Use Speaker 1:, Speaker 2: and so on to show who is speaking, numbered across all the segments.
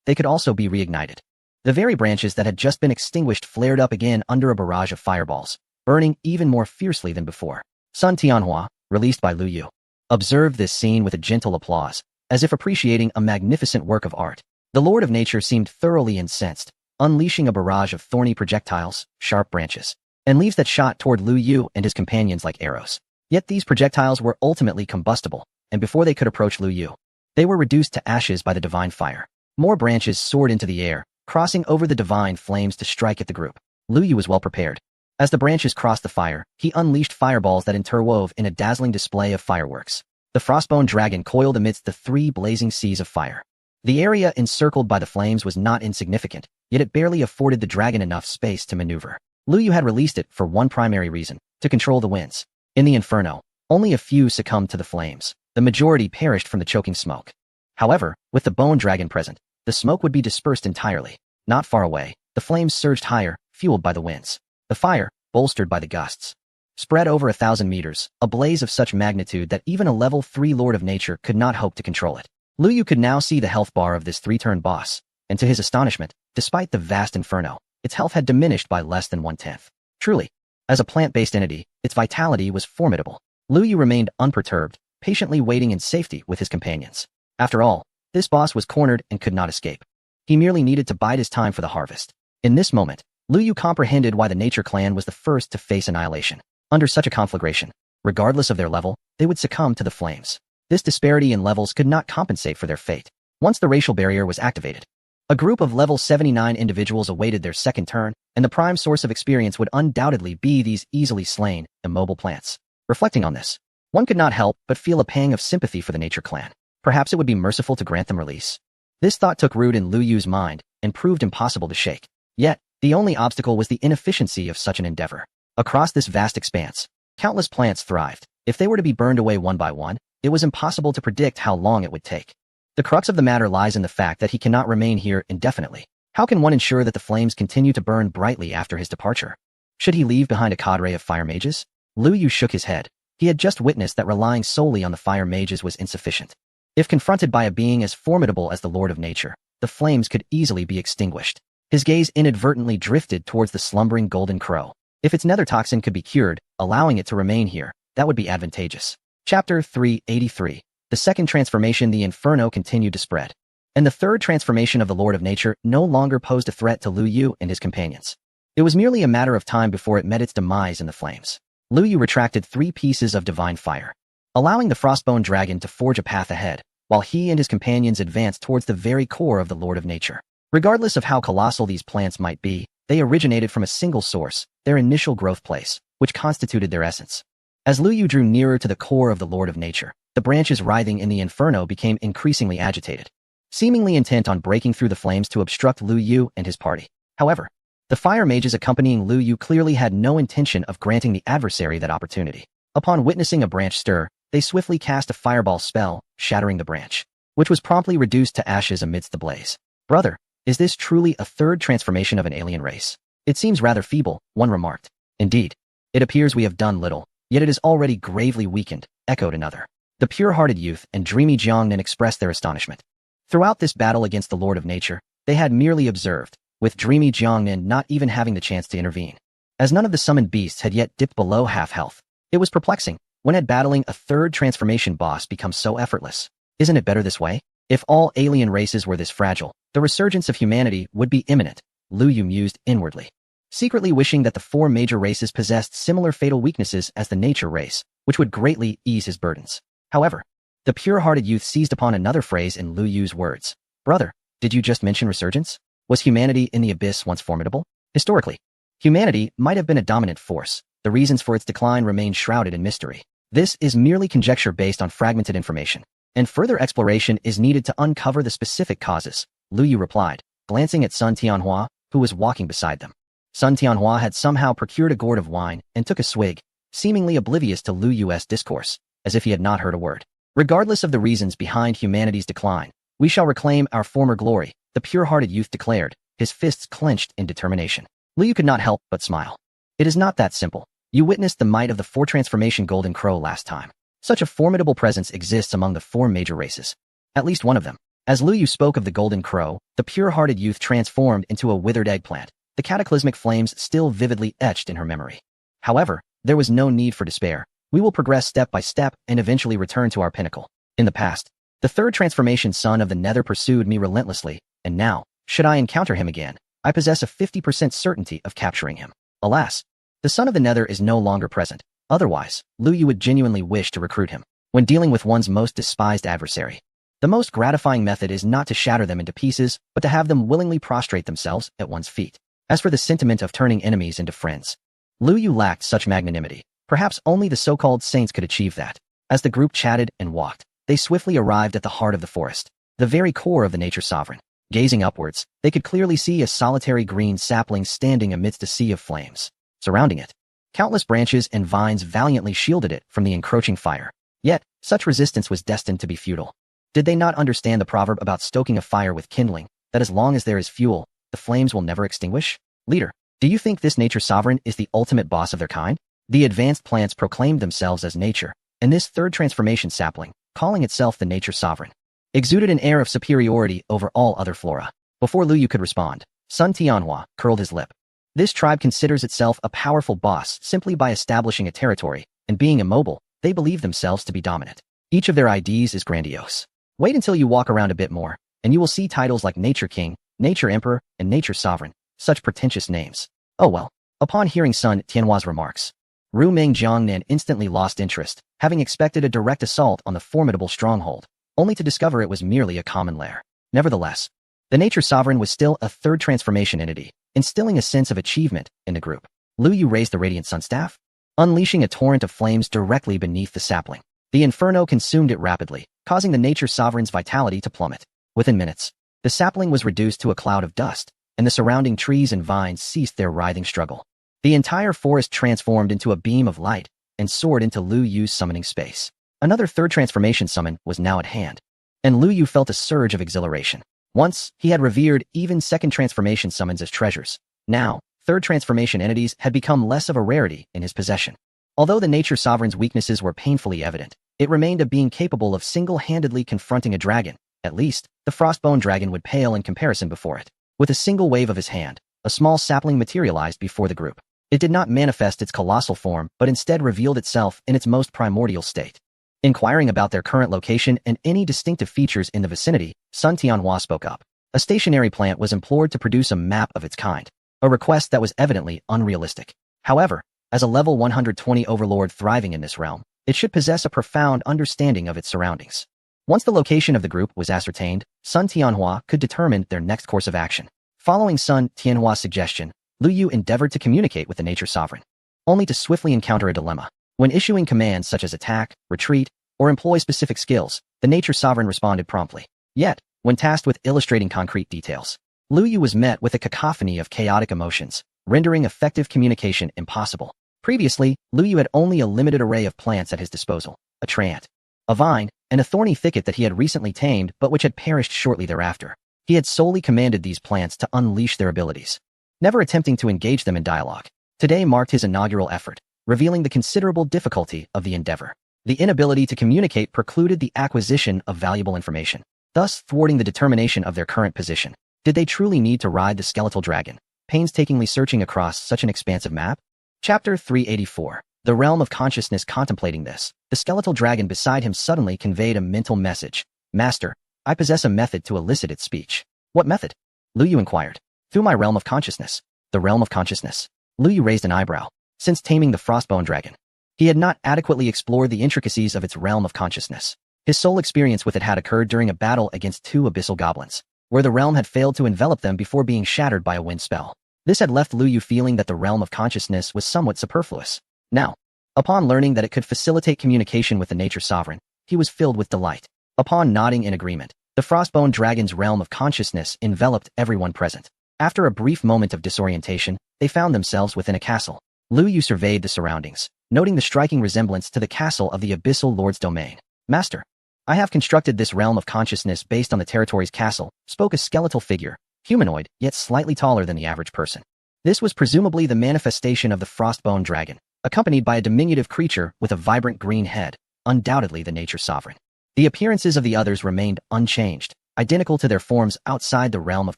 Speaker 1: they could also be reignited. The very branches that had just been extinguished flared up again under a barrage of fireballs, burning even more fiercely than before. Sun Tianhua, released by Lu Yu, observed this scene with a gentle applause, as if appreciating a magnificent work of art. The Lord of Nature seemed thoroughly incensed, unleashing a barrage of thorny projectiles, sharp branches, and leaves that shot toward Lu Yu and his companions like arrows. Yet these projectiles were ultimately combustible, and before they could approach Lu Yu, they were reduced to ashes by the divine fire. More branches soared into the air, crossing over the divine flames to strike at the group. Lu Yu was well prepared. As the branches crossed the fire, he unleashed fireballs that interwove in a dazzling display of fireworks. The frostbone dragon coiled amidst the three blazing seas of fire. The area encircled by the flames was not insignificant, yet it barely afforded the dragon enough space to maneuver. Lu Yu had released it for one primary reason, to control the winds. In the inferno, only a few succumbed to the flames. The majority perished from the choking smoke. However, with the bone dragon present, the smoke would be dispersed entirely. Not far away, the flames surged higher, fueled by the winds. The fire, bolstered by the gusts, spread over 1,000 meters, a blaze of such magnitude that even a level 3 Lord of Nature could not hope to control it. Lu Yu could now see the health bar of this 3-turn boss, and to his astonishment, despite the vast inferno, its health had diminished by less than 1/10. Truly, as a plant-based entity, its vitality was formidable. Lu Yu remained unperturbed, patiently waiting in safety with his companions. After all, this boss was cornered and could not escape. He merely needed to bide his time for the harvest. In this moment, Lu Yu comprehended why the Nature Clan was the first to face annihilation. Under such a conflagration, regardless of their level, they would succumb to the flames. This disparity in levels could not compensate for their fate. Once the racial barrier was activated, a group of level 79 individuals awaited their second turn, and the prime source of experience would undoubtedly be these easily slain, immobile plants. Reflecting on this, one could not help but feel a pang of sympathy for the Nature Clan. Perhaps it would be merciful to grant them release. This thought took root in Lu Yu's mind and proved impossible to shake. Yet, the only obstacle was the inefficiency of such an endeavor. Across this vast expanse, countless plants thrived. If they were to be burned away one by one, it was impossible to predict how long it would take. The crux of the matter lies in the fact that he cannot remain here indefinitely. How can one ensure that the flames continue to burn brightly after his departure? Should he leave behind a cadre of fire mages? Lu Yu shook his head. He had just witnessed that relying solely on the fire mages was insufficient. If confronted by a being as formidable as the Lord of Nature, the flames could easily be extinguished. His gaze inadvertently drifted towards the slumbering golden crow. If its nether toxin could be cured, allowing it to remain here, that would be advantageous. Chapter 383. The second transformation, the inferno, continued to spread. And the third transformation of the Lord of Nature no longer posed a threat to Lu Yu and his companions. It was merely a matter of time before it met its demise in the flames. Lu Yu retracted 3 pieces of divine fire, allowing the frostbone dragon to forge a path ahead, while he and his companions advanced towards the very core of the Lord of Nature. Regardless of how colossal these plants might be, they originated from a single source, their initial growth place, which constituted their essence. As Lu Yu drew nearer to the core of the Lord of Nature, the branches writhing in the inferno became increasingly agitated, seemingly intent on breaking through the flames to obstruct Lu Yu and his party. However, the fire mages accompanying Lu Yu clearly had no intention of granting the adversary that opportunity. Upon witnessing a branch stir, they swiftly cast a fireball spell, shattering the branch, which was promptly reduced to ashes amidst the blaze. Brother, is this truly a third transformation of an alien race? It seems rather feeble, one remarked. Indeed, it appears we have done little, yet it is already gravely weakened, echoed another. The pure-hearted youth and dreamy Jiangnan expressed their astonishment. Throughout this battle against the Lord of Nature, they had merely observed, with dreamy Jiangnan not even having the chance to intervene. As none of the summoned beasts had yet dipped below half health, it was perplexing. When had battling a third transformation boss become so effortless? Isn't it better this way? If all alien races were this fragile, the resurgence of humanity would be imminent, Lu Yu mused inwardly, secretly wishing that the 4 major races possessed similar fatal weaknesses as the nature race, which would greatly ease his burdens. However, the pure-hearted youth seized upon another phrase in Lu Yu's words. Brother, did you just mention resurgence? Was humanity in the abyss once formidable? Historically, humanity might have been a dominant force. The reasons for its decline remain shrouded in mystery. This is merely conjecture based on fragmented information, and further exploration is needed to uncover the specific causes, Lu Yu replied, glancing at Sun Tianhua, who was walking beside them. Sun Tianhua had somehow procured a gourd of wine and took a swig, seemingly oblivious to Lu Yu's discourse, as if he had not heard a word. Regardless of the reasons behind humanity's decline, we shall reclaim our former glory, the pure-hearted youth declared, his fists clenched in determination. Lu Yu could not help but smile. It is not that simple. You witnessed the might of the 4 transformation golden crow last time. Such a formidable presence exists among the 4 major races. At least one of them, As Lu Yu spoke of the golden crow, the pure-hearted youth transformed into a withered eggplant, the cataclysmic flames still vividly etched in her memory. However, there was no need for despair. We will progress step by step and eventually return to our pinnacle. In the past, the third transformation son of the Nether pursued me relentlessly, and now, should I encounter him again, I possess a 50% certainty of capturing him. Alas, the son of the Nether is no longer present. Otherwise, Lu Yu would genuinely wish to recruit him. When dealing with one's most despised adversary, the most gratifying method is not to shatter them into pieces, but to have them willingly prostrate themselves at one's feet. As for the sentiment of turning enemies into friends, Lu Yu lacked such magnanimity. Perhaps only the so-called saints could achieve that. As the group chatted and walked, they swiftly arrived at the heart of the forest, the very core of the nature sovereign. Gazing upwards, they could clearly see a solitary green sapling standing amidst a sea of flames. Surrounding it, countless branches and vines valiantly shielded it from the encroaching fire. Yet, such resistance was destined to be futile. Did they not understand the proverb about stoking a fire with kindling, that as long as there is fuel, the flames will never extinguish? Leader, do you think this nature sovereign is the ultimate boss of their kind? The advanced plants proclaimed themselves as nature, and this third transformation sapling, calling itself the nature sovereign, exuded an air of superiority over all other flora. Before Lu Yu could respond, Sun Tianhua curled his lip. This tribe considers itself a powerful boss simply by establishing a territory, and being immobile, they believe themselves to be dominant. Each of their IDs is grandiose. Wait until you walk around a bit more, and you will see titles like Nature King, Nature Emperor, and Nature Sovereign, such pretentious names. Oh well. Upon hearing Sun Tianhua's remarks, Ru Ming Jiangnan instantly lost interest, having expected a direct assault on the formidable stronghold, only to discover it was merely a common lair. Nevertheless, the Nature Sovereign was still a third transformation entity, instilling a sense of achievement in the group. Lu Yu raised the Radiant Sun Staff, unleashing a torrent of flames directly beneath the sapling. The inferno consumed it rapidly, causing the Nature Sovereign's vitality to plummet. Within minutes, the sapling was reduced to a cloud of dust, and the surrounding trees and vines ceased their writhing struggle. The entire forest transformed into a beam of light and soared into Lu Yu's summoning space. Another third transformation summon was now at hand, and Lu Yu felt a surge of exhilaration. Once, he had revered even second transformation summons as treasures. Now, third transformation entities had become less of a rarity in his possession. Although the Nature Sovereign's weaknesses were painfully evident, it remained a being capable of single-handedly confronting a dragon. At least, the Frostbone Dragon would pale in comparison before it. With a single wave of his hand, a small sapling materialized before the group. It did not manifest its colossal form, but instead revealed itself in its most primordial state. Inquiring about their current location and any distinctive features in the vicinity, Sun Tianhua spoke up. A stationary plant was implored to produce a map of its kind, a request that was evidently unrealistic. However, as a level 120 overlord thriving in this realm, it should possess a profound understanding of its surroundings. Once the location of the group was ascertained, Sun Tianhua could determine their next course of action. Following Sun Tianhua's suggestion, Lu Yu endeavored to communicate with the Nature Sovereign, only to swiftly encounter a dilemma. When issuing commands such as attack, retreat, or employ specific skills, the Nature Sovereign responded promptly. Yet, when tasked with illustrating concrete details, Lu Yu was met with a cacophony of chaotic emotions, rendering effective communication impossible. Previously, Lu Yu had only a limited array of plants at his disposal: a treant, a vine, and a thorny thicket that he had recently tamed but which had perished shortly thereafter. He had solely commanded these plants to unleash their abilities, never attempting to engage them in dialogue. Today marked his inaugural effort, revealing the considerable difficulty of the endeavor. The inability to communicate precluded the acquisition of valuable information, thus thwarting the determination of their current position. Did they truly need to ride the skeletal dragon, painstakingly searching across such an expansive map? Chapter 384. The Realm of Consciousness. Contemplating this, the skeletal dragon beside him suddenly conveyed a mental message. Master, I possess a method to elicit its speech. What method? Lu Yu inquired. Through my realm of consciousness. The realm of consciousness. Lu Yu raised an eyebrow. Since taming the Frostbone Dragon, he had not adequately explored the intricacies of its realm of consciousness. His sole experience with it had occurred during a battle against two abyssal goblins, where the realm had failed to envelop them before being shattered by a wind spell. This had left Lu Yu feeling that the realm of consciousness was somewhat superfluous. Now, upon learning that it could facilitate communication with the Nature Sovereign, he was filled with delight. Upon nodding in agreement, the Frostbone Dragon's realm of consciousness enveloped everyone present. After a brief moment of disorientation, they found themselves within a castle. Lu Yu surveyed the surroundings, noting the striking resemblance to the castle of the Abyssal Lord's domain. Master, I have constructed this realm of consciousness based on the territory's castle, spoke a skeletal figure, humanoid, yet slightly taller than the average person. This was presumably the manifestation of the Frostbone Dragon, accompanied by a diminutive creature with a vibrant green head, undoubtedly the Nature Sovereign. The appearances of the others remained unchanged. identical to their forms outside the realm of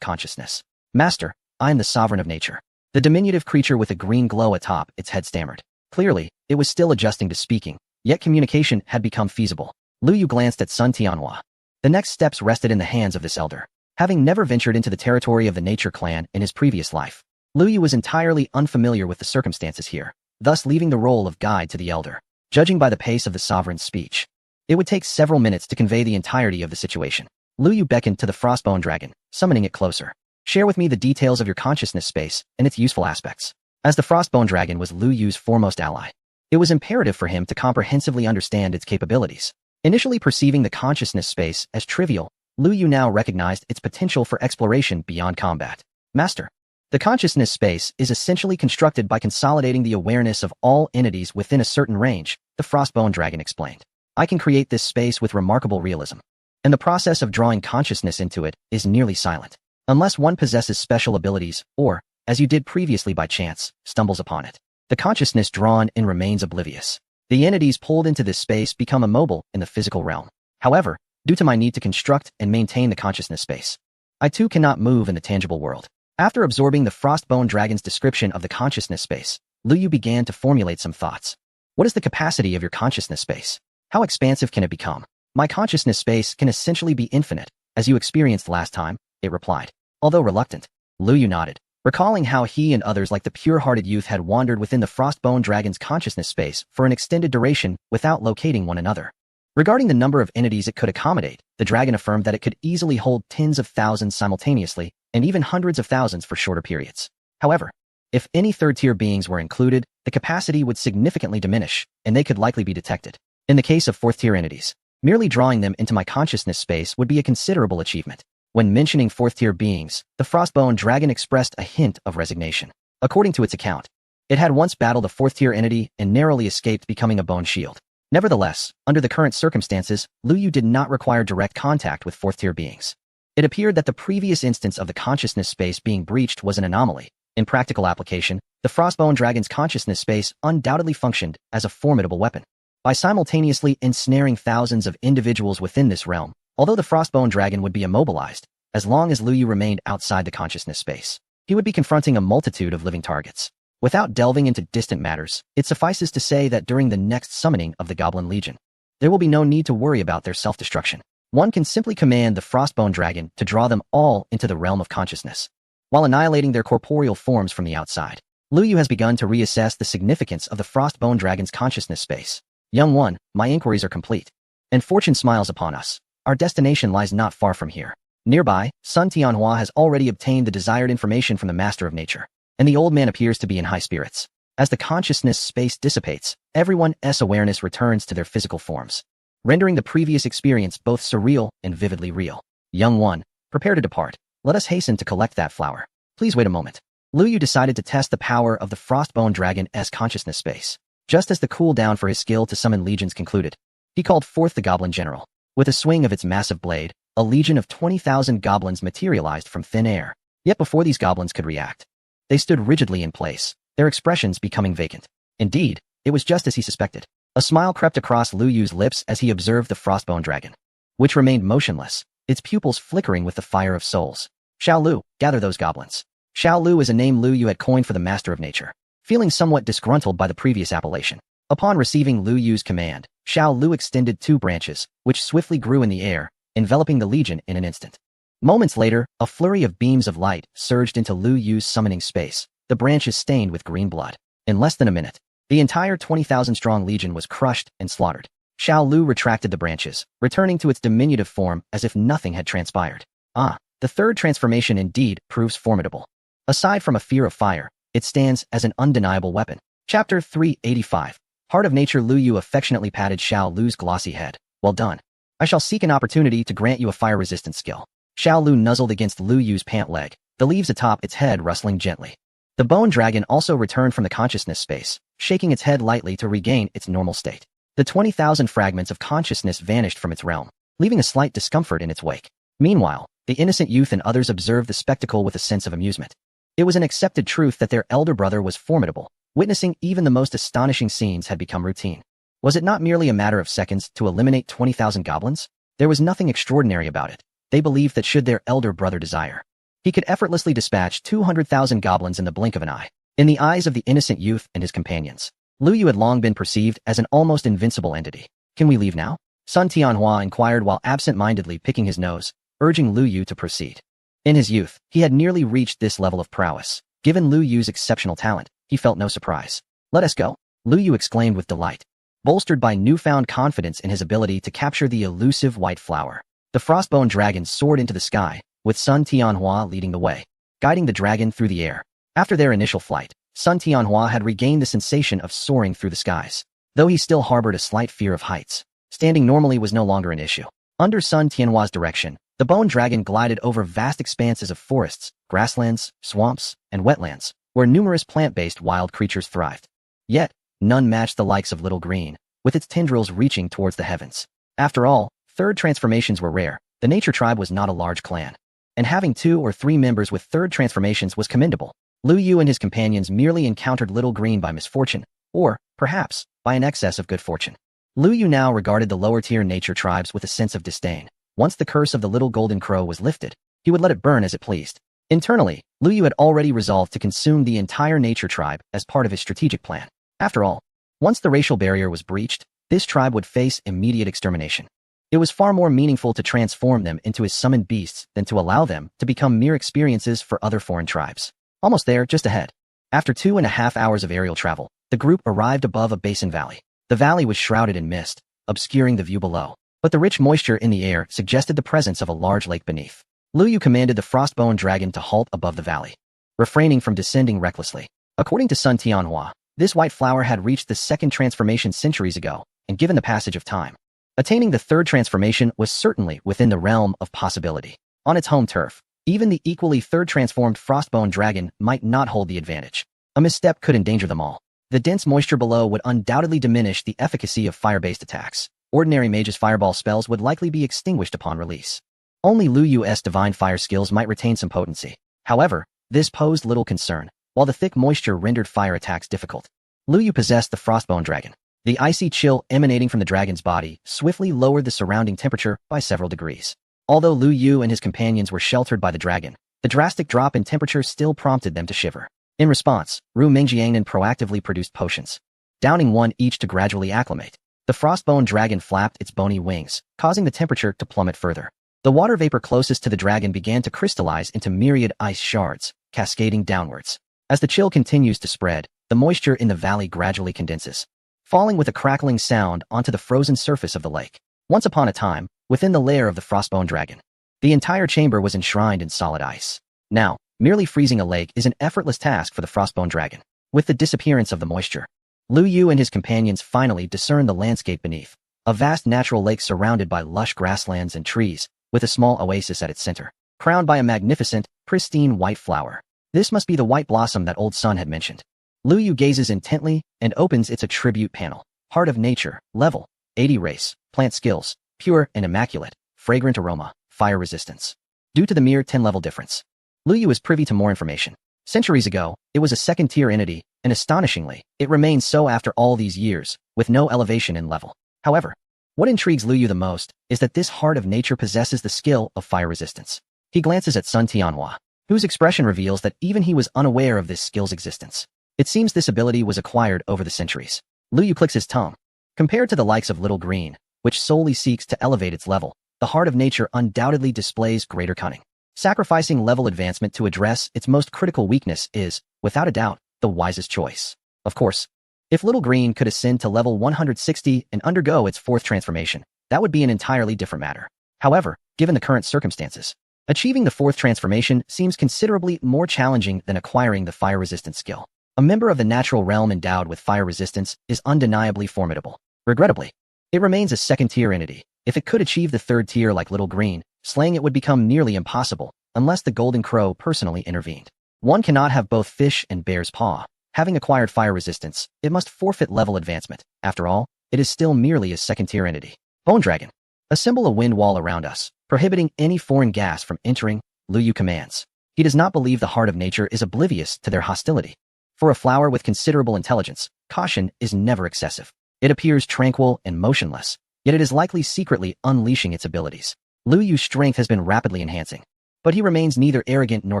Speaker 1: consciousness. Master, I am the sovereign of nature. The diminutive creature with a green glow atop its head stammered. Clearly, it was still adjusting to speaking, yet communication had become feasible. Lu Yu glanced at Sun Tianhua. The next steps rested in the hands of this elder. Having never ventured into the territory of the Nature Clan in his previous life, Lu Yu was entirely unfamiliar with the circumstances here, thus leaving the role of guide to the elder. Judging by the pace of the sovereign's speech, it would take several minutes to convey the entirety of the situation. Lu Yu beckoned to the Frostbone Dragon, summoning it closer. Share with me the details of your consciousness space and its useful aspects. As the Frostbone Dragon was Lu Yu's foremost ally, it was imperative for him to comprehensively understand its capabilities. Initially perceiving the consciousness space as trivial, Lu Yu now recognized its potential for exploration beyond combat. Master, the consciousness space is essentially constructed by consolidating the awareness of all entities within a certain range, the Frostbone Dragon explained. I can create this space with remarkable realism, and the process of drawing consciousness into it is nearly silent. Unless one possesses special abilities or, as you did previously by chance, stumbles upon it, the consciousness drawn in remains oblivious. The entities pulled into this space become immobile in the physical realm. However, due to my need to construct and maintain the consciousness space, I too cannot move in the tangible world. After absorbing the Frostbone Dragon's description of the consciousness space, Lu Yu began to formulate some thoughts. What is the capacity of your consciousness space? How expansive can it become? My consciousness space can essentially be infinite, as you experienced last time, it replied. Although reluctant, Lu Yu nodded, recalling how he and others like the pure-hearted youth had wandered within the Frostbone Dragon's consciousness space for an extended duration without locating one another. Regarding the number of entities it could accommodate, the dragon affirmed that it could easily hold tens of thousands simultaneously, and even hundreds of thousands for shorter periods. However, if any third-tier beings were included, the capacity would significantly diminish, and they could likely be detected. In the case of fourth-tier entities, merely drawing them into my consciousness space would be a considerable achievement. When mentioning fourth-tier beings, the Frostbone Dragon expressed a hint of resignation. According to its account, it had once battled a fourth-tier entity and narrowly escaped becoming a bone shield. Nevertheless, under the current circumstances, Lu Yu did not require direct contact with fourth-tier beings. It appeared that the previous instance of the consciousness space being breached was an anomaly. In practical application, the Frostbone Dragon's consciousness space undoubtedly functioned as a formidable weapon. By simultaneously ensnaring thousands of individuals within this realm, although the Frostbone Dragon would be immobilized, as long as Lu Yu remained outside the consciousness space, he would be confronting a multitude of living targets. Without delving into distant matters, it suffices to say that during the next summoning of the Goblin Legion, there will be no need to worry about their self-destruction. One can simply command the Frostbone Dragon to draw them all into the realm of consciousness, while annihilating their corporeal forms from the outside. Lu Yu has begun to reassess the significance of the Frostbone Dragon's consciousness space. Young one, my inquiries are complete, and fortune smiles upon us. Our destination lies not far from here. Nearby, Sun Tianhua has already obtained the desired information from the Master of Nature, and the old man appears to be in high spirits. As the consciousness space dissipates, everyone's awareness returns to their physical forms, rendering the previous experience both surreal and vividly real. Young one, prepare to depart. Let us hasten to collect that flower. Please wait a moment. Lu Yu decided to test the power of the Frostbone Dragon's consciousness space. Just as the cooldown for his skill to summon legions concluded, he called forth the Goblin General. With a swing of its massive blade, a legion of 20,000 goblins materialized from thin air. Yet before these goblins could react, they stood rigidly in place, their expressions becoming vacant. Indeed, it was just as he suspected. A smile crept across Lu Yu's lips as he observed the Frostbone Dragon, which remained motionless, its pupils flickering with the fire of souls. Xiao Lu, gather those goblins. Xiao Lu is a name Lu Yu had coined for the Master of Nature, feeling somewhat disgruntled by the previous appellation. Upon receiving Lu Yu's command, Xiao Lu extended 2 branches, which swiftly grew in the air, enveloping the legion in an instant. Moments later, a flurry of beams of light surged into Lu Yu's summoning space, the branches stained with green blood. In less than a minute, the entire 20,000-strong legion was crushed and slaughtered. Xiao Lu retracted the branches, returning to its diminutive form as if nothing had transpired. Ah, the third transformation indeed proves formidable. Aside from a fear of fire, it stands as an undeniable weapon. Chapter 385. Heart of Nature. Lu Yu affectionately patted Xiao Lu's glossy head. Well done. I shall seek an opportunity to grant you a fire-resistant skill. Xiao Lu nuzzled against Lu Yu's pant leg, the leaves atop its head rustling gently. The bone dragon also returned from the consciousness space, shaking its head lightly to regain its normal state. The 20,000 fragments of consciousness vanished from its realm, leaving a slight discomfort in its wake. Meanwhile, the innocent youth and others observed the spectacle with a sense of amusement. It was an accepted truth that their elder brother was formidable. Witnessing even the most astonishing scenes had become routine. Was it not merely a matter of seconds to eliminate 20,000 goblins? There was nothing extraordinary about it. They believed that should their elder brother desire, he could effortlessly dispatch 200,000 goblins in the blink of an eye. In the eyes of the innocent youth and his companions, Lu Yu had long been perceived as an almost invincible entity. Can we leave now? Sun Tianhua inquired while absent-mindedly picking his nose, urging Lu Yu to proceed. In his youth, he had nearly reached this level of prowess. Given Lu Yu's exceptional talent, he felt no surprise. Let us go, Lu Yu exclaimed with delight, bolstered by newfound confidence in his ability to capture the elusive white flower. The frostbone dragon soared into the sky, with Sun Tianhua leading the way, guiding the dragon through the air. After their initial flight, Sun Tianhua had regained the sensation of soaring through the skies. Though he still harbored a slight fear of heights, standing normally was no longer an issue. Under Sun Tianhua's direction, the bone dragon glided over vast expanses of forests, grasslands, swamps, and wetlands, where numerous plant-based wild creatures thrived. Yet, none matched the likes of Little Green, with its tendrils reaching towards the heavens. After all, third transformations were rare. The nature tribe was not a large clan, and having 2 or 3 members with third transformations was commendable. Lu Yu and his companions merely encountered Little Green by misfortune, or, perhaps, by an excess of good fortune. Lu Yu now regarded the lower-tier nature tribes with a sense of disdain. Once the curse of the little golden crow was lifted, he would let it burn as it pleased. Internally, Lu Yu had already resolved to consume the entire nature tribe as part of his strategic plan. After all, once the racial barrier was breached, this tribe would face immediate extermination. It was far more meaningful to transform them into his summoned beasts than to allow them to become mere experiences for other foreign tribes. Almost there, just ahead. After 2.5 hours of aerial travel, the group arrived above a basin valley. The valley was shrouded in mist, obscuring the view below, but the rich moisture in the air suggested the presence of a large lake beneath. Lu Yu commanded the frostbone dragon to halt above the valley, refraining from descending recklessly. According to Sun Tianhua, this white flower had reached the second transformation centuries ago, and given the passage of time, attaining the third transformation was certainly within the realm of possibility. On its home turf, even the equally third transformed frostbone dragon might not hold the advantage. A misstep could endanger them all. The dense moisture below would undoubtedly diminish the efficacy of fire-based attacks. Ordinary mage's fireball spells would likely be extinguished upon release. Only Lu Yu's divine fire skills might retain some potency. However, this posed little concern, while the thick moisture rendered fire attacks difficult. Lu Yu possessed the frostbone dragon. The icy chill emanating from the dragon's body swiftly lowered the surrounding temperature by several degrees. Although Lu Yu and his companions were sheltered by the dragon, the drastic drop in temperature still prompted them to shiver. In response, Ru Mingjiangnan proactively produced potions, downing one each to gradually acclimate. The frostbone dragon flapped its bony wings, causing the temperature to plummet further. The water vapor closest to the dragon began to crystallize into myriad ice shards, cascading downwards. As the chill continues to spread, the moisture in the valley gradually condenses, falling with a crackling sound onto the frozen surface of the lake. Once upon a time, within the lair of the frostbone dragon, the entire chamber was enshrined in solid ice. Now, merely freezing a lake is an effortless task for the frostbone dragon. With the disappearance of the moisture, Lu Yu and his companions finally discerned the landscape beneath, a vast natural lake surrounded by lush grasslands and trees, with a small oasis at its center, crowned by a magnificent, pristine white flower. This must be the white blossom that Old Sun had mentioned. Lu Yu gazes intently and opens its attribute panel. Heart of nature, level 80 race, plant skills, pure and immaculate, fragrant aroma, fire resistance. Due to the mere 10 level difference, Lu Yu is privy to more information. Centuries ago, it was a second-tier entity, and astonishingly, it remains so after all these years, with no elevation in level. However, what intrigues Lu Yu the most is that this heart of nature possesses the skill of fire resistance. He glances at Sun Tianhua, whose expression reveals that even he was unaware of this skill's existence. It seems this ability was acquired over the centuries. Lu Yu clicks his tongue. Compared to the likes of Little Green, which solely seeks to elevate its level, the heart of nature undoubtedly displays greater cunning. Sacrificing level advancement to address its most critical weakness is, without a doubt, the wisest choice. Of course, if Little Green could ascend to level 160 and undergo its fourth transformation, that would be an entirely different matter. However, given the current circumstances, achieving the fourth transformation seems considerably more challenging than acquiring the fire resistance skill. A member of the natural realm endowed with fire resistance is undeniably formidable. Regrettably, it remains a second-tier entity. If it could achieve the third tier like Little Green, slaying it would become nearly impossible, unless the Golden Crow personally intervened. One cannot have both fish and bear's paw. Having acquired fire resistance, it must forfeit level advancement. After all, it is still merely a second-tier entity. Bone Dragon. Assemble a wind wall around us, prohibiting any foreign gas from entering, Lu Yu commands. He does not believe the heart of nature is oblivious to their hostility. For a flower with considerable intelligence, caution is never excessive. It appears tranquil and motionless, yet it is likely secretly unleashing its abilities. Lu Yu's strength has been rapidly enhancing. But he remains neither arrogant nor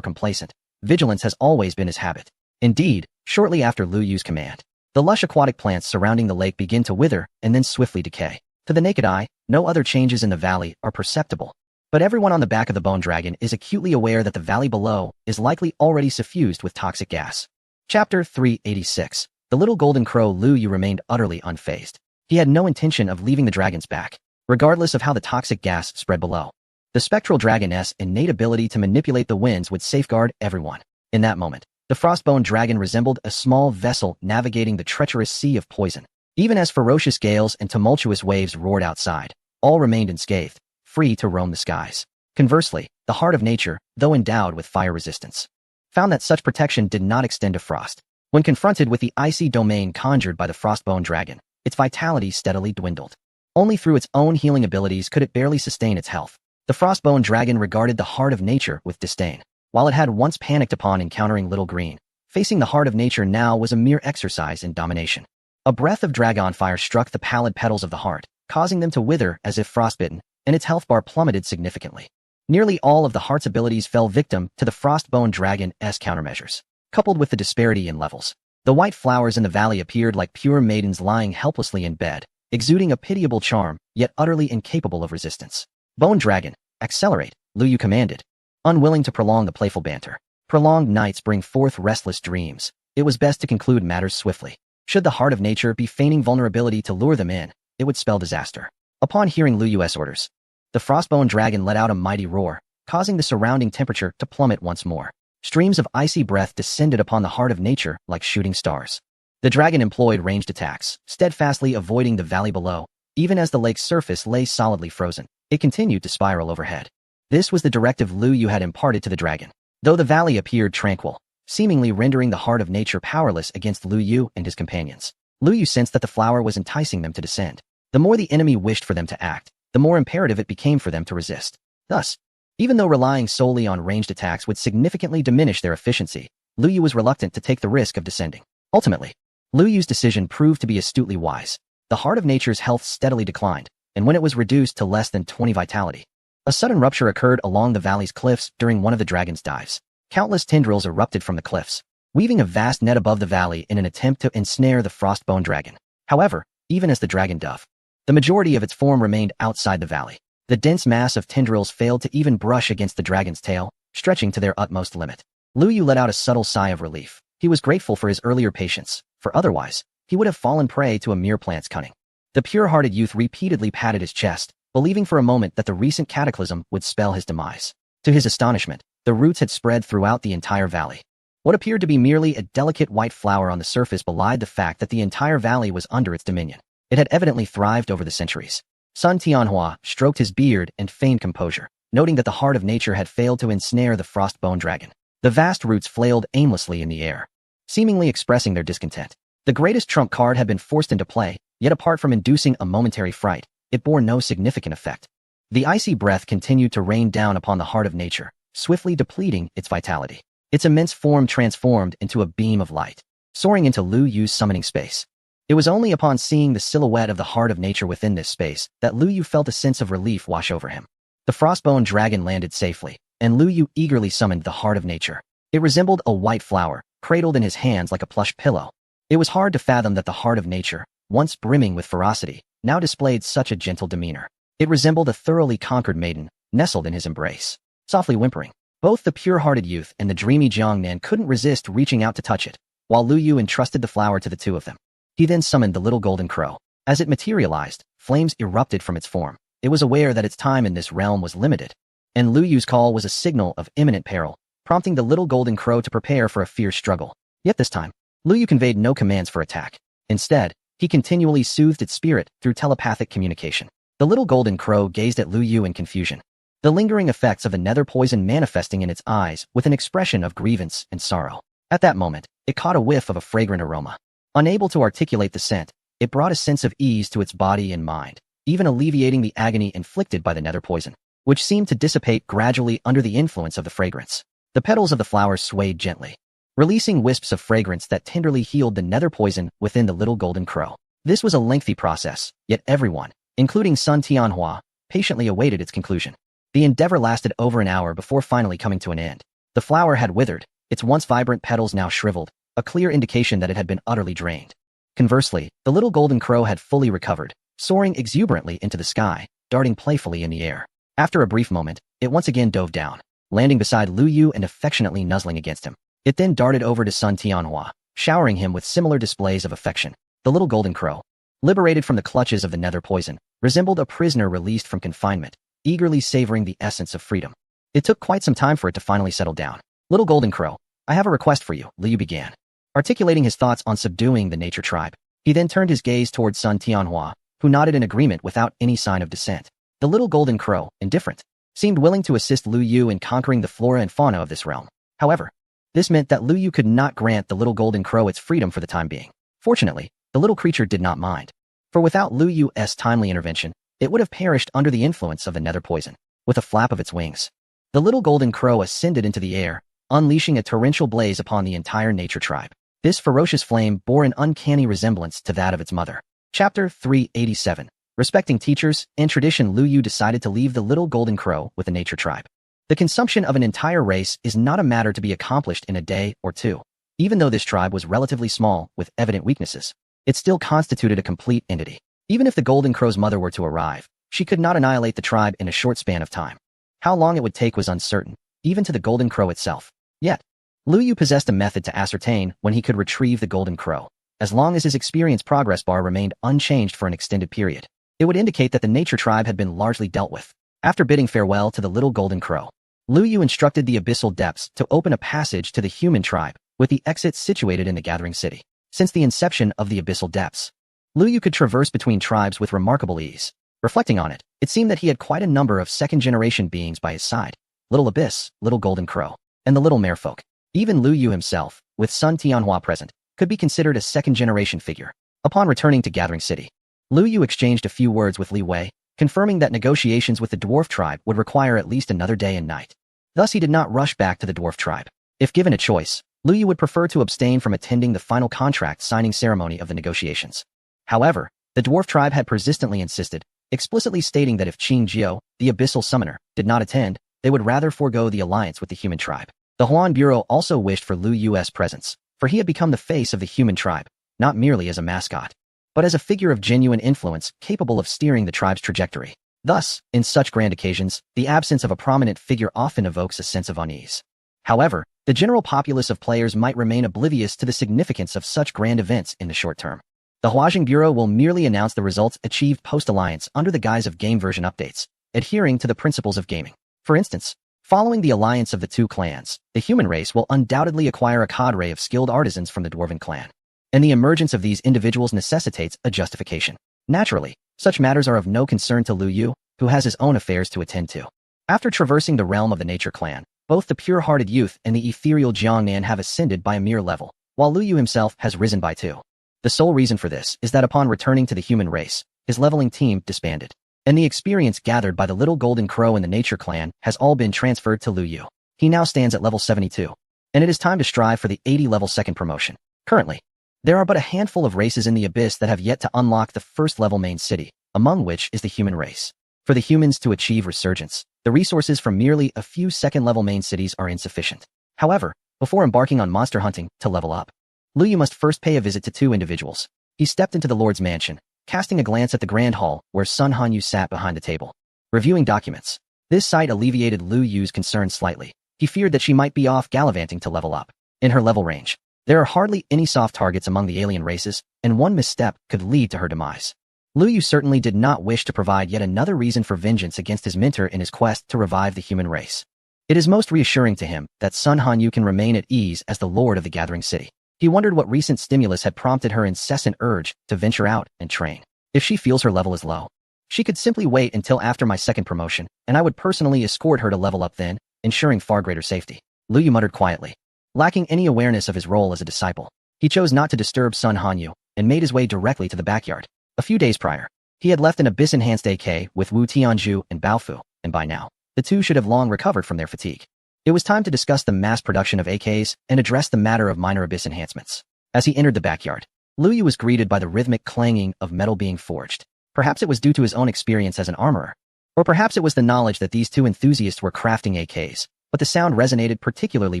Speaker 1: complacent. Vigilance has always been his habit. Indeed, shortly after Lu Yu's command, the lush aquatic plants surrounding the lake begin to wither and then swiftly decay. To the naked eye, no other changes in the valley are perceptible. But everyone on the back of the bone dragon is acutely aware that the valley below is likely already suffused with toxic gas. Chapter 386. The little golden crow Lu Yu remained utterly unfazed. He had no intention of leaving the dragon's back, regardless of how the toxic gas spread below. The spectral dragon's innate ability to manipulate the winds would safeguard everyone. In that moment, the frostbone dragon resembled a small vessel navigating the treacherous sea of poison. Even as ferocious gales and tumultuous waves roared outside, all remained unscathed, free to roam the skies. Conversely, the heart of nature, though endowed with fire resistance, found that such protection did not extend to frost. When confronted with the icy domain conjured by the frostbone dragon, its vitality steadily dwindled. Only through its own healing abilities could it barely sustain its health. The frostbone dragon regarded the heart of nature with disdain. While it had once panicked upon encountering Little Green, facing the heart of nature now was a mere exercise in domination. A breath of dragon fire struck the pallid petals of the heart, causing them to wither as if frostbitten, and its health bar plummeted significantly. Nearly all of the heart's abilities fell victim to the frostbone dragon's countermeasures. Coupled with the disparity in levels, the white flowers in the valley appeared like pure maidens lying helplessly in bed, exuding a pitiable charm, yet utterly incapable of resistance. Bone dragon, accelerate, Lu Yu commanded, unwilling to prolong the playful banter. Prolonged nights bring forth restless dreams. It was best to conclude matters swiftly. Should the heart of nature be feigning vulnerability to lure them in, it would spell disaster. Upon hearing Lu Yu's orders, the frostbone dragon let out a mighty roar, causing the surrounding temperature to plummet once more. Streams of icy breath descended upon the heart of nature like shooting stars. The dragon employed ranged attacks, steadfastly avoiding the valley below. Even as the lake's surface lay solidly frozen, it continued to spiral overhead. This was the directive Lu Yu had imparted to the dragon. Though the valley appeared tranquil, seemingly rendering the heart of nature powerless against Lu Yu and his companions, Lu Yu sensed that the flower was enticing them to descend. The more the enemy wished for them to act, the more imperative it became for them to resist. Thus, even though relying solely on ranged attacks would significantly diminish their efficiency, Lu Yu was reluctant to take the risk of descending. Ultimately, Lu Yu's decision proved to be astutely wise. The heart of nature's health steadily declined, and when it was reduced to less than 20 vitality, a sudden rupture occurred along the valley's cliffs during one of the dragon's dives. Countless tendrils erupted from the cliffs, weaving a vast net above the valley in an attempt to ensnare the frostbone dragon. However, even as the dragon dove, the majority of its form remained outside the valley. The dense mass of tendrils failed to even brush against the dragon's tail, stretching to their utmost limit. Lu Yu let out a subtle sigh of relief. He was grateful for his earlier patience, for otherwise, he would have fallen prey to a mere plant's cunning. The pure-hearted youth repeatedly patted his chest, believing for a moment that the recent cataclysm would spell his demise. To his astonishment, the roots had spread throughout the entire valley. What appeared to be merely a delicate white flower on the surface belied the fact that the entire valley was under its dominion. It had evidently thrived over the centuries. Sun Tianhua stroked his beard and feigned composure, noting that the heart of nature had failed to ensnare the frostbone dragon. The vast roots flailed aimlessly in the air, seemingly expressing their discontent. The greatest trump card had been forced into play, yet apart from inducing a momentary fright, it bore no significant effect. The icy breath continued to rain down upon the heart of nature, swiftly depleting its vitality. Its immense form transformed into a beam of light, soaring into Lu Yu's summoning space. It was only upon seeing the silhouette of the heart of nature within this space that Lu Yu felt a sense of relief wash over him. The frostbone dragon landed safely, and Lu Yu eagerly summoned the heart of nature. It resembled a white flower, cradled in his hands like a plush pillow. It was hard to fathom that the heart of nature, once brimming with ferocity, now displayed such a gentle demeanor. It resembled a thoroughly conquered maiden, nestled in his embrace, softly whimpering. Both the pure-hearted youth and the dreamy Jiangnan couldn't resist reaching out to touch it, while Lu Yu entrusted the flower to the two of them. He then summoned the little golden crow. As it materialized, flames erupted from its form. It was aware that its time in this realm was limited, and Lu Yu's call was a signal of imminent peril, prompting the little golden crow to prepare for a fierce struggle. Yet this time, Lu Yu conveyed no commands for attack. Instead, he continually soothed its spirit through telepathic communication. The little golden crow gazed at Lu Yu in confusion, the lingering effects of the nether poison manifesting in its eyes with an expression of grievance and sorrow. At that moment, it caught a whiff of a fragrant aroma. Unable to articulate the scent, it brought a sense of ease to its body and mind, even alleviating the agony inflicted by the nether poison, which seemed to dissipate gradually under the influence of the fragrance. The petals of the flower swayed gently, releasing wisps of fragrance that tenderly healed the nether poison within the little golden crow. This was a lengthy process, yet everyone, including Sun Tianhua, patiently awaited its conclusion. The endeavor lasted over an hour before finally coming to an end. The flower had withered, its once vibrant petals now shriveled, a clear indication that it had been utterly drained. Conversely, the little golden crow had fully recovered, soaring exuberantly into the sky, darting playfully in the air. After a brief moment, it once again dove down, landing beside Lu Yu and affectionately nuzzling against him. It then darted over to Sun Tianhua, showering him with similar displays of affection. The little golden crow, liberated from the clutches of the nether poison, resembled a prisoner released from confinement, eagerly savoring the essence of freedom. It took quite some time for it to finally settle down. Little golden crow, I have a request for you, Lu Yu began, articulating his thoughts on subduing the nature tribe. He then turned his gaze towards Sun Tianhua, who nodded in agreement without any sign of dissent. The little golden crow, indifferent, seemed willing to assist Lu Yu in conquering the flora and fauna of this realm. However, this meant that Lu Yu could not grant the little golden crow its freedom for the time being. Fortunately, the little creature did not mind, for without Lu Yu's timely intervention, it would have perished under the influence of the nether poison. With a flap of its wings, the little golden crow ascended into the air, unleashing a torrential blaze upon the entire nature tribe. This ferocious flame bore an uncanny resemblance to that of its mother. Chapter 387. Respecting teachers and tradition. Lu Yu decided to leave the little golden crow with the nature tribe. The consumption of an entire race is not a matter to be accomplished in a day or two. Even though this tribe was relatively small, with evident weaknesses, it still constituted a complete entity. Even if the golden crow's mother were to arrive, she could not annihilate the tribe in a short span of time. How long it would take was uncertain, even to the golden crow itself. Yet, Lu Yu possessed a method to ascertain when he could retrieve the golden crow. As long as his experience progress bar remained unchanged for an extended period, it would indicate that the nature tribe had been largely dealt with. After bidding farewell to the little golden crow, Lu Yu instructed the abyssal depths to open a passage to the human tribe, with the exit situated in the gathering city. Since the inception of the abyssal depths, Lu Yu could traverse between tribes with remarkable ease. Reflecting on it, it seemed that he had quite a number of second-generation beings by his side: Little Abyss, Little Golden Crow, and the Little Merfolk. Even Lu Yu himself, with Sun Tianhua present, could be considered a second-generation figure. Upon returning to Gathering City, Lu Yu exchanged a few words with Li Wei, confirming that negotiations with the dwarf tribe would require at least another day and night. Thus he did not rush back to the dwarf tribe. If given a choice, Lu Yu would prefer to abstain from attending the final contract signing ceremony of the negotiations. However, the dwarf tribe had persistently insisted, explicitly stating that if Qing Jiao, the abyssal summoner, did not attend, they would rather forego the alliance with the human tribe. The Huan Bureau also wished for Lu Yu's presence, for he had become the face of the human tribe, not merely as a mascot, but as a figure of genuine influence capable of steering the tribe's trajectory. Thus, in such grand occasions, the absence of a prominent figure often evokes a sense of unease. However, the general populace of players might remain oblivious to the significance of such grand events in the short term. The Huajing Bureau will merely announce the results achieved post-alliance under the guise of game version updates, adhering to the principles of gaming. For instance, following the alliance of the two clans, the human race will undoubtedly acquire a cadre of skilled artisans from the dwarven clan, and the emergence of these individuals necessitates a justification. Naturally, such matters are of no concern to Lu Yu, who has his own affairs to attend to. After traversing the realm of the nature clan, both the pure-hearted youth and the ethereal Jiangnan have ascended by a mere level, while Lu Yu himself has risen by 2. The sole reason for this is that upon returning to the human race, his leveling team disbanded, and the experience gathered by the little golden crow in the nature clan has all been transferred to Lu Yu. He now stands at level 72, and it is time to strive for the 80 level second promotion. Currently, there are but a handful of races in the abyss that have yet to unlock the first level main city, among which is the human race. For the humans to achieve resurgence, the resources from merely a few second level main cities are insufficient. However, before embarking on monster hunting to level up, Lu Yu must first pay a visit to 2 individuals. He stepped into the Lord's mansion, casting a glance at the grand hall where Sun Hanyu sat behind the table, reviewing documents. This sight alleviated Lu Yu's concern slightly. He feared that she might be off gallivanting to level up. In her level range, there are hardly any soft targets among the alien races, and one misstep could lead to her demise. Lu Yu certainly did not wish to provide yet another reason for vengeance against his mentor in his quest to revive the human race. It is most reassuring to him that Sun Hanyu can remain at ease as the lord of the gathering city. He wondered what recent stimulus had prompted her incessant urge to venture out and train. If she feels her level is low, she could simply wait until after my second promotion, and I would personally escort her to level up then, ensuring far greater safety. Lu Yu muttered quietly. Lacking any awareness of his role as a disciple, he chose not to disturb Sun Hanyu and made his way directly to the backyard. A few days prior, he had left an abyss-enhanced AK with Wu Tianzhu and Baofu, and by now, the two should have long recovered from their fatigue. It was time to discuss the mass production of AKs and address the matter of minor abyss enhancements. As he entered the backyard, Lu Yu was greeted by the rhythmic clanging of metal being forged. Perhaps it was due to his own experience as an armorer, Or perhaps it was the knowledge that these two enthusiasts were crafting AKs, but the sound resonated particularly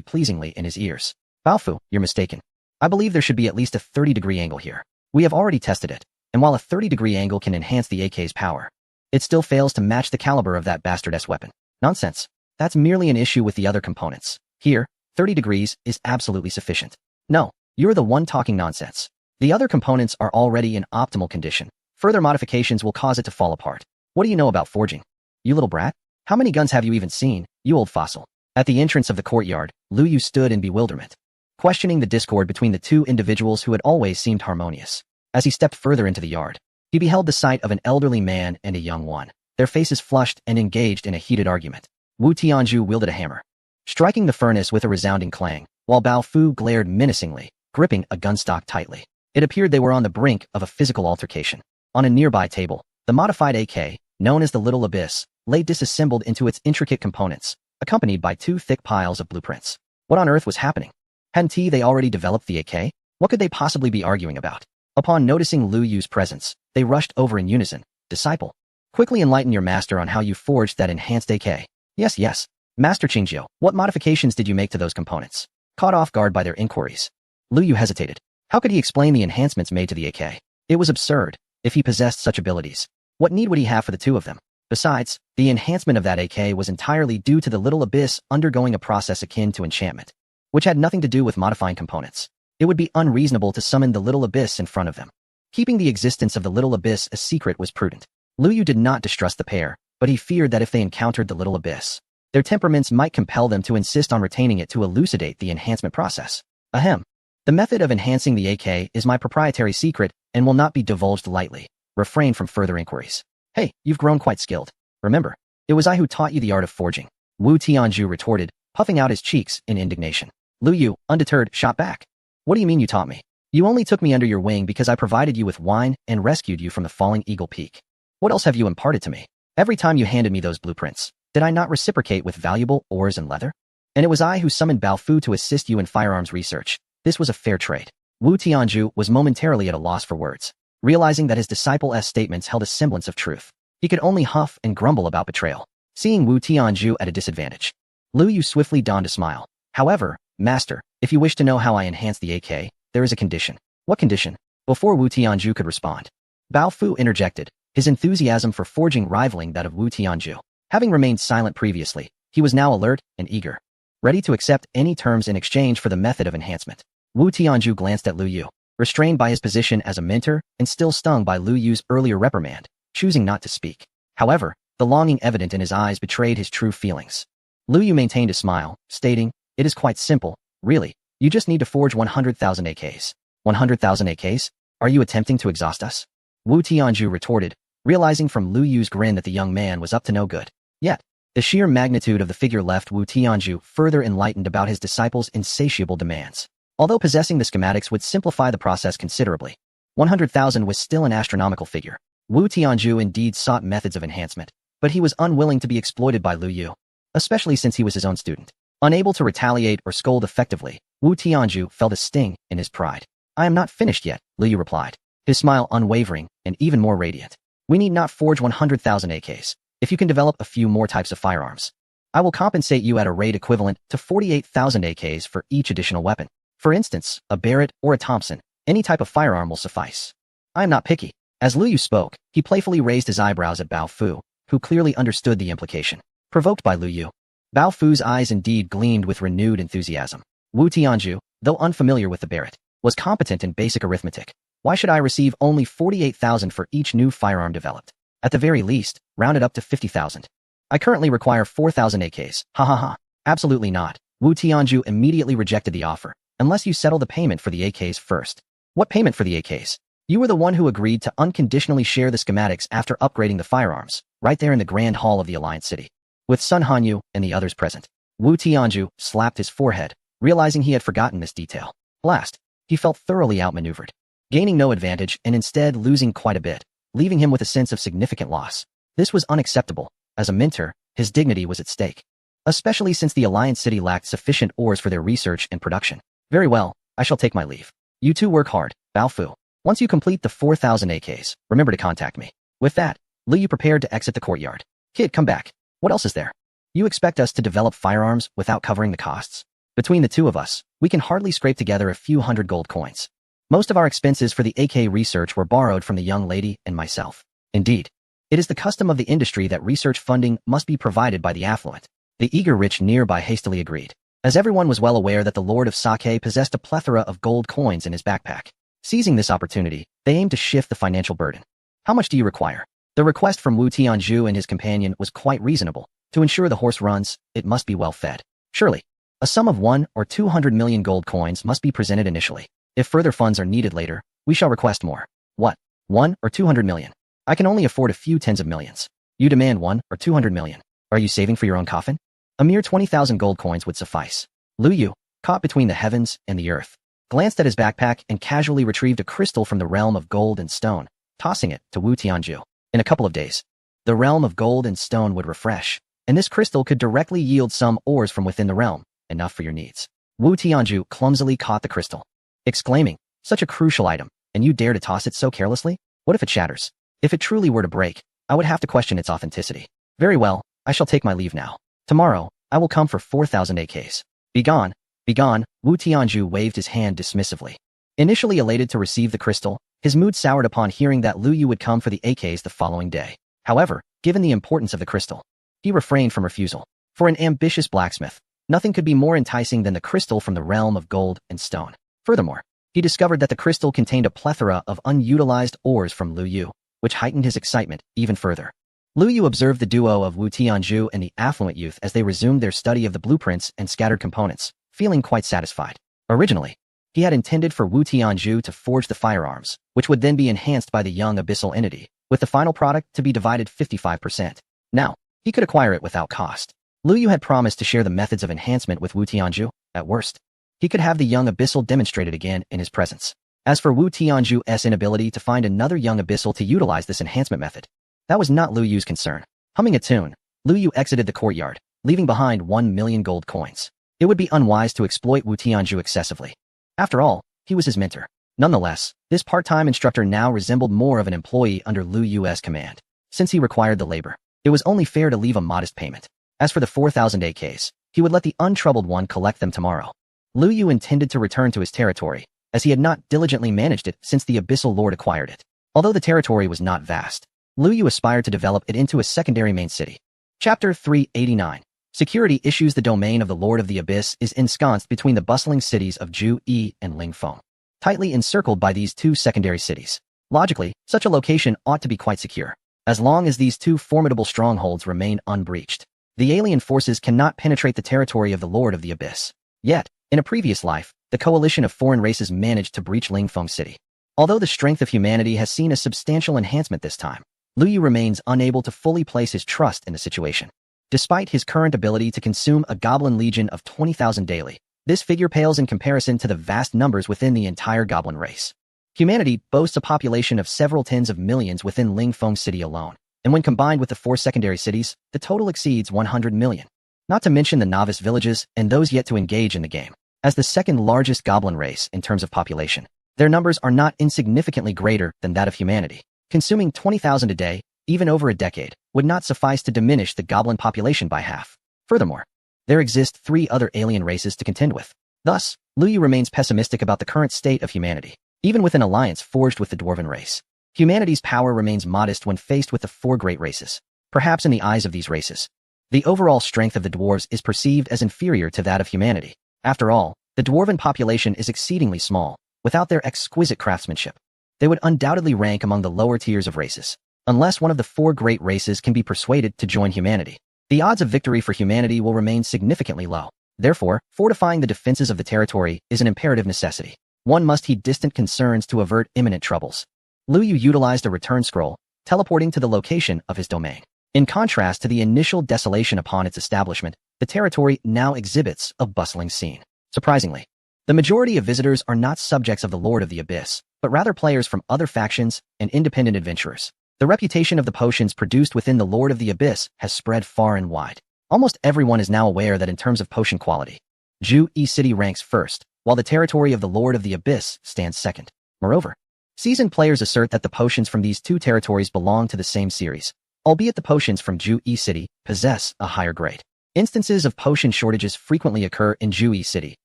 Speaker 1: pleasingly in his ears. Baofu, you're mistaken. I believe there should be at least a 30-degree angle here. We have already tested it, and while a 30-degree angle can enhance the AK's power, it still fails to match the caliber of that bastard-S weapon. Nonsense. That's merely an issue with the other components. Here, 30 degrees is absolutely sufficient. No, you're the one talking nonsense. The other components are already in optimal condition. Further modifications will cause it to fall apart. What do you know about forging? You little brat? How many guns have you even seen, you old fossil? At the entrance of the courtyard, Lu Yu stood in bewilderment, questioning the discord between the two individuals who had always seemed harmonious. As he stepped further into the yard, he beheld the sight of an elderly man and a young one, their faces flushed and engaged in a heated argument. Wu Tianzhu wielded a hammer, striking the furnace with a resounding clang, while Bao Fu glared menacingly, gripping a gunstock tightly. It appeared they were on the brink of a physical altercation. On a nearby table, the modified AK, known as the Little Abyss, lay disassembled into its intricate components, accompanied by two thick piles of blueprints. What on earth was happening? Hadn't they already developed the AK? What could they possibly be arguing about? Upon noticing Lu Yu's presence, they rushed over in unison. Disciple, quickly enlighten your master on how you forged that enhanced AK. Yes. Master Qingjiu, what modifications did you make to those components? Caught off guard by their inquiries, Lu Yu hesitated. How could he explain the enhancements made to the AK? It was absurd. If he possessed such abilities, what need would he have for the two of them? Besides, the enhancement of that AK was entirely due to the Little Abyss undergoing a process akin to enchantment, which had nothing to do with modifying components. It would be unreasonable to summon the Little Abyss in front of them. Keeping the existence of the Little Abyss a secret was prudent. Lu Yu did not distrust the pair, but he feared that if they encountered the Little Abyss, their temperaments might compel them to insist on retaining it to elucidate the enhancement process. Ahem. The method of enhancing the AK is my proprietary secret and will not be divulged lightly. Refrain from further inquiries. Hey, you've grown quite skilled. Remember, it was I who taught you the art of forging. Wu Tianzhu retorted, puffing out his cheeks in indignation. Lu Yu, undeterred, shot back. What do you mean you taught me? You only took me under your wing because I provided you with wine and rescued you from the falling Eagle Peak. What else have you imparted to me? Every time you handed me those blueprints, did I not reciprocate with valuable ores and leather? And it was I who summoned Bao Fu to assist you in firearms research. This was a fair trade. Wu Tianzhu was momentarily at a loss for words, realizing that his disciple's statements held a semblance of truth. He could only huff and grumble about betrayal. Seeing Wu Tianzhu at a disadvantage, Lu Yu swiftly donned a smile. However, Master, if you wish to know how I enhance the AK, there is a condition. What condition? Before Wu Tianzhu could respond, Bao Fu interjected, his enthusiasm for forging rivaling that of Wu Tianzhu. Having remained silent previously, he was now alert and eager, ready to accept any terms in exchange for the method of enhancement. Wu Tianzhu glanced at Lu Yu, restrained by his position as a mentor and still stung by Lu Yu's earlier reprimand, choosing not to speak. However, the longing evident in his eyes betrayed his true feelings. Lu Yu maintained a smile, stating, it is quite simple, really. You just need to forge 100,000 AKs. 100,000 AKs? Are you attempting to exhaust us? Wu Tianzhu retorted, realizing from Lu Yu's grin that the young man was up to no good. Yet, the sheer magnitude of the figure left Wu Tianzhu further enlightened about his disciple's insatiable demands. Although possessing the schematics would simplify the process considerably, 100,000 was still an astronomical figure. Wu Tianzhu indeed sought methods of enhancement, but he was unwilling to be exploited by Lu Yu, especially since he was his own student. Unable to retaliate or scold effectively, Wu Tianzhu felt a sting in his pride. I am not finished yet, Lu Yu replied, his smile unwavering and even more radiant. We need not forge 100,000 AKs. If you can develop a few more types of firearms, I will compensate you at a rate equivalent to 48,000 AKs for each additional weapon. For instance, a Barrett or a Thompson, any type of firearm will suffice. I am not picky. As Lu Yu spoke, he playfully raised his eyebrows at Bao Fu, who clearly understood the implication. Provoked by Lu Yu, Bao Fu's eyes indeed gleamed with renewed enthusiasm. Wu Tianzhu, though unfamiliar with the Barrett, was competent in basic arithmetic. Why should I receive only 48,000 for each new firearm developed? At the very least, round it up to 50,000. I currently require 4,000 AKs. Ha ha ha. Absolutely not. Wu Tianzhu immediately rejected the offer. Unless you settle the payment for the AKs first. What payment for the AKs? You were the one who agreed to unconditionally share the schematics after upgrading the firearms, right there in the Grand Hall of the Alliance City, with Sun Hanyu and the others present. Wu Tianzhu slapped his forehead, realizing he had forgotten this detail. Last, he felt thoroughly outmaneuvered, gaining no advantage and instead losing quite a bit, leaving him with a sense of significant loss. This was unacceptable. As a mentor, his dignity was at stake, especially since the Alliance City lacked sufficient ores for their research and production. Very well, I shall take my leave. You two work hard, Bao Fu. Once you complete the 4,000 AKs, remember to contact me. With that, Lu Yu prepared to exit the courtyard. Kid, come back. What else is there? You expect us to develop firearms without covering the costs? Between the two of us, we can hardly scrape together a few hundred gold coins. Most of our expenses for the AK research were borrowed from the young lady and myself. Indeed, it is the custom of the industry that research funding must be provided by the affluent. The eager rich nearby hastily agreed, as everyone was well aware that the Lord of Sake possessed a plethora of gold coins in his backpack. Seizing this opportunity, they aimed to shift the financial burden. How much do you require? The request from Wu Tianzhu and his companion was quite reasonable. To ensure the horse runs, it must be well fed. Surely, a sum of 1 or 200 million gold coins must be presented initially. If further funds are needed later, we shall request more. What? 1 or 200 million? I can only afford a few tens of millions. You demand 1 or 200 million. Are you saving for your own coffin? A mere 20,000 gold coins would suffice. Lu Yu, caught between the heavens and the earth, glanced at his backpack and casually retrieved a crystal from the realm of gold and stone, tossing it to Wu Tianzhu. In a couple of days, the realm of gold and stone would refresh, and this crystal could directly yield some ores from within the realm, enough for your needs. Wu Tianzhu clumsily caught the crystal, exclaiming, such a crucial item, and you dare to toss it so carelessly? What if it shatters? If it truly were to break, I would have to question its authenticity. Very well, I shall take my leave now. Tomorrow, I will come for 4,000 AKs. Begone, begone, Wu Tianzhu waved his hand dismissively. Initially elated to receive the crystal, his mood soured upon hearing that Lu Yu would come for the AKs the following day. However, given the importance of the crystal, he refrained from refusal. For an ambitious blacksmith, nothing could be more enticing than the crystal from the realm of gold and stone. Furthermore, he discovered that the crystal contained a plethora of unutilized ores from Lu Yu, which heightened his excitement even further. Lu Yu observed the duo of Wu Tianzhu and the affluent youth as they resumed their study of the blueprints and scattered components, feeling quite satisfied. Originally, he had intended for Wu Tianzhu to forge the firearms, which would then be enhanced by the young abyssal entity, with the final product to be divided 55%. Now, he could acquire it without cost. Lu Yu had promised to share the methods of enhancement with Wu Tianzhu. At worst, he could have the young abyssal demonstrated again in his presence. As for Wu Tianzhu's inability to find another young abyssal to utilize this enhancement method, that was not Lu Yu's concern. Humming a tune, Lu Yu exited the courtyard, leaving behind 1 million gold coins. It would be unwise to exploit Wu Tianzhu excessively. After all, he was his mentor. Nonetheless, this part-time instructor now resembled more of an employee under Lu Yu's command. Since he required the labor, it was only fair to leave a modest payment. As for the 4,000 AKs, he would let the untroubled one collect them tomorrow. Lu Yu intended to return to his territory, as he had not diligently managed it since the Abyssal Lord acquired it. Although the territory was not vast, Lu Yu aspired to develop it into a secondary main city. Chapter 389. Security issues. The domain of the Lord of the Abyss is ensconced between the bustling cities of Ju Yi and Lingfeng, tightly encircled by these two secondary cities. Logically, such a location ought to be quite secure, as long as these two formidable strongholds remain unbreached. The alien forces cannot penetrate the territory of the Lord of the Abyss. Yet, in a previous life, the coalition of foreign races managed to breach Lingfeng City. Although the strength of humanity has seen a substantial enhancement this time, Lu Yu remains unable to fully place his trust in the situation. Despite his current ability to consume a goblin legion of 20,000 daily, this figure pales in comparison to the vast numbers within the entire goblin race. Humanity boasts a population of several tens of millions within Lingfeng City alone, and when combined with the 4 secondary cities, the total exceeds 100 million. Not to mention the novice villages and those yet to engage in the game. As the second largest goblin race in terms of population, their numbers are not insignificantly greater than that of humanity. Consuming 20,000 a day, even over a decade, would not suffice to diminish the goblin population by half. Furthermore, there exist 3 other alien races to contend with. Thus, Lu Yu remains pessimistic about the current state of humanity, even with an alliance forged with the dwarven race. Humanity's power remains modest when faced with the 4 great races. Perhaps in the eyes of these races, the overall strength of the dwarves is perceived as inferior to that of humanity. After all, the dwarven population is exceedingly small. Without their exquisite craftsmanship, they would undoubtedly rank among the lower tiers of races. Unless one of the 4 great races can be persuaded to join humanity, the odds of victory for humanity will remain significantly low. Therefore, fortifying the defenses of the territory is an imperative necessity. One must heed distant concerns to avert imminent troubles. Lu Yu utilized a return scroll, teleporting to the location of his domain. In contrast to the initial desolation upon its establishment, the territory now exhibits a bustling scene. Surprisingly, the majority of visitors are not subjects of the Lord of the Abyss, but rather players from other factions and independent adventurers. The reputation of the potions produced within the Lord of the Abyss has spread far and wide. Almost everyone is now aware that in terms of potion quality, Ju Yi City ranks first, while the territory of the Lord of the Abyss stands second. Moreover, seasoned players assert that the potions from these 2 territories belong to the same series, albeit the potions from Ju-Yi City possess a higher grade. Instances of potion shortages frequently occur in Ju-Yi City,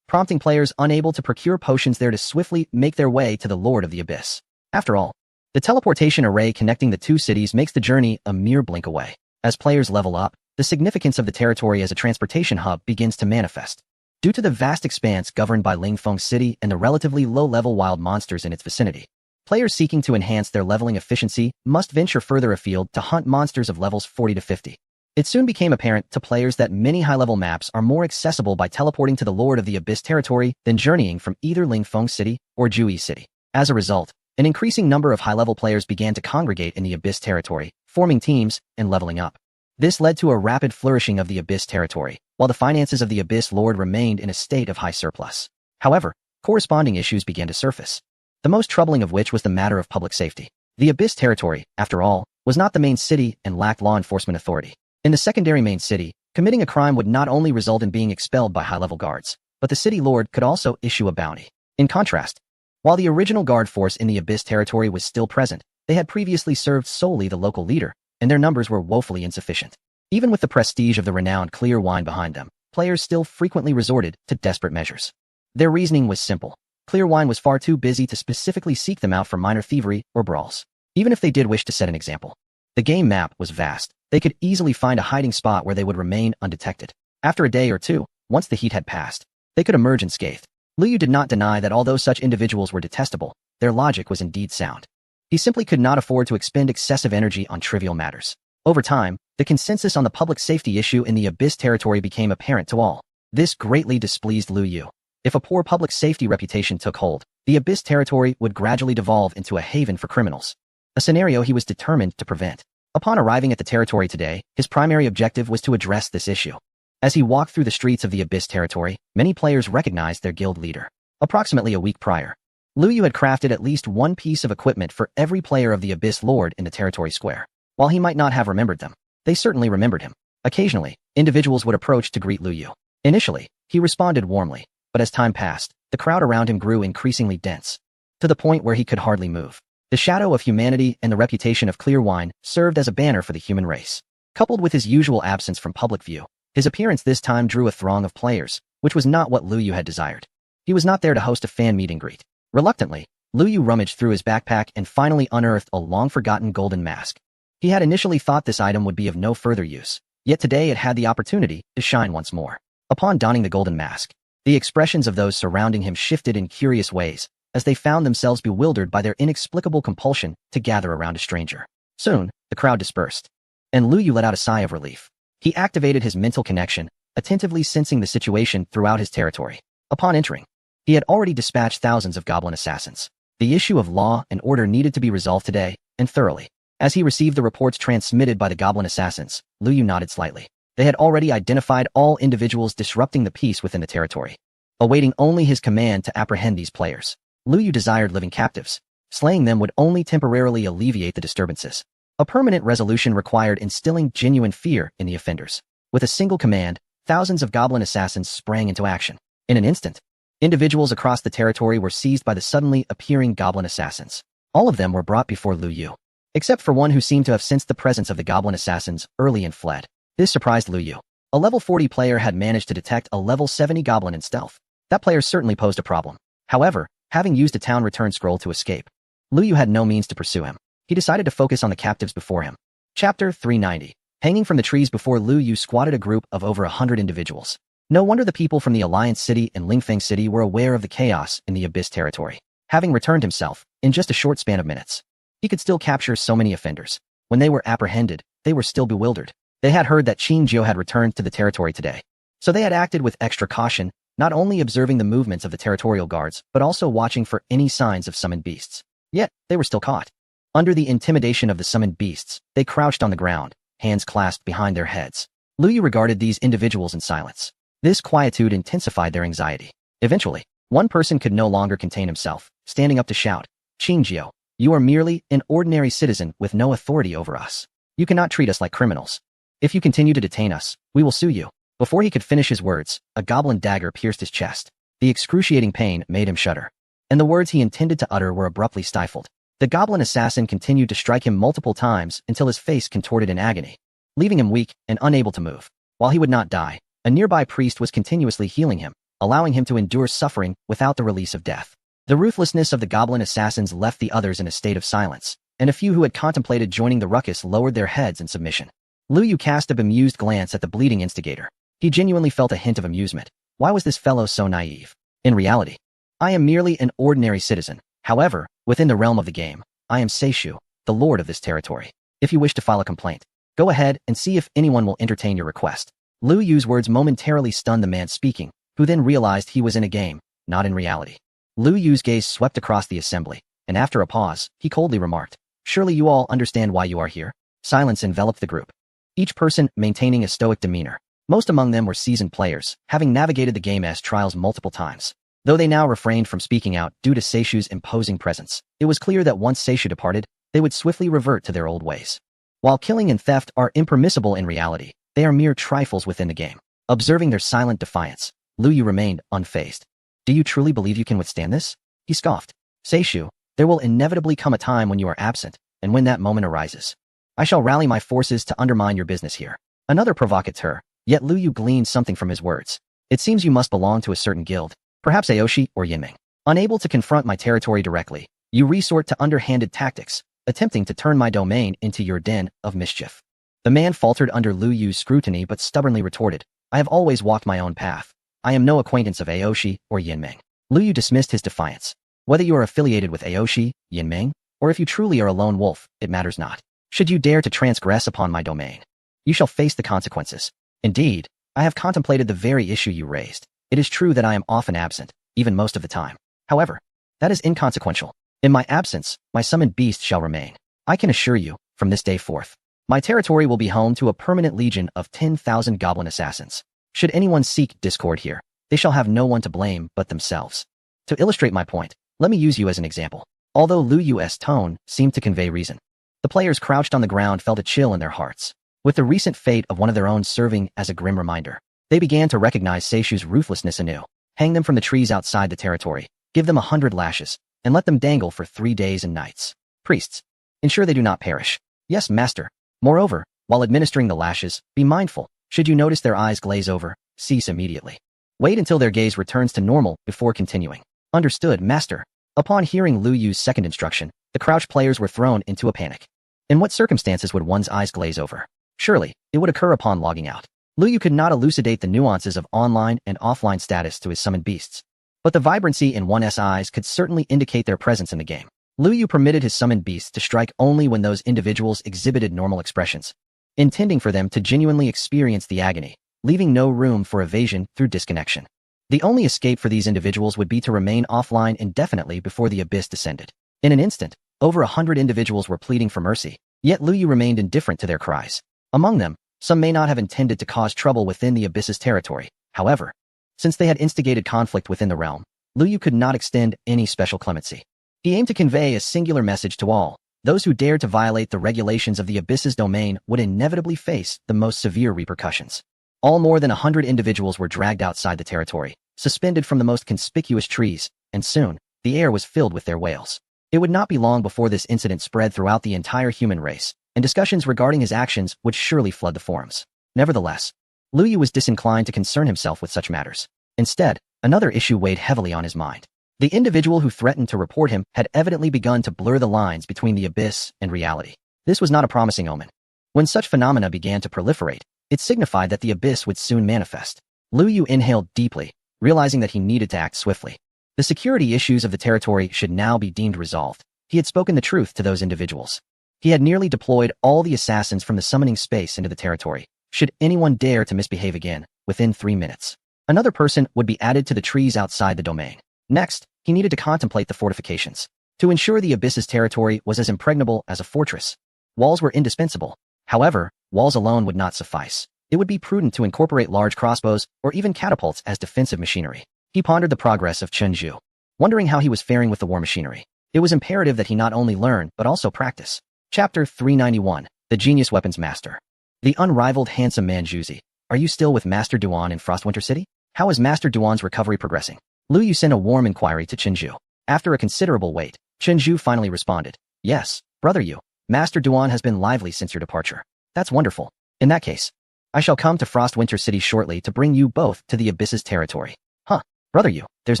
Speaker 1: prompting players unable to procure potions there to swiftly make their way to the Lord of the Abyss. After all, the teleportation array connecting the two cities makes the journey a mere blink away. As players level up, the significance of the territory as a transportation hub begins to manifest. Due to the vast expanse governed by Lingfeng City and the relatively low-level wild monsters in its vicinity, players seeking to enhance their leveling efficiency must venture further afield to hunt monsters of levels 40 to 50. It soon became apparent to players that many high-level maps are more accessible by teleporting to the Lord of the Abyss territory than journeying from either Lingfeng City or Ju-Yi City. As a result, an increasing number of high-level players began to congregate in the Abyss territory, forming teams and leveling up. This led to a rapid flourishing of the Abyss territory, while the finances of the Abyss Lord remained in a state of high surplus. However, corresponding issues began to surface, the most troubling of which was the matter of public safety. The Abyss territory, after all, was not the main city and lacked law enforcement authority. In the secondary main city, committing a crime would not only result in being expelled by high-level guards, but the city lord could also issue a bounty. In contrast, while the original guard force in the Abyss territory was still present, they had previously served solely the local leader, and their numbers were woefully insufficient. Even with the prestige of the renowned Clear Wine behind them, players still frequently resorted to desperate measures. Their reasoning was simple. Clear Wine was far too busy to specifically seek them out for minor thievery or brawls. Even if they did wish to set an example, the game map was vast. They could easily find a hiding spot where they would remain undetected. After a day or two, once the heat had passed, they could emerge unscathed. Liu did not deny that although such individuals were detestable, their logic was indeed sound. He simply could not afford to expend excessive energy on trivial matters. Over time, the consensus on the public safety issue in the Abyss territory became apparent to all. This greatly displeased Liu Yu. If a poor public safety reputation took hold, the Abyss territory would gradually devolve into a haven for criminals, a scenario he was determined to prevent. Upon arriving at the territory today, his primary objective was to address this issue. As he walked through the streets of the Abyss territory, many players recognized their guild leader. Approximately a week prior, Liu Yu had crafted at least one piece of equipment for every player of the Abyss Lord in the territory square. While he might not have remembered them, they certainly remembered him. Occasionally, individuals would approach to greet Liu Yu. Initially, he responded warmly, but as time passed, the crowd around him grew increasingly dense, to the point where he could hardly move. The shadow of humanity and the reputation of Clear Wine served as a banner for the human race. Coupled with his usual absence from public view, his appearance this time drew a throng of players, which was not what Liu Yu had desired. He was not there to host a fan meet and greet. Reluctantly, Liu Yu rummaged through his backpack and finally unearthed a long-forgotten golden mask. He had initially thought this item would be of no further use, yet today it had the opportunity to shine once more. Upon donning the golden mask, the expressions of those surrounding him shifted in curious ways, as they found themselves bewildered by their inexplicable compulsion to gather around a stranger. Soon, the crowd dispersed, and Liu Yu let out a sigh of relief. He activated his mental connection, attentively sensing the situation throughout his territory. Upon entering, he had already dispatched thousands of goblin assassins. The issue of law and order needed to be resolved today, and thoroughly. As he received the reports transmitted by the goblin assassins, Liu Yu nodded slightly. They had already identified all individuals disrupting the peace within the territory, awaiting only his command to apprehend these players. Liu Yu desired living captives. Slaying them would only temporarily alleviate the disturbances. A permanent resolution required instilling genuine fear in the offenders. With a single command, thousands of goblin assassins sprang into action. In an instant, individuals across the territory were seized by the suddenly appearing goblin assassins. All of them were brought before Liu Yu, except for one who seemed to have sensed the presence of the goblin assassins early and fled. This surprised Liu Yu. A level 40 player had managed to detect a level 70 goblin in stealth. That player certainly posed a problem. However, having used a town return scroll to escape, Liu Yu had no means to pursue him. He decided to focus on the captives before him. Chapter 390. Hanging from the trees before Liu Yu squatted a group of over 100 individuals. No wonder the people from the Alliance City and Lingfeng City were aware of the chaos in the Abyss territory. Having returned himself, in just a short span of minutes, he could still capture so many offenders. When they were apprehended, they were still bewildered. They had heard that Qin Jiu had returned to the territory today, so they had acted with extra caution, not only observing the movements of the territorial guards, but also watching for any signs of summoned beasts. Yet, they were still caught. Under the intimidation of the summoned beasts, they crouched on the ground, hands clasped behind their heads. Liu Yu regarded these individuals in silence. This quietude intensified their anxiety. Eventually, one person could no longer contain himself, standing up to shout, "Qin Jiu, you are merely an ordinary citizen with no authority over us. You cannot treat us like criminals. If you continue to detain us, we will sue you." Before he could finish his words, a goblin dagger pierced his chest. The excruciating pain made him shudder, and the words he intended to utter were abruptly stifled. The goblin assassin continued to strike him multiple times until his face contorted in agony, leaving him weak and unable to move. While he would not die, a nearby priest was continuously healing him, allowing him to endure suffering without the release of death. The ruthlessness of the goblin assassins left the others in a state of silence, and a few who had contemplated joining the ruckus lowered their heads in submission. Lu Yu cast a bemused glance at the bleeding instigator. He genuinely felt a hint of amusement. Why was this fellow so naive? In reality, I am merely an ordinary citizen. However, within the realm of the game, I am Seishu, the lord of this territory. If you wish to file a complaint, go ahead and see if anyone will entertain your request. Lu Yu's words momentarily stunned the man speaking, who then realized he was in a game, not in reality. Lu Yu's gaze swept across the assembly, and after a pause, he coldly remarked, "Surely you all understand why you are here?" Silence enveloped the group, each person maintaining a stoic demeanor. Most among them were seasoned players, having navigated the game's trials multiple times. Though they now refrained from speaking out due to Seishu's imposing presence, it was clear that once Seishu departed, they would swiftly revert to their old ways. While killing and theft are impermissible in reality, they are mere trifles within the game. Observing their silent defiance, Lu Yu remained unfazed. "Do you truly believe you can withstand this?" He scoffed. "Seishu, there will inevitably come a time when you are absent, and when that moment arises, I shall rally my forces to undermine your business here." Another provocateur, yet Lu Yu gleaned something from his words. "It seems you must belong to a certain guild. Perhaps Aoshi or Yinming. Unable to confront my territory directly, you resort to underhanded tactics, attempting to turn my domain into your den of mischief." The man faltered under Lu Yu's scrutiny but stubbornly retorted, "I have always walked my own path. I am no acquaintance of Aoshi or Yinming." Lu Yu dismissed his defiance. "Whether you are affiliated with Aoshi, Yinming, or if you truly are a lone wolf, it matters not. Should you dare to transgress upon my domain, you shall face the consequences. Indeed, I have contemplated the very issue you raised. It is true that I am often absent, even most of the time. However, that is inconsequential. In my absence, my summoned beast shall remain. I can assure you, from this day forth, my territory will be home to a permanent legion of 10,000 goblin assassins. Should anyone seek discord here, they shall have no one to blame but themselves. To illustrate my point, let me use you as an example." Although Lu Yu's tone seemed to convey reason, the players crouched on the ground felt a chill in their hearts. With the recent fate of one of their own serving as a grim reminder, they began to recognize Seishu's ruthlessness anew. Hang them from the trees outside the territory, give them 100 lashes, and let them dangle for 3 days and nights. Priests, ensure they do not perish. Yes, master. Moreover, while administering the lashes, be mindful. Should you notice their eyes glaze over, cease immediately. Wait until their gaze returns to normal before continuing. Understood, master. Upon hearing Lu Yu's second instruction, the crouched players were thrown into a panic. In what circumstances would one's eyes glaze over? Surely, it would occur upon logging out. Lu Yu could not elucidate the nuances of online and offline status to his summoned beasts, but the vibrancy in one's eyes could certainly indicate their presence in the game. Lu Yu permitted his summoned beasts to strike only when those individuals exhibited normal expressions, intending for them to genuinely experience the agony, leaving no room for evasion through disconnection. The only escape for these individuals would be to remain offline indefinitely before the abyss descended. In an instant, over 100 individuals were pleading for mercy, yet Lu Yu remained indifferent to their cries. Among them, some may not have intended to cause trouble within the abyss's territory. However, since they had instigated conflict within the realm, Lu Yu could not extend any special clemency. He aimed to convey a singular message to all. Those who dared to violate the regulations of the abyss's domain would inevitably face the most severe repercussions. All more than 100 individuals were dragged outside the territory, suspended from the most conspicuous trees, and soon, the air was filled with their wails. It would not be long before this incident spread throughout the entire human race, and discussions regarding his actions would surely flood the forums. Nevertheless, Lu Yu was disinclined to concern himself with such matters. Instead, another issue weighed heavily on his mind. The individual who threatened to report him had evidently begun to blur the lines between the abyss and reality. This was not a promising omen. When such phenomena began to proliferate, it signified that the abyss would soon manifest. Lu Yu inhaled deeply, realizing that he needed to act swiftly. The security issues of the territory should now be deemed resolved. He had spoken the truth to those individuals. He had nearly deployed all the assassins from the summoning space into the territory. Should anyone dare to misbehave again, within 3 minutes, another person would be added to the trees outside the domain. Next, he needed to contemplate the fortifications. To ensure the abyss's territory was as impregnable as a fortress, walls were indispensable. However, walls alone would not suffice. It would be prudent to incorporate large crossbows or even catapults as defensive machinery. He pondered the progress of Chunju, wondering how he was faring with the war machinery. It was imperative that he not only learn but also practice. Chapter 391, The Genius Weapons Master. The unrivaled handsome man Juzi. Are you still with Master Duan in Frostwinter City? How is Master Duan's recovery progressing? Lu Yu sent a warm inquiry to Chunju. After a considerable wait, Chunju finally responded. Yes, brother Yu. Master Duan has been lively since your departure. That's wonderful. In that case, I shall come to Frostwinter City shortly to bring you both to the Abyss's territory. Huh, brother Yu, there's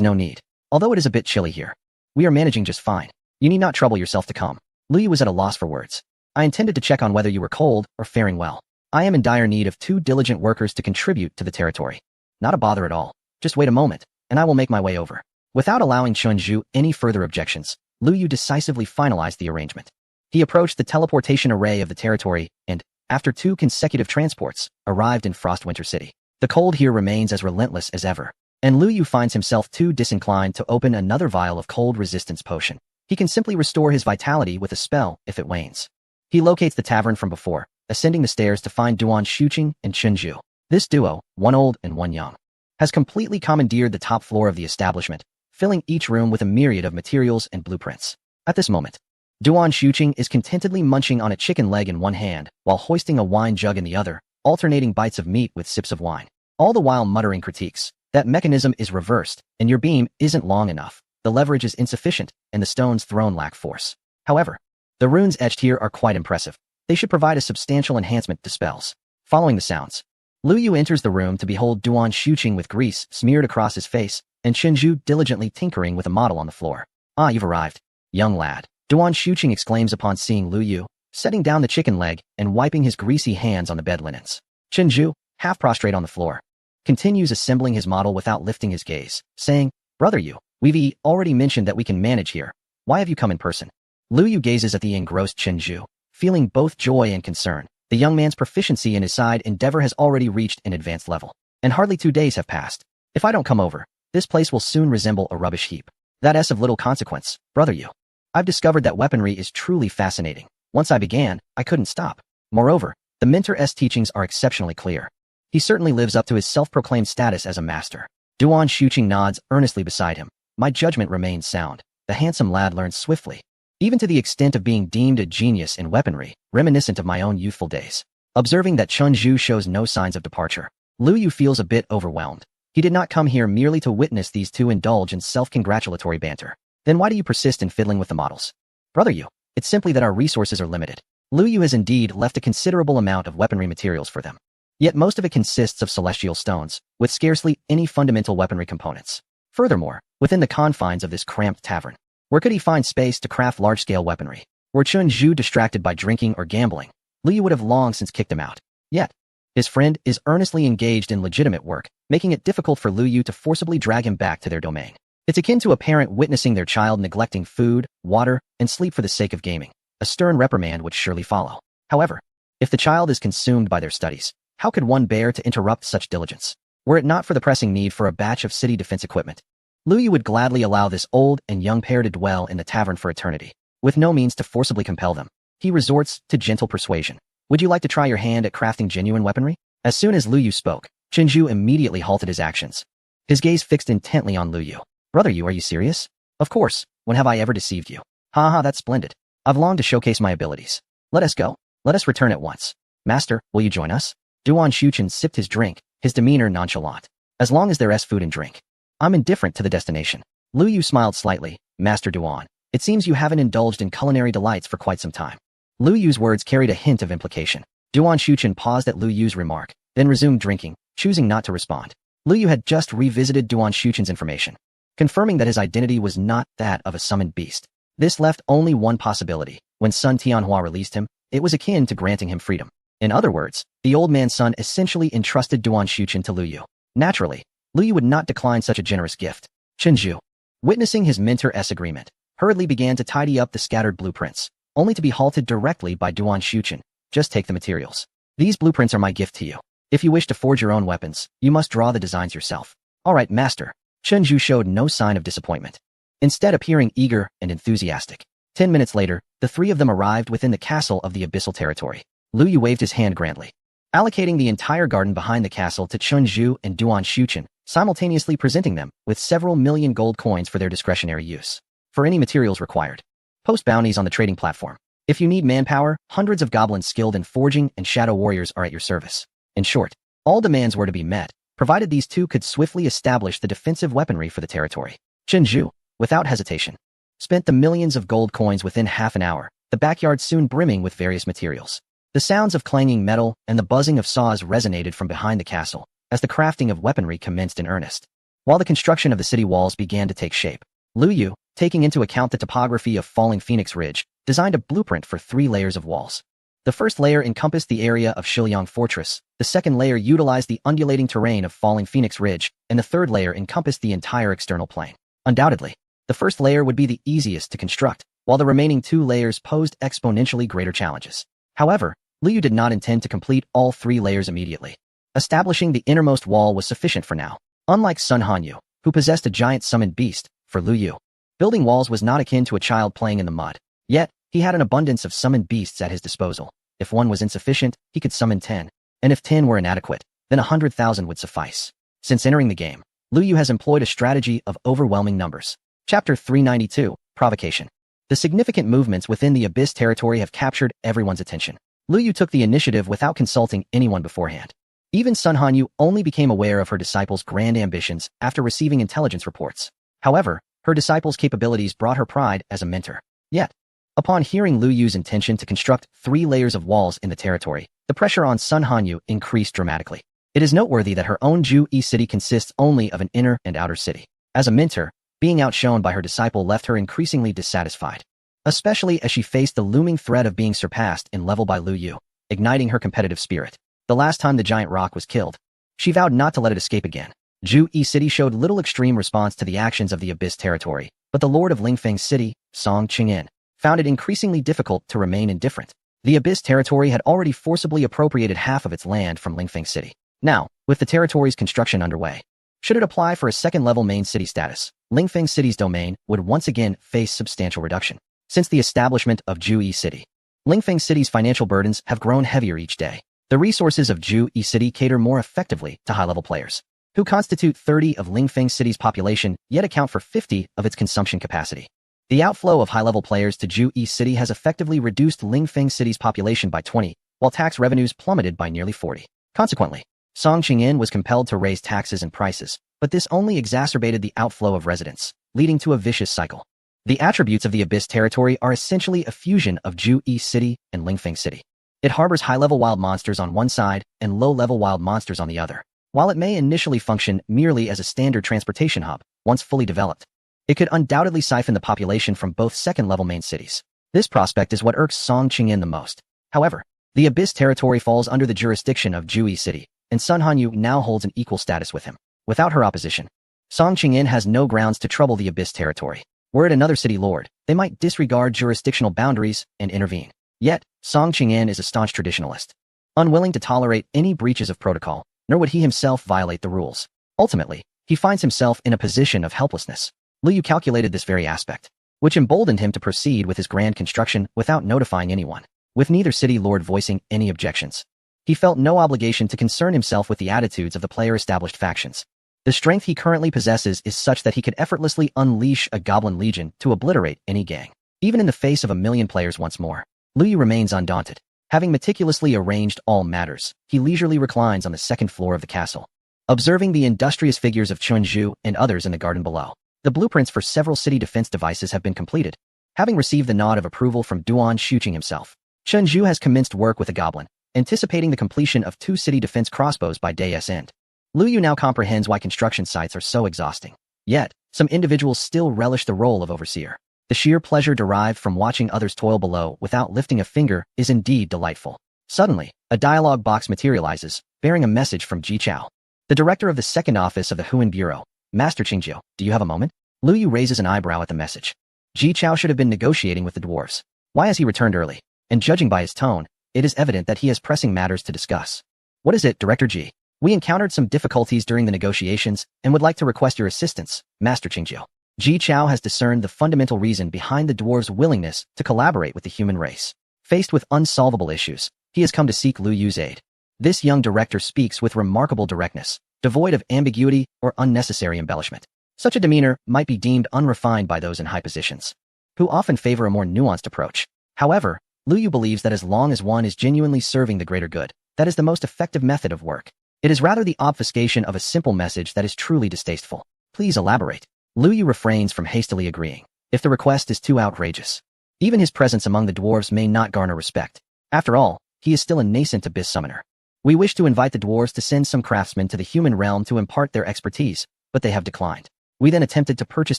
Speaker 1: no need. Although it is a bit chilly here, we are managing just fine. You need not trouble yourself to come. Lu Yu was at a loss for words. I intended to check on whether you were cold or faring well. I am in dire need of 2 diligent workers to contribute to the territory. Not a bother at all. Just wait a moment, and I will make my way over. Without allowing Chunju any further objections, Lu Yu decisively finalized the arrangement. He approached the teleportation array of the territory and, after 2 consecutive transports, arrived in Frostwinter City. The cold here remains as relentless as ever, and Lu Yu finds himself too disinclined to open another vial of cold resistance potion. He can simply restore his vitality with a spell if it wanes. He locates the tavern from before, ascending the stairs to find Duan Xuqing and Chunju. This duo, one old and one young, has completely commandeered the top floor of the establishment, filling each room with a myriad of materials and blueprints. At this moment, Duan Xuqing is contentedly munching on a chicken leg in one hand while hoisting a wine jug in the other, alternating bites of meat with sips of wine, all the while muttering critiques. That mechanism is reversed, and your beam isn't long enough. The leverage is insufficient, and the stones thrown lack force. However, the runes etched here are quite impressive. They should provide a substantial enhancement to spells. Following the sounds, Lu Yu enters the room to behold Duan Xuqing with grease smeared across his face, and Chenju diligently tinkering with a model on the floor. Ah, you've arrived, young lad. Duan Xuqing exclaims upon seeing Lu Yu, setting down the chicken leg and wiping his greasy hands on the bed linens. Chenju, half prostrate on the floor, continues assembling his model without lifting his gaze, saying, Brother Yu, we've already mentioned that we can manage here. Why have you come in person? Lu Yu gazes at the engrossed Chenju, feeling both joy and concern. The young man's proficiency in his side endeavor has already reached an advanced level, and hardly 2 days have passed. If I don't come over, this place will soon resemble a rubbish heap. That's of little consequence, brother Yu. I've discovered that weaponry is truly fascinating. Once I began, I couldn't stop. Moreover, the mentor's teachings are exceptionally clear. He certainly lives up to his self-proclaimed status as a master. Duan Xuqing nods earnestly beside him. My judgment remains sound. The handsome lad learns swiftly, even to the extent of being deemed a genius in weaponry, reminiscent of my own youthful days. Observing that Chunju shows no signs of departure, Lu Yu feels a bit overwhelmed. He did not come here merely to witness these 2 indulge in self-congratulatory banter. Then why do you persist in fiddling with the models? Brother Yu, it's simply that our resources are limited. Lu Yu has indeed left a considerable amount of weaponry materials for them. Yet most of it consists of celestial stones, with scarcely any fundamental weaponry components. Furthermore, within the confines of this cramped tavern, where could he find space to craft large-scale weaponry? Were Chunju distracted by drinking or gambling, Lu Yu would have long since kicked him out. Yet, his friend is earnestly engaged in legitimate work, making it difficult for Lu Yu to forcibly drag him back to their domain. It's akin to a parent witnessing their child neglecting food, water, and sleep for the sake of gaming. A stern reprimand would surely follow. However, if the child is consumed by their studies, how could one bear to interrupt such diligence? Were it not for the pressing need for a batch of city defense equipment, Lu Yu would gladly allow this old and young pair to dwell in the tavern for eternity. With no means to forcibly compel them, he resorts to gentle persuasion. Would you like to try your hand at crafting genuine weaponry? As soon as Lu Yu spoke, Chenju immediately halted his actions. His gaze fixed intently on Lu Yu. Brother Yu, are you serious? Of course, when have I ever deceived you? Ha ha, that's splendid. I've longed to showcase my abilities. Let us go. Let us return at once. Master, will you join us? Duan Xuqing sipped his drink, his demeanor nonchalant. As long as there's food and drink, I'm indifferent to the destination. Lu Yu smiled slightly. Master Duan, it seems you haven't indulged in culinary delights for quite some time. Lu Yu's words carried a hint of implication. Duan Xuqing paused at Lu Yu's remark, then resumed drinking, choosing not to respond. Lu Yu had just revisited Duan Xuqing's information, confirming that his identity was not that of a summoned beast. This left only one possibility. When Sun Tianhua released him, it was akin to granting him freedom. In other words, the old man's son essentially entrusted Duan Xuqing to Lu Yu. Naturally, Lu Yu would not decline such a generous gift. Chenju, witnessing his mentor's agreement, hurriedly began to tidy up the scattered blueprints, only to be halted directly by Duan Xuqing. Just take the materials. These blueprints are my gift to you. If you wish to forge your own weapons, you must draw the designs yourself. All right, master. Chenju showed no sign of disappointment, instead appearing eager and enthusiastic. 10 minutes later, the 3 of them arrived within the castle of the abyssal territory. Lu Yu waved his hand grandly, allocating the entire garden behind the castle to Chunju and Duan Xuqing, simultaneously presenting them with several million gold coins for their discretionary use. For any materials required, post bounties on the trading platform. If you need manpower, hundreds of goblins skilled in forging and shadow warriors are at your service. In short, all demands were to be met, provided these 2 could swiftly establish the defensive weaponry for the territory. Chenju, without hesitation, spent the millions of gold coins within half an hour, the backyard soon brimming with various materials. The sounds of clanging metal and the buzzing of saws resonated from behind the castle, as the crafting of weaponry commenced in earnest. While the construction of the city walls began to take shape, Lu Yu, taking into account the topography of Falling Phoenix Ridge, designed a blueprint for 3 layers of walls. The first layer encompassed the area of Shiliang Fortress, the second layer utilized the undulating terrain of Falling Phoenix Ridge, and the third layer encompassed the entire external plain. Undoubtedly, the first layer would be the easiest to construct, while the remaining 2 layers posed exponentially greater challenges. However, Lu Yu did not intend to complete all 3 layers immediately. Establishing the innermost wall was sufficient for now. Unlike Sun Hanyu, who possessed a giant summoned beast, for Lu Yu, building walls was not akin to a child playing in the mud. Yet, he had an abundance of summoned beasts at his disposal. If 1 was insufficient, he could summon 10. And if 10 were inadequate, then 100,000 would suffice. Since entering the game, Lu Yu has employed a strategy of overwhelming numbers. Chapter 392, Provocation. The significant movements within the Abyss territory have captured everyone's attention. Lu Yu took the initiative without consulting anyone beforehand. Even Sun Hanyu only became aware of her disciple's grand ambitions after receiving intelligence reports. However, her disciple's capabilities brought her pride as a mentor. Yet, upon hearing Lu Yu's intention to construct 3 layers of walls in the territory, the pressure on Sun Hanyu increased dramatically. It is noteworthy that her own Ju-Yi city consists only of an inner and outer city. As a mentor, being outshone by her disciple left her increasingly dissatisfied, especially as she faced the looming threat of being surpassed in level by Lu Yu, igniting her competitive spirit. The last time the giant rock was killed, she vowed not to let it escape again. Ju-Yi City showed little extreme response to the actions of the Abyss territory, but the lord of Lingfeng City, Song Qingyan, found it increasingly difficult to remain indifferent. The Abyss territory had already forcibly appropriated half of its land from Lingfeng City. Now, with the territory's construction underway, should it apply for a second-level main city status, Lingfeng City's domain would once again face substantial reduction. Since the establishment of Ju-Yi City, Lingfeng City's financial burdens have grown heavier each day. The resources of Ju-Yi City cater more effectively to high-level players, who constitute 30 of Lingfeng City's population yet account for 50 of its consumption capacity. The outflow of high-level players to Ju-Yi City has effectively reduced Lingfeng City's population by 20, while tax revenues plummeted by nearly 40. Consequently, Song Qingyan was compelled to raise taxes and prices, but this only exacerbated the outflow of residents, leading to a vicious cycle. The attributes of the Abyss territory are essentially a fusion of Ju-Yi City and Lingfeng City. It harbors high-level wild monsters on one side and low-level wild monsters on the other. While it may initially function merely as a standard transportation hub, once fully developed, it could undoubtedly siphon the population from both second-level main cities. This prospect is what irks Song Qingyan the most. However, the Abyss territory falls under the jurisdiction of Ju-Yi City, and Sun Hanyu now holds an equal status with him. Without her opposition, Song Qingyan has no grounds to trouble the Abyss territory. Were it another city lord, they might disregard jurisdictional boundaries and intervene. Yet, Song Qingyan is a staunch traditionalist, unwilling to tolerate any breaches of protocol, nor would he himself violate the rules. Ultimately, he finds himself in a position of helplessness. Lu Yu calculated this very aspect, which emboldened him to proceed with his grand construction without notifying anyone. With neither city lord voicing any objections, he felt no obligation to concern himself with the attitudes of the player-established factions. The strength he currently possesses is such that he could effortlessly unleash a goblin legion to obliterate any gang. Even in the face of 1,000,000 players once more, Lu Yu remains undaunted. Having meticulously arranged all matters, he leisurely reclines on the second floor of the castle, observing the industrious figures of Chunju and others in the garden below. The blueprints for several city defense devices have been completed. Having received the nod of approval from Duan Shuqing himself, Chunju has commenced work with a goblin, anticipating the completion of 2 city defense crossbows by day's end. Lu Yu now comprehends why construction sites are so exhausting. Yet, some individuals still relish the role of overseer. The sheer pleasure derived from watching others toil below without lifting a finger is indeed delightful. Suddenly, a dialogue box materializes, bearing a message from Ji Chao, the director of the second office of the Huan Bureau. Master Qingjiu, do you have a moment? Lu Yu raises an eyebrow at the message. Ji Chao should have been negotiating with the dwarves. Why has he returned early? And judging by his tone, it is evident that he has pressing matters to discuss. What is it, Director Ji? We encountered some difficulties during the negotiations and would like to request your assistance, Master Qingjiu. Ji Chao has discerned the fundamental reason behind the dwarves' willingness to collaborate with the human race. Faced with unsolvable issues, he has come to seek Lu Yu's aid. This young director speaks with remarkable directness, devoid of ambiguity or unnecessary embellishment. Such a demeanor might be deemed unrefined by those in high positions, who often favor a more nuanced approach. However, Lu Yu believes that as long as one is genuinely serving the greater good, that is the most effective method of work. It is rather the obfuscation of a simple message that is truly distasteful. Please elaborate. Lu Yu refrains from hastily agreeing. if the request is too outrageous. Even his presence among the dwarves may not garner respect. After all, he is still a nascent abyss summoner. We wish to invite the dwarves to send some craftsmen to the human realm to impart their expertise, but they have declined. We then attempted to purchase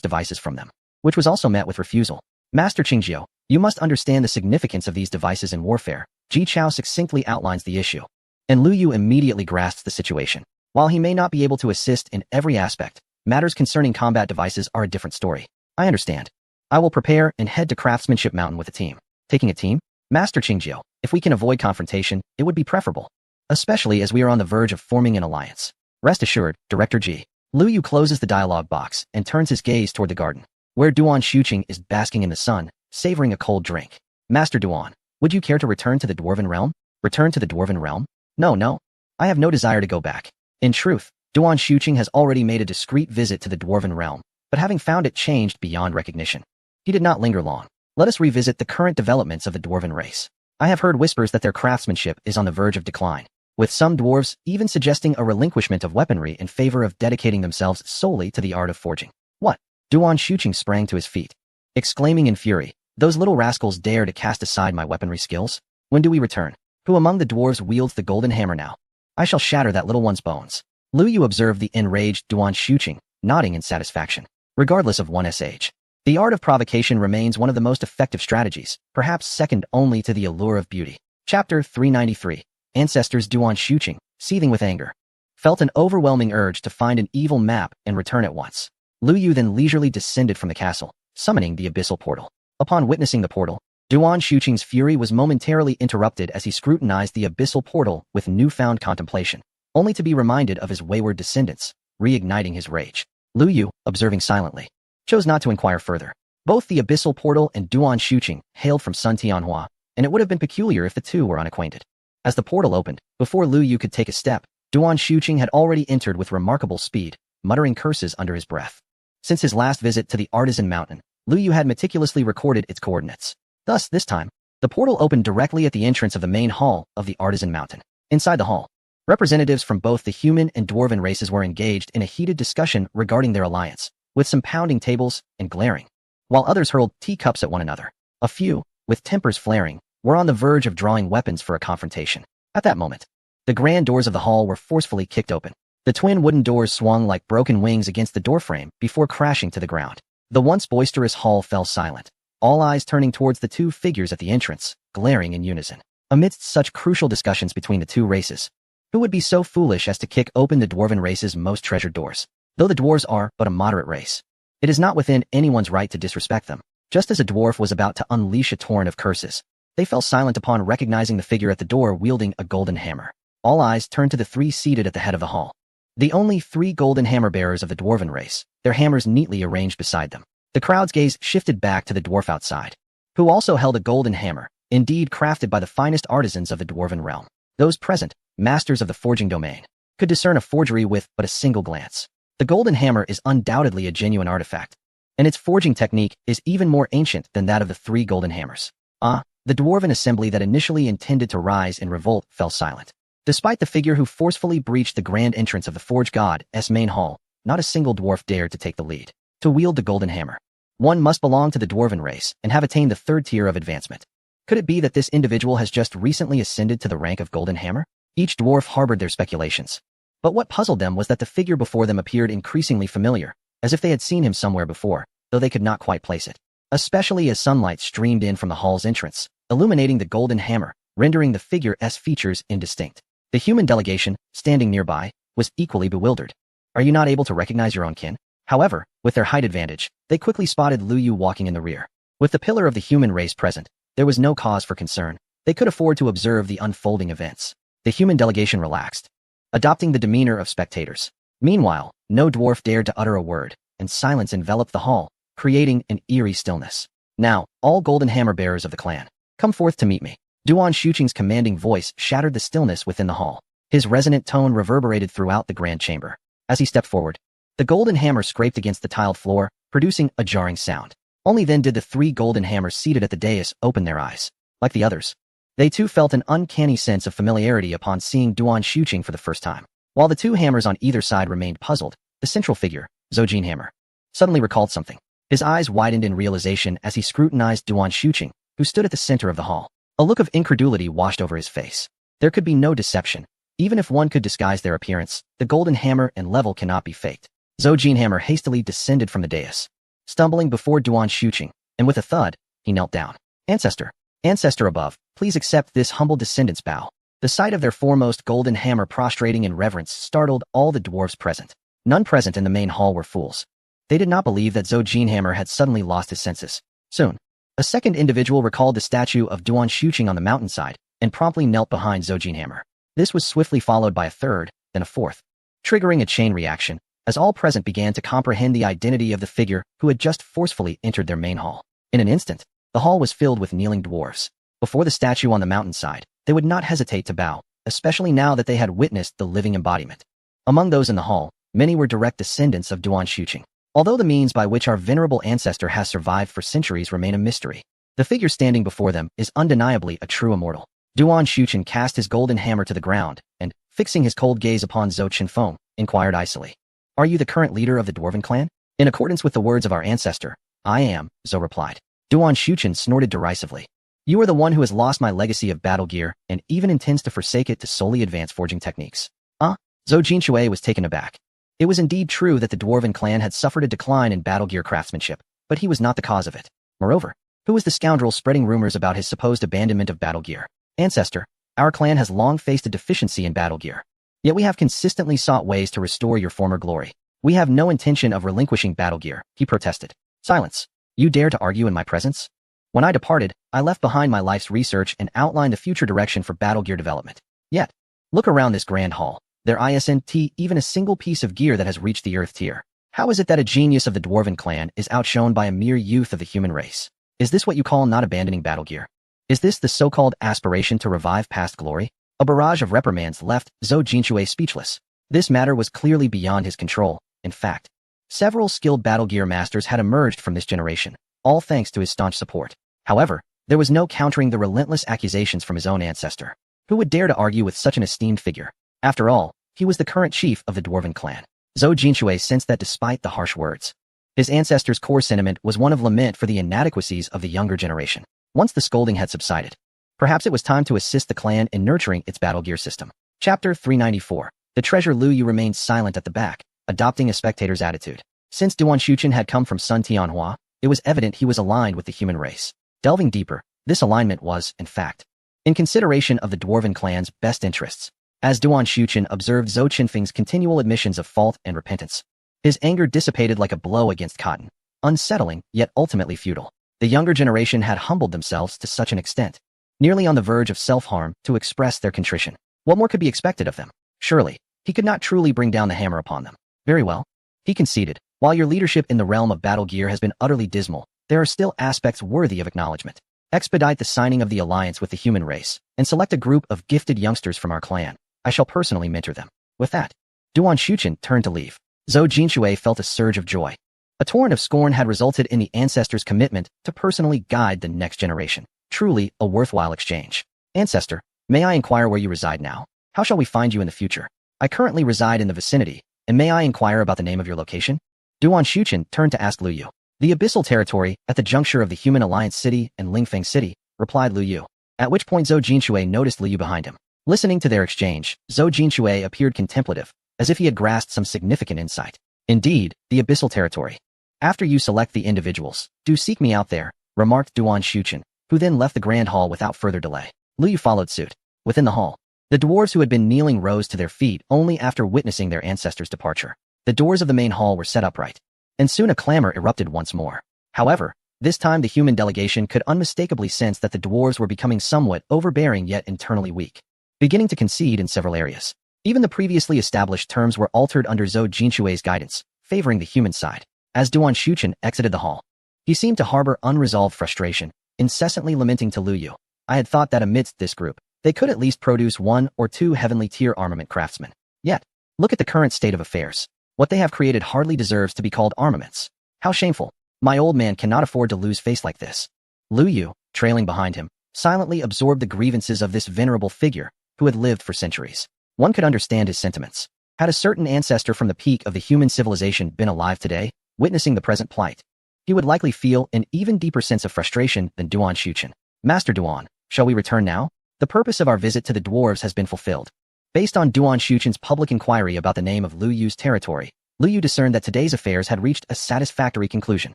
Speaker 1: devices from them, which was also met with refusal. Master Qingjiu, you must understand the significance of these devices in warfare. Ji Chao succinctly outlines the issue, and Lu Yu immediately grasps the situation. While he may not be able to assist in every aspect, matters concerning combat devices are a different story. I understand. I will prepare and head to Craftsmanship Mountain with a team. Taking a team? Master Qingjiu, if we can avoid confrontation, it would be preferable, especially as we are on the verge of forming an alliance. Rest assured, Director Ji. Lu Yu closes the dialogue box and turns his gaze toward the garden, where Duan Shuqing is basking in the sun, savoring a cold drink. Master Duan, would you care to return to the Dwarven Realm? Return to the Dwarven Realm? No. I have no desire to go back. In truth, Duan Shuqing has already made a discreet visit to the Dwarven Realm, but having found it changed beyond recognition. He did not linger long. Let us revisit the current developments of the Dwarven race. I have heard whispers that their craftsmanship is on the verge of decline, with some dwarves even suggesting a relinquishment of weaponry in favor of dedicating themselves solely to the art of forging. What? Duan Shuqing sprang to his feet, exclaiming in fury, those little rascals dare to cast aside my weaponry skills? When do we return? Who among the dwarves wields the golden hammer now? I shall shatter that little one's bones. Lu Yu observed the enraged Duan Shuqing, nodding in satisfaction. Regardless of one's age, the art of provocation remains one of the most effective strategies, perhaps second only to the allure of beauty. Chapter 393. Ancestors. Duan Shuqing, seething with anger, felt an overwhelming urge to find an evil map and return at once. Lu Yu then leisurely descended from the castle, summoning the abyssal portal. Upon witnessing the portal, Duan Shuqing's fury was momentarily interrupted as he scrutinized the abyssal portal with newfound contemplation, only to be reminded of his wayward descendants, reigniting his rage. Lu Yu, observing silently, chose not to inquire further. Both the abyssal portal and Duan Shuqing hailed from Sun Tianhua, and it would have been peculiar if the two were unacquainted. As the portal opened, before Lu Yu could take a step, Duan Shuqing had already entered with remarkable speed, muttering curses under his breath. Since his last visit to the Artisan Mountain, Lu Yu had meticulously recorded its coordinates. Thus, this time, the portal opened directly at the entrance of the main hall of the Artisan Mountain. Inside the hall, representatives from both the human and dwarven races were engaged in a heated discussion regarding their alliance, with some pounding tables and glaring, while others hurled teacups at one another. A few, with tempers flaring, were on the verge of drawing weapons for a confrontation. At that moment, the grand doors of the hall were forcefully kicked open. The twin wooden doors swung like broken wings against the doorframe before crashing to the ground. The once boisterous hall fell silent, all eyes turning towards the two figures at the entrance, glaring in unison. Amidst such crucial discussions between the two races, who would be so foolish as to kick open the dwarven race's most treasured doors? Though the dwarves are but a moderate race, it is not within anyone's right to disrespect them. Just as a dwarf was about to unleash a torrent of curses, they fell silent upon recognizing the figure at the door wielding a golden hammer. All eyes turned to the three seated at the head of the hall. The only three golden hammer bearers of the dwarven race, their hammers neatly arranged beside them. The crowd's gaze shifted back to the dwarf outside, who also held a golden hammer, indeed crafted by the finest artisans of the dwarven realm. Those present, masters of the forging domain, could discern a forgery with but a single glance. The golden hammer is undoubtedly a genuine artifact, and its forging technique is even more ancient than that of the three golden hammers. The dwarven assembly that initially intended to rise in revolt fell silent. Despite the figure who forcefully breached the grand entrance of the Forge God's main hall, not a single dwarf dared to take the lead. To wield the golden hammer, one must belong to the dwarven race and have attained the third tier of advancement. Could it be that this individual has just recently ascended to the rank of golden hammer? Each dwarf harbored their speculations. But what puzzled them was that the figure before them appeared increasingly familiar, as if they had seen him somewhere before, though they could not quite place it. Especially as sunlight streamed in from the hall's entrance, illuminating the golden hammer, rendering the figure's features indistinct. The human delegation, standing nearby, was equally bewildered. Are you not able to recognize your own kin? However, with their height advantage, they quickly spotted Lu Yu walking in the rear. With the pillar of the human race present, there was no cause for concern. They could afford to observe the unfolding events. The human delegation relaxed, adopting the demeanor of spectators. Meanwhile, no dwarf dared to utter a word, and silence enveloped the hall, creating an eerie stillness. Now, all golden hammer bearers of the clan, come forth to meet me. Duan Shuqing's commanding voice shattered the stillness within the hall. His resonant tone reverberated throughout the grand chamber. As he stepped forward, the golden hammer scraped against the tiled floor, producing a jarring sound. Only then did the three golden hammers seated at the dais open their eyes. Like the others, they too felt an uncanny sense of familiarity upon seeing Duan Shuqing for the first time. While the two hammers on either side remained puzzled, the central figure, Zojin Hammer, suddenly recalled something. His eyes widened in realization as he scrutinized Duan Shuqing, who stood at the center of the hall. A look of incredulity washed over his face. There could be no deception. Even if one could disguise their appearance, the golden hammer and level cannot be faked. Zhou Jinhammer hastily descended from the dais, stumbling before Duan Shuqing, and with a thud, he knelt down. Ancestor. Ancestor above, please accept this humble descendant's bow. The sight of their foremost golden hammer prostrating in reverence startled all the dwarves present. None present in the main hall were fools. They did not believe that Zhou Jinhammer had suddenly lost his senses. Soon, a second individual recalled the statue of Duan Shuqing on the mountainside and promptly knelt behind Zhou Jinhammer. This was swiftly followed by a third, then a fourth, triggering a chain reaction, as all present began to comprehend the identity of the figure who had just forcefully entered their main hall. In an instant, the hall was filled with kneeling dwarves. Before the statue on the mountainside, they would not hesitate to bow, especially now that they had witnessed the living embodiment. Among those in the hall, many were direct descendants of Duan Shuqing. Although the means by which our venerable ancestor has survived for centuries remain a mystery, the figure standing before them is undeniably a true immortal. Duan Shuqing cast his golden hammer to the ground and, fixing his cold gaze upon Zhou Qinfeng, inquired icily, "Are you the current leader of the Dwarven clan?" "In accordance with the words of our ancestor, I am," Zhou replied. Duan Shuqing snorted derisively. "You are the one who has lost my legacy of battle gear and even intends to forsake it to solely advance forging techniques." Zhou Jinshui was taken aback. It was indeed true that the Dwarven clan had suffered a decline in battle gear craftsmanship, but he was not the cause of it. Moreover, who was the scoundrel spreading rumors about his supposed abandonment of battle gear? "Ancestor, our clan has long faced a deficiency in battle gear. Yet we have consistently sought ways to restore your former glory. We have no intention of relinquishing battle gear," he protested. "Silence. You dare to argue in my presence? When I departed, I left behind my life's research and outlined the future direction for battle gear development. Yet, look around this grand hall. There isn't even a single piece of gear that has reached the Earth tier. How is it that a genius of the Dwarven clan is outshone by a mere youth of the human race? Is this what you call not abandoning battle gear? Is this the so-called aspiration to revive past glory?" A barrage of reprimands left Zhou Jinshui speechless. This matter was clearly beyond his control. In fact, several skilled battle gear masters had emerged from this generation, all thanks to his staunch support. However, there was no countering the relentless accusations from his own ancestor. Who would dare to argue with such an esteemed figure? After all, he was the current chief of the Dwarven clan. Zhou Jinshui sensed that despite the harsh words, his ancestor's core sentiment was one of lament for the inadequacies of the younger generation. Once the scolding had subsided, perhaps it was time to assist the clan in nurturing its battle gear system. Chapter 394. The treasure Lu Yu remained silent at the back, adopting a spectator's attitude. Since Duan Shuqing had come from Sun Tianhua, it was evident he was aligned with the human race. Delving deeper, this alignment was, in fact, in consideration of the Dwarven clan's best interests. As Duan Shuqing observed Zhou Qinfeng's continual admissions of fault and repentance, his anger dissipated like a blow against cotton, unsettling yet ultimately futile. The younger generation had humbled themselves to such an extent, nearly on the verge of self-harm, to express their contrition. What more could be expected of them? Surely, he could not truly bring down the hammer upon them. Very well, he conceded. While your leadership in the realm of battle gear has been utterly dismal, there are still aspects worthy of acknowledgement. Expedite the signing of the alliance with the human race, and select a group of gifted youngsters from our clan. I shall personally mentor them. With that, Duan Shuqing turned to leave. Zhou Jinshui felt a surge of joy. A torrent of scorn had resulted in the ancestor's commitment to personally guide the next generation. Truly a worthwhile exchange. "Ancestor, may I inquire where you reside now? How shall we find you in the future?" "I currently reside in the vicinity, and may I inquire about the name of your location?" Duan Shuqing turned to ask Lu Yu. "The abyssal territory at the juncture of the Human Alliance City and Lingfeng City," replied Lu Yu. At which point Zhou Jinshui noticed Lu Yu behind him. Listening to their exchange, Zhou Jinshui appeared contemplative, as if he had grasped some significant insight. "Indeed, the abyssal territory. After you select the individuals, do seek me out there," remarked Duan Shuqing, who then left the grand hall without further delay. Lu Yu followed suit. Within the hall, the dwarves who had been kneeling rose to their feet only after witnessing their ancestor's departure. The doors of the main hall were set upright, and soon a clamor erupted once more. However, this time the human delegation could unmistakably sense that the dwarves were becoming somewhat overbearing yet internally weak, beginning to concede in several areas. Even the previously established terms were altered under Zhou Jinshui's guidance, favoring the human side. As Duan Shuqing exited the hall, he seemed to harbor unresolved frustration, incessantly lamenting to Lu Yu. "I had thought that amidst this group, they could at least produce 1 or 2 heavenly tier armament craftsmen. Yet, look at the current state of affairs. What they have created hardly deserves to be called armaments. How shameful. My old man cannot afford to lose face like this." Lu Yu, trailing behind him, silently absorbed the grievances of this venerable figure who had lived for centuries. One could understand his sentiments. Had a certain ancestor from the peak of the human civilization been alive today, witnessing the present plight, he would likely feel an even deeper sense of frustration than Duan Shuchen. Master Duan, shall we return now? The purpose of our visit to the dwarves has been fulfilled. Based on Duan Shuchen's public inquiry about the name of Lu Yu's territory, Lu Yu discerned that today's affairs had reached a satisfactory conclusion.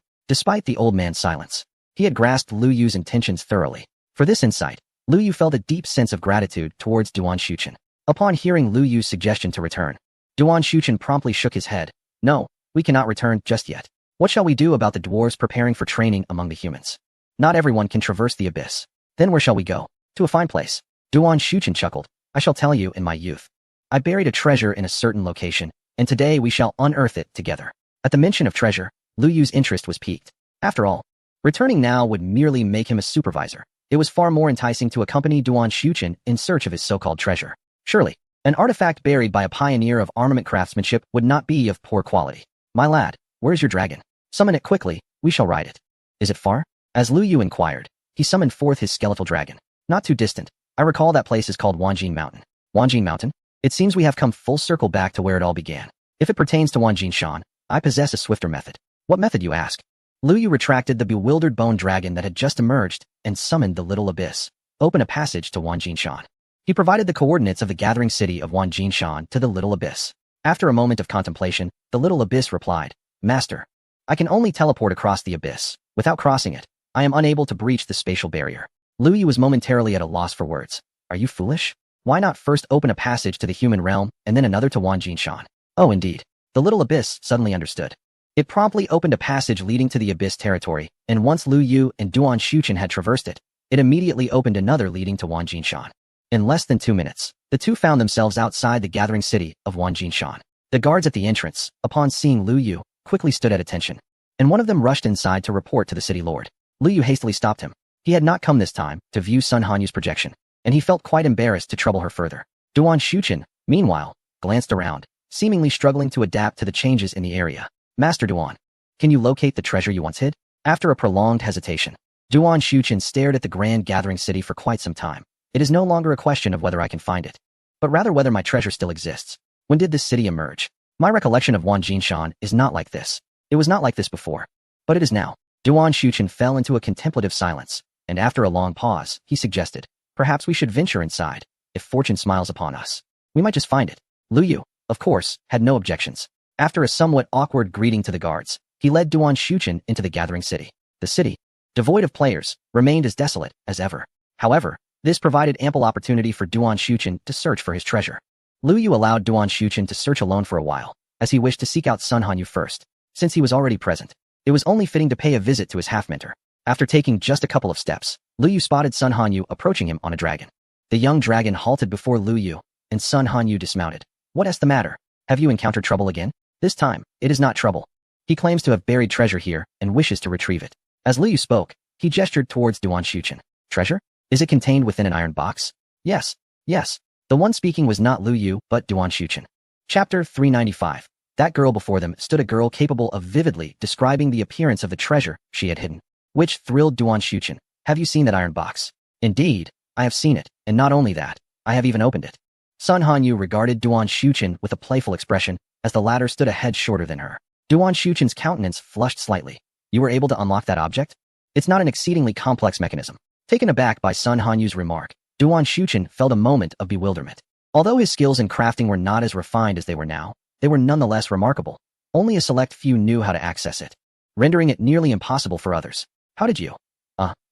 Speaker 1: Despite the old man's silence, he had grasped Lu Yu's intentions thoroughly. For this insight, Lu Yu felt a deep sense of gratitude towards Duan Shuchen. Upon hearing Lu Yu's suggestion to return, Duan Shuchen promptly shook his head. No, we cannot return just yet. What shall we do about the dwarves preparing for training among the humans? Not everyone can traverse the abyss. Then where shall we go? To a fine place. Duan Shuchen chuckled. I shall tell you in my youth. I buried a treasure in a certain location, and today we shall unearth it together. At the mention of treasure, Lu Yu's interest was piqued. After all, returning now would merely make him a supervisor. It was far more enticing to accompany Duan Shuchen in search of his so-called treasure. Surely, an artifact buried by a pioneer of armament craftsmanship would not be of poor quality. My lad, where's your dragon? Summon it quickly, we shall ride it. Is it far? As Lu Yu inquired, he summoned forth his skeletal dragon. Not too distant. I recall that place is called Wanjin Mountain. Wanjin Mountain? It seems we have come full circle back to where it all began. If it pertains to Wanjin Shan, I possess a swifter method. What method, you ask? Lu Yu retracted the bewildered bone dragon that had just emerged and summoned the little abyss. Open a passage to Wanjin Shan. He provided the coordinates of the gathering city of Wanjin Shan to the little abyss. After a moment of contemplation, the little abyss replied, Master, I can only teleport across the abyss. Without crossing it, I am unable to breach the spatial barrier. Lu Yu was momentarily at a loss for words. Are you foolish? Why not first open a passage to the human realm and then another to Wanjin Shan? Oh, indeed. The little abyss suddenly understood. It promptly opened a passage leading to the abyss territory, and once Lu Yu and Duan Shuchen had traversed it, it immediately opened another leading to Wanjin Shan. In less than 2 minutes, the two found themselves outside the gathering city of Wanjin Shan. The guards at the entrance, upon seeing Lu Yu, quickly stood at attention, and one of them rushed inside to report to the city lord. Lu Yu hastily stopped him. He had not come this time to view Sun Hanyu's projection, and he felt quite embarrassed to trouble her further. Duan Shuchen, meanwhile, glanced around, seemingly struggling to adapt to the changes in the area. Master Duan, can you locate the treasure you once hid? After a prolonged hesitation, Duan Shuchen stared at the grand gathering city for quite some time. It is no longer a question of whether I can find it, but rather whether my treasure still exists. When did this city emerge? My recollection of Wanjin Shan is not like this. It was not like this before, but it is now. Duan Shuchen fell into a contemplative silence, and after a long pause, he suggested, perhaps we should venture inside. If fortune smiles upon us, we might just find it. Lu Yu, of course, had no objections. After a somewhat awkward greeting to the guards, he led Duan Shuchen into the gathering city. The city, devoid of players, remained as desolate as ever. However, this provided ample opportunity for Duan Shuchen to search for his treasure. Lu Yu allowed Duan Shuchen to search alone for a while, as he wished to seek out Sun Hanyu first. Since he was already present, it was only fitting to pay a visit to his half-mentor. After taking just a couple of steps, Lu Yu spotted Sun Hanyu approaching him on a dragon. The young dragon halted before Lu Yu, and Sun Hanyu dismounted. What's the matter? Have you encountered trouble again? This time, it is not trouble. He claims to have buried treasure here and wishes to retrieve it. As Lu Yu spoke, he gestured towards Duan Shuchen. Treasure? Is it contained within an iron box? Yes. The one speaking was not Lu Yu, but Duan Shuchen. Chapter 395. That girl before them stood a girl capable of vividly describing the appearance of the treasure she had hidden, which thrilled Duan Shuchen. Have you seen that iron box? Indeed, I have seen it, and not only that, I have even opened it. Sun Hanyu regarded Duan Shuchen with a playful expression as the latter stood a head shorter than her. Duan Shuchen's countenance flushed slightly. You were able to unlock that object? It's not an exceedingly complex mechanism. Taken aback by Sun Hanyu's remark, Duan Shuchen felt a moment of bewilderment. Although his skills in crafting were not as refined as they were now, they were nonetheless remarkable. Only a select few knew how to access it, rendering it nearly impossible for others. How did you?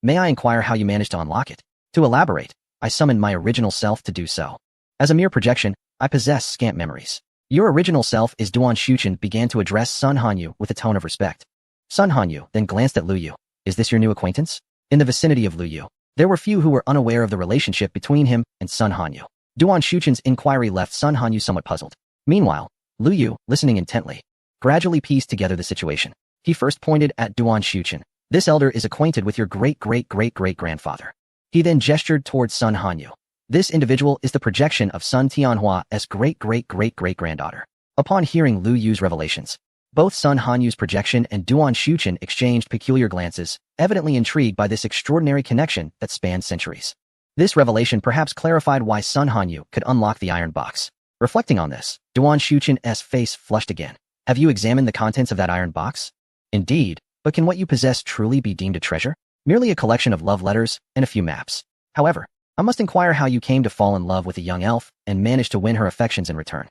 Speaker 1: May I inquire how you managed to unlock it? To elaborate, I summoned my original self to do so. As a mere projection, I possess scant memories. Your original self is Duan Shuchen began to address Sun Hanyu with a tone of respect. Sun Hanyu then glanced at Lu Yu. Is this your new acquaintance? In the vicinity of Lu Yu, there were few who were unaware of the relationship between him and Sun Hanyu. Duan Shuchen's inquiry left Sun Hanyu somewhat puzzled. Meanwhile, Lu Yu, listening intently, gradually pieced together the situation. He first pointed at Duan Shuchen. This elder is acquainted with your great-great-great-great-grandfather. He then gestured towards Sun Hanyu. This individual is the projection of Sun Tianhua's great-great-great-great-granddaughter. Upon hearing Lu Yu's revelations, both Sun Hanyu's projection and Duan Shuchen exchanged peculiar glances, evidently intrigued by this extraordinary connection that spanned centuries. This revelation perhaps clarified why Sun Hanyu could unlock the iron box. Reflecting on this, Duan Shuchen's face flushed again. Have you examined the contents of that iron box? Indeed, But can what you possess truly be deemed a treasure? Merely a collection of love letters and a few maps. However, I must inquire how you came to fall in love with a young elf and managed to win her affections in return.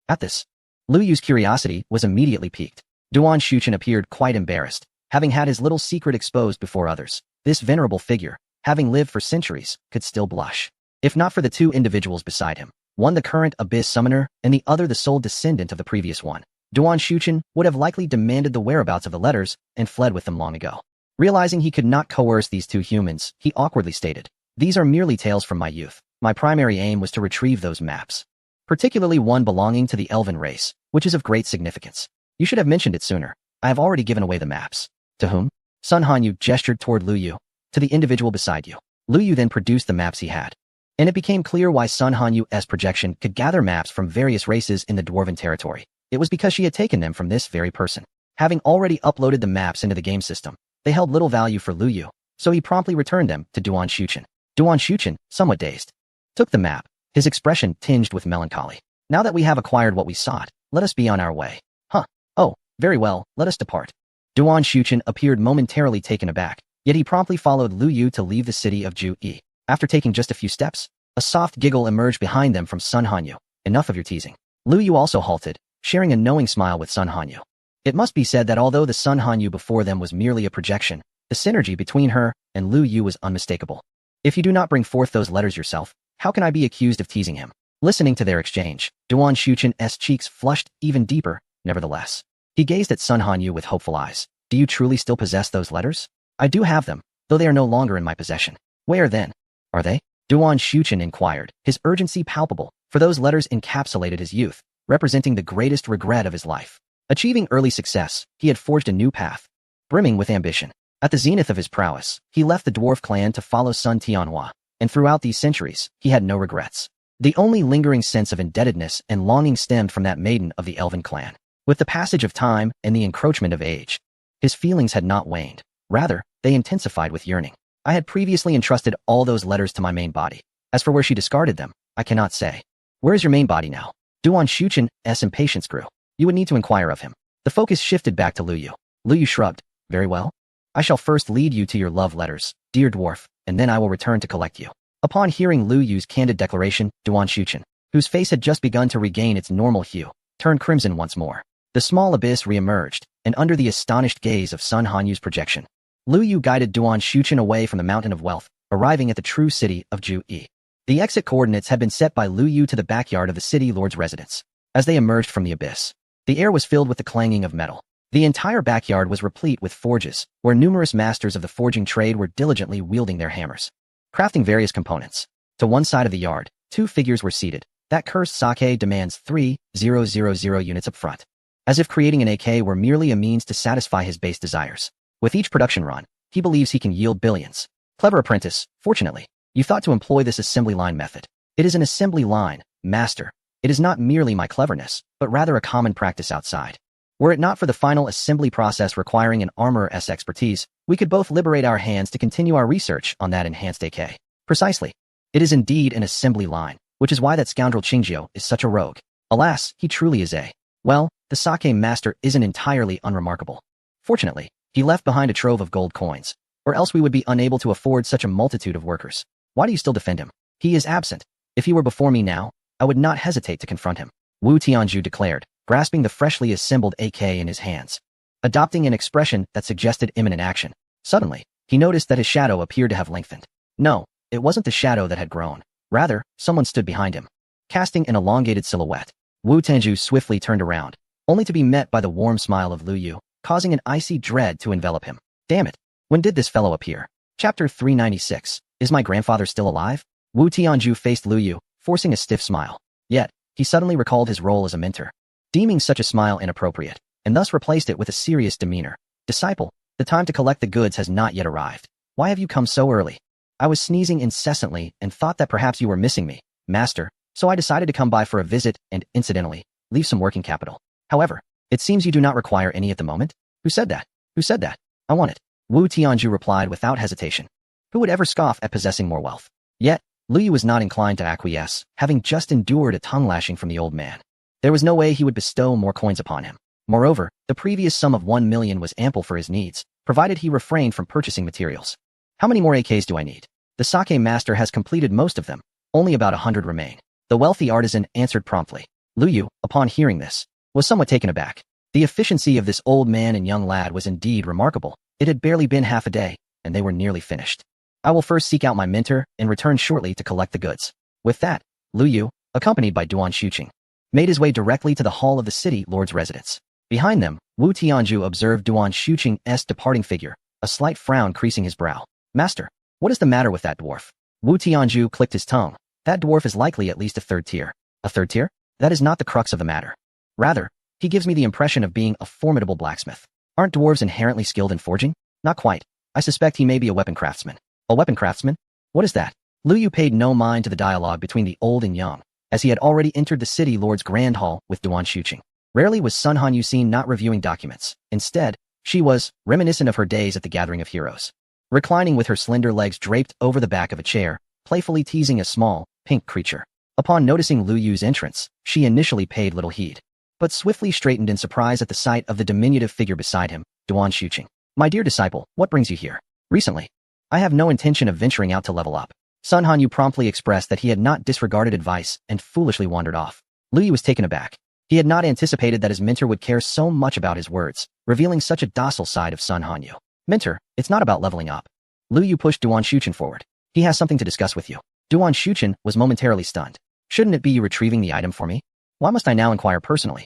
Speaker 1: At this, Lu Yu's curiosity was immediately piqued. Duan Shuchen appeared quite embarrassed, having had his little secret exposed before others. This venerable figure, having lived for centuries, could still blush. If not for the two individuals beside him, one the current abyss summoner and the other the sole descendant of the previous one, Duan Shuchen would have likely demanded the whereabouts of the letters and fled with them long ago. Realizing he could not coerce these two humans, he awkwardly stated, "These are merely tales from my youth. My primary aim was to retrieve those maps. Particularly one belonging to the elven race, which is of great significance. You should have mentioned it sooner. I have already given away the maps." To whom? Sun Hanyu gestured toward Lu Yu. To the individual beside you. Lu Yu then produced the maps he had. And it became clear why Sun Hanyu's projection could gather maps from various races in the dwarven territory. It was because she had taken them from this very person. Having already uploaded the maps into the game system, they held little value for Lu Yu, so he promptly returned them to Duan Shuchen. Duan Shuchen, somewhat dazed, took the map, his expression tinged with melancholy. "Now that we have acquired what we sought, let us be on our way." "Huh. Oh, very well, let us depart." Duan Shuchen appeared momentarily taken aback, yet he promptly followed Lu Yu to leave the city of Ju-Yi. After taking just a few steps, a soft giggle emerged behind them from Sun Hanyu. "Enough of your teasing." Lu Yu also halted, sharing a knowing smile with Sun Hanyu. It must be said that although the Sun Hanyu before them was merely a projection, the synergy between her and Lu Yu was unmistakable. "If you do not bring forth those letters yourself, how can I be accused of teasing him?" Listening to their exchange, Duan Shuchen's cheeks flushed even deeper, nevertheless. He gazed at Sun Hanyu with hopeful eyes. "Do you truly still possess those letters?" "I do have them, though they are no longer in my possession." "Where then? Are they?" Duan Shuchen inquired, his urgency palpable, for those letters encapsulated his youth, representing the greatest regret of his life. Achieving early success, he had forged a new path, brimming with ambition. At the zenith of his prowess, he left the dwarf clan to follow Sun Tianhua, and throughout these centuries, he had no regrets. The only lingering sense of indebtedness and longing stemmed from that maiden of the elven clan. With the passage of time and the encroachment of age, his feelings had not waned. Rather, they intensified with yearning. "I had previously entrusted all those letters to my main body. As for where she discarded them, I cannot say." "Where is your main body now?" Duan Shuchen's impatience grew. "You would need to inquire of him." The focus shifted back to Lu Yu. Lu Yu shrugged. "Very well. I shall first lead you to your love letters, dear dwarf, and then I will return to collect you." Upon hearing Lu Yu's candid declaration, Duan Shuchen, whose face had just begun to regain its normal hue, turned crimson once more. The small abyss re-emerged, and under the astonished gaze of Sun Hanyu's projection, Lu Yu guided Duan Shuchen away from the mountain of wealth, arriving at the true city of Ju-Yi. The exit coordinates had been set by Lu Yu to the backyard of the city lord's residence. As they emerged from the abyss, the air was filled with the clanging of metal. The entire backyard was replete with forges, where numerous masters of the forging trade were diligently wielding their hammers, crafting various components. To one side of the yard, two figures were seated. That cursed sake demands 3,000 units up front. As if creating an AK were merely a means to satisfy his base desires. With each production run, he believes he can yield billions. Clever apprentice, fortunately, you thought to employ this assembly line method. It is an assembly line, master. It is not merely my cleverness, but rather a common practice outside. Were it not for the final assembly process requiring an armorer's expertise, we could both liberate our hands to continue our research on that enhanced AK. Precisely. It is indeed an assembly line, which is why that scoundrel Qingjio is such a rogue. Alas, he truly is a... Well, the sake master isn't entirely unremarkable. Fortunately, he left behind a trove of gold coins, or else we would be unable to afford such a multitude of workers. Why do you still defend him? He is absent. If he were before me now, I would not hesitate to confront him, Wu Tianzhu declared, grasping the freshly assembled AK in his hands. Adopting an expression that suggested imminent action, suddenly, he noticed that his shadow appeared to have lengthened. No, it wasn't the shadow that had grown. Rather, someone stood behind him, casting an elongated silhouette. Wu Tianzhu swiftly turned around, only to be met by the warm smile of Lu Yu, causing an icy dread to envelop him. Damn it, when did this fellow appear? Chapter 396, Is my grandfather still alive? Wu Tianzhu faced Lu Yu, forcing a stiff smile. Yet, he suddenly recalled his role as a mentor, deeming such a smile inappropriate, and thus replaced it with a serious demeanor. Disciple, the time to collect the goods has not yet arrived. Why have you come so early? I was sneezing incessantly and thought that perhaps you were missing me, master, so I decided to come by for a visit and, incidentally, leave some working capital. However, it seems you do not require any at the moment. Who said that? Who said that? I want it. Wu Tianzhu replied without hesitation. Who would ever scoff at possessing more wealth? Yet, Lu Yu was not inclined to acquiesce, having just endured a tongue lashing from the old man. There was no way he would bestow more coins upon him. Moreover, the previous sum of 1 million was ample for his needs, provided he refrained from purchasing materials. How many more AKs do I need? The sake master has completed most of them. Only about 100 remain. The wealthy artisan answered promptly. Lu Yu, upon hearing this, was somewhat taken aback. The efficiency of this old man and young lad was indeed remarkable. It had barely been half a day, and they were nearly finished. I will first seek out my mentor and return shortly to collect the goods. With that, Lu Yu, accompanied by Duan Shuqing, made his way directly to the hall of the city lord's residence. Behind them, Wu Tianju observed Duan Shuqing's departing figure, a slight frown creasing his brow. Master, what is the matter with that dwarf? Wu Tianju clicked his tongue. That dwarf is likely at least a third tier. A third tier? That is not the crux of the matter. Rather, he gives me the impression of being a formidable blacksmith. Aren't dwarves inherently skilled in forging? Not quite. I suspect he may be a weapon craftsman. A weapon craftsman? What is that? Lu Yu paid no mind to the dialogue between the old and young, as he had already entered the city lord's grand hall with Duan Shuqing. Rarely was Sun Hanyu seen not reviewing documents. Instead, she was reminiscent of her days at the Gathering of Heroes. Reclining with her slender legs draped over the back of a chair, playfully teasing a small, pink creature. Upon noticing Lu Yu's entrance, she initially paid little heed, but swiftly straightened in surprise at the sight of the diminutive figure beside him, Duan Shuqing. My dear disciple, what brings you here? Recently, I have no intention of venturing out to level up. Sun Hanyu promptly expressed that he had not disregarded advice and foolishly wandered off. Lu Yu was taken aback. He had not anticipated that his mentor would care so much about his words, revealing such a docile side of Sun Hanyu. Mentor, it's not about leveling up. Lu Yu pushed Duan Shuqing forward. He has something to discuss with you. Duan Shuqing was momentarily stunned. Shouldn't it be you retrieving the item for me? Why must I now inquire personally?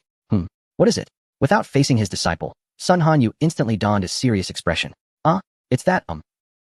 Speaker 1: What is it? Without facing his disciple, Sun Hanyu instantly donned a serious expression. It's that,